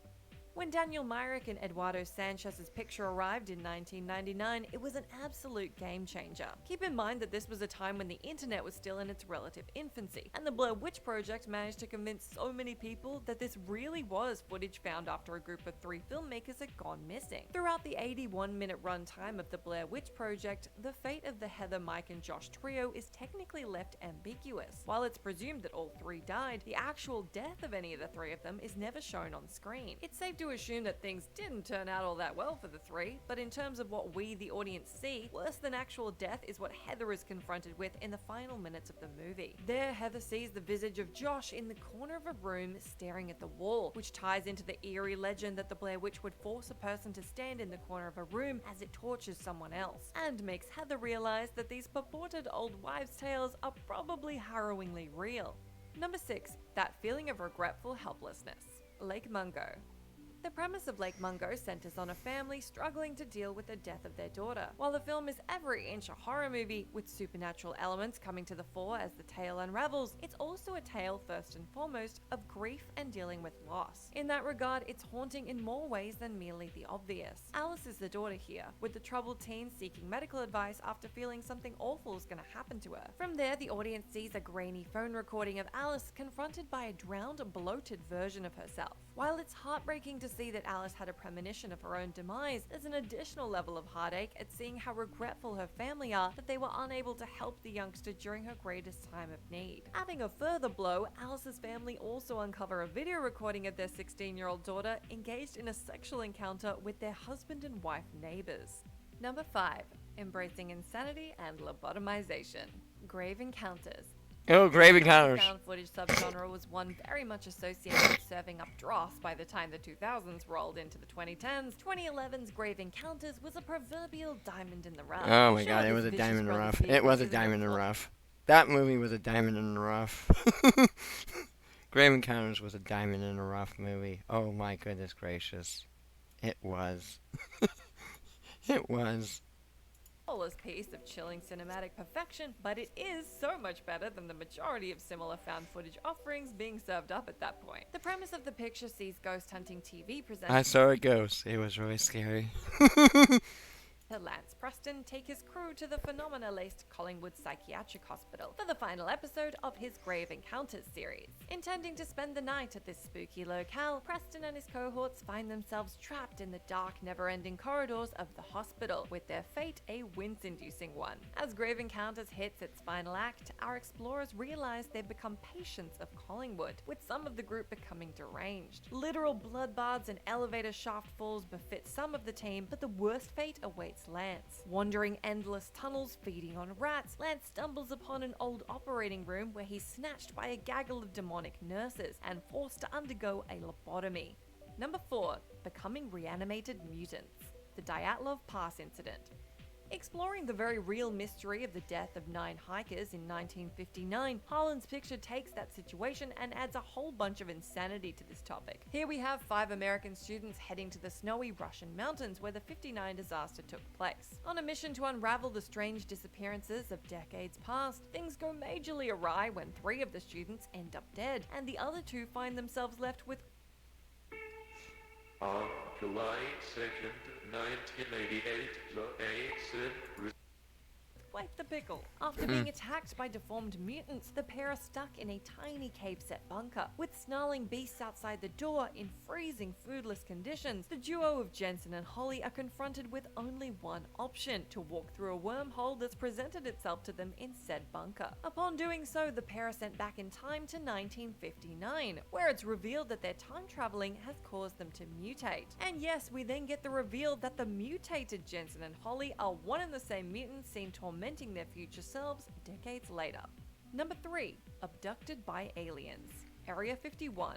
S4: When Daniel Myrick and Eduardo Sanchez's picture arrived in 1999, it was an absolute game changer. Keep in mind that this was a time when the internet was still in its relative infancy, and the Blair Witch Project managed to convince so many people that this really was footage found after a group of 3 filmmakers had gone missing. Throughout the 81-minute runtime of the Blair Witch Project, the fate of the Heather, Mike, and Josh trio is technically left ambiguous. While it's presumed that all 3 died, the actual death of any of the 3 of them is never shown on screen. It's safe to assume that things didn't turn out all that well for the 3, but in terms of what we, the audience, see, worse than actual death is what Heather is confronted with in the final minutes of the movie. There, Heather sees the visage of Josh in the corner of a room staring at the wall, which ties into the eerie legend that the Blair Witch would force a person to stand in the corner of a room as it tortures someone else, and makes Heather realize that these purported old wives' tales are probably harrowingly real. Number 6. That feeling of regretful helplessness. Lake Mungo. The premise of Lake Mungo centers on a family struggling to deal with the death of their daughter. While the film is every inch a horror movie, with supernatural elements coming to the fore as the tale unravels, it's also a tale, first and foremost, of grief and dealing with loss. In that regard, it's haunting in more ways than merely the obvious. Alice is the daughter here, with the troubled teen seeking medical advice after feeling something awful is going to happen to her. From there, the audience sees a grainy phone recording of Alice confronted by a drowned, bloated version of herself. While it's heartbreaking to see that Alice had a premonition of her own demise, there's an additional level of heartache at seeing how regretful her family are that they were unable to help the youngster during her greatest time of need. Adding a further blow, Alice's family also uncover a video recording of their 16-year-old daughter engaged in a sexual encounter with their husband and wife neighbors. Number 5. Embracing insanity and lobotomization. Grave Encounters.
S9: Oh, Grave Encounters.
S4: The found footage subgenre was one very much associated with serving up dross by the time the 2000s rolled into the 2010s. 2011's Grave Encounters was a proverbial diamond in the rough.
S9: Oh my god, it was a diamond in the rough. It was a diamond in the rough. That movie was a diamond in the rough. Grave Encounters was a diamond in the rough movie. Oh my goodness gracious. It was. It was.
S4: Flawless piece of chilling cinematic perfection, but it is so much better than the majority of similar found footage offerings being served up at that point. The premise of the picture sees ghost hunting TV presenters.
S9: I saw a ghost. It was really scary.
S4: Lance Preston take his crew to the phenomena-laced Collingwood Psychiatric Hospital for the final episode of his Grave Encounters series. Intending to spend the night at this spooky locale, Preston and his cohorts find themselves trapped in the dark, never-ending corridors of the hospital, with their fate a wince-inducing one. As Grave Encounters hits its final act, our explorers realize they've become patients of Collingwood, with some of the group becoming deranged. Literal bloodbaths and elevator shaft falls befit some of the team, but the worst fate awaits Lance. Wandering endless tunnels, feeding on rats, Lance stumbles upon an old operating room where he's snatched by a gaggle of demonic nurses and forced to undergo a lobotomy. Number 4. Becoming reanimated mutants. The Dyatlov Pass Incident. Exploring the very real mystery of the death of 9 hikers in 1959, Harlan's picture takes that situation and adds a whole bunch of insanity to this topic. Here we have 5 American students heading to the snowy Russian mountains where the 59 disaster took place. On a mission to unravel the strange disappearances of decades past, things go majorly awry when 3 of the students end up dead, and the other 2 find themselves left with
S5: On July 2nd, 1988, the Ace
S4: Wipe the pickle. After being attacked by deformed mutants, the pair are stuck in a tiny cave-set bunker. With snarling beasts outside the door in freezing, foodless conditions, the duo of Jensen and Holly are confronted with only one option: to walk through a wormhole that's presented itself to them in said bunker. Upon doing so, the pair are sent back in time to 1959, where it's revealed that their time traveling has caused them to mutate. And yes, we then get the reveal that the mutated Jensen and Holly are one and the same mutant seen tormenting their future selves decades later. Number 3. Abducted by aliens. Area 51.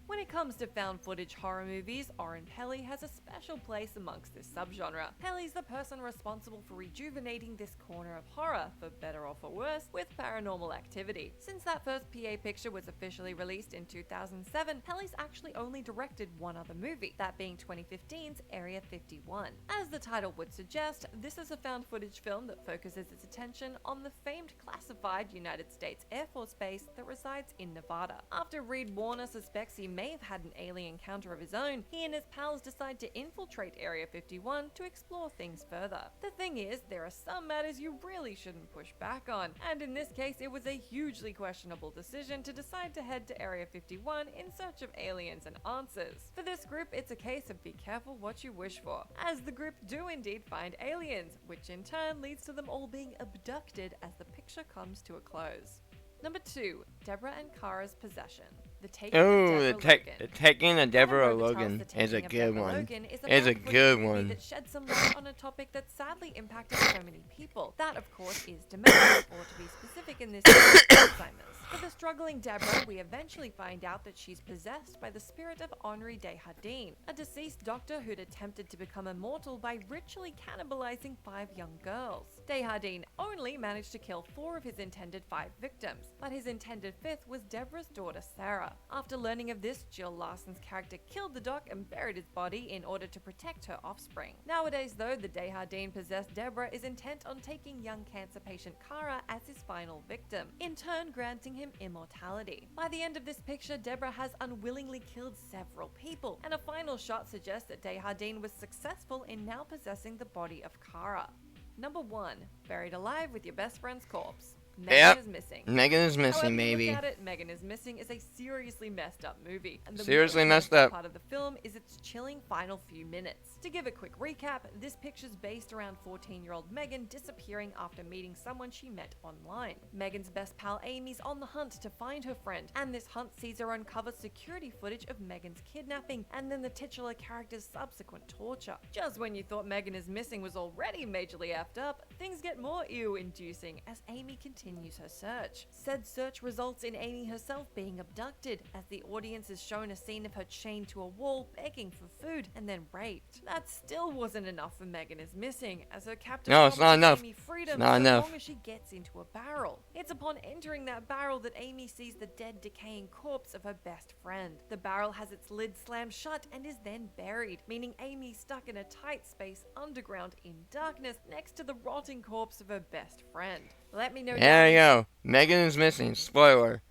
S4: When it comes to found footage horror movies, Oren Peli has a special place amongst this subgenre. Peli's the person responsible for rejuvenating this corner of horror, for better or for worse, with Paranormal Activity. Since that first PA picture was officially released in 2007, Peli's actually only directed one other movie, that being 2015's Area 51. As the title would suggest, this is a found footage film that focuses its attention on the famed classified United States Air Force base that resides in Nevada. After Reed Warner suspects he may have had an alien encounter of his own, he and his pals decide to infiltrate Area 51 to explore things further. The thing is, there are some matters you really shouldn't push back on, and in this case it was a hugely questionable decision to decide to head to Area 51 in search of aliens and answers. For this group, it's a case of be careful what you wish for, as the group do indeed find aliens, which in turn leads to them all being abducted as the picture comes to a close. Number 2. Deborah and Kara's Possession. The Taking
S9: of Deborah Logan is a good one. It's a good one.
S4: That sheds some light on a topic that sadly impacted so many people. That, of course, is dementia, or to be specific in this case, Alzheimer's. For the struggling Deborah, we eventually find out that she's possessed by the spirit of Henri Desjardins, a deceased doctor who'd attempted to become immortal by ritually cannibalizing 5 young girls. Desjardins only managed to kill 4 of his intended 5 victims, but his intended 5th was Deborah's daughter Sarah. After learning of this, Jill Larson's character killed the doc and buried his body in order to protect her offspring. Nowadays, though, the Desjardins-possessed Deborah is intent on taking young cancer patient Kara as his final victim, in turn granting him immortality. By the end of this picture, Deborah has unwillingly killed several people, and a final shot suggests that Desjardins was successful in now possessing the body of Kara. Number 1. Buried alive with your best friend's corpse. Megan is Missing.
S9: Megan is Missing,
S4: However
S9: maybe.
S4: You look at it, Megan is Missing is a seriously messed up movie, and the
S9: Seriously
S4: most
S9: messed
S4: messed
S9: up.
S4: part of the film is its chilling final few minutes. To give a quick recap, this picture's based around 14-year-old Megan disappearing after meeting someone she met online. Megan's best pal Amy's on the hunt to find her friend, and this hunt sees her uncover security footage of Megan's kidnapping and then the titular character's subsequent torture. Just when you thought Megan is Missing was already majorly effed up, things get more ew-inducing as Amy continues her search. Said search results in Amy herself being abducted, as the audience is shown a scene of her chained to a wall, begging for food, and then raped. That still wasn't enough for Megan is Missing, as her captor
S9: No, it's not
S4: promises
S9: enough.
S4: Amy freedom
S9: It's not
S4: so
S9: enough.
S4: long as she gets into a barrel. It's upon entering that barrel that Amy sees the dead, decaying corpse of her best friend. The barrel has its lid slammed shut and is then buried, meaning Amy's stuck in a tight space underground in darkness next to the rotting corpse of her best friend. Let me know.
S9: There you go. Megan is Missing. Spoiler.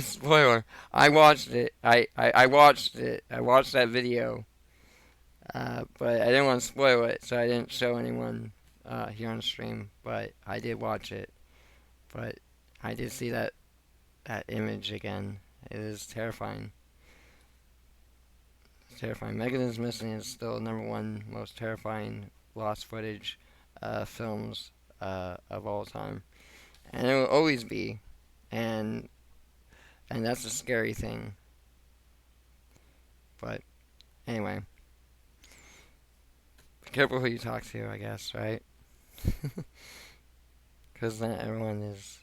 S9: Spoiler. I watched it. I watched it. I watched that video. But I didn't want to spoil it, so I didn't show anyone here on stream. But I did watch it. But I did see that image again. It is terrifying. It's terrifying. Megan is Missing is still #1 most terrifying lost footage films of all time, and it will always be. And that's a scary thing. But anyway, be careful who you talk to, I guess, right? Because not everyone is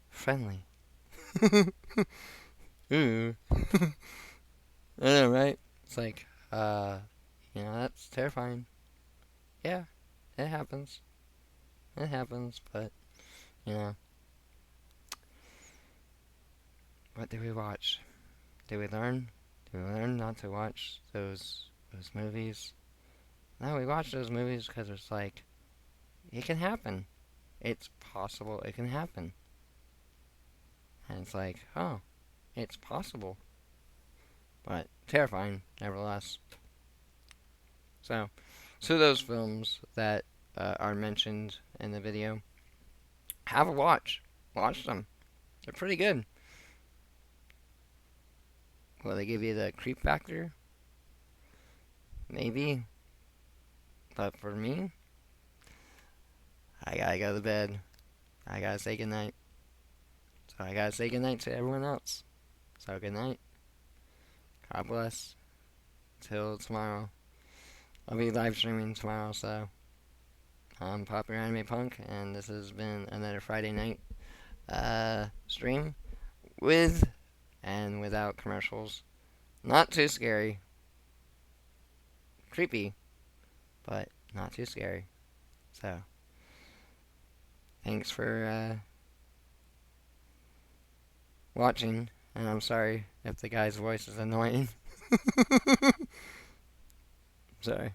S9: friendly. Ooh. I know, right? It's like, that's terrifying. Yeah, it happens. It happens, but, what did we watch? Did we learn? Did we learn not to watch those movies? No, we watched those movies because it's like, it can happen. It's possible it can happen. And it's like, oh, it's possible. But terrifying, nevertheless. So those films that are mentioned in the video, have a watch. Watch them. They're pretty good. Will they give you the creep factor? Maybe. But for me, I gotta go to bed. I gotta say goodnight. So I gotta say goodnight to everyone else. So good night. God bless. Till tomorrow. I'll be live streaming tomorrow, so I'm Popular Anime Punk, and this has been another Friday night stream with and without commercials. Not too scary. Creepy, but not too scary. So, thanks for watching, and I'm sorry if the guy's voice is annoying. Sorry.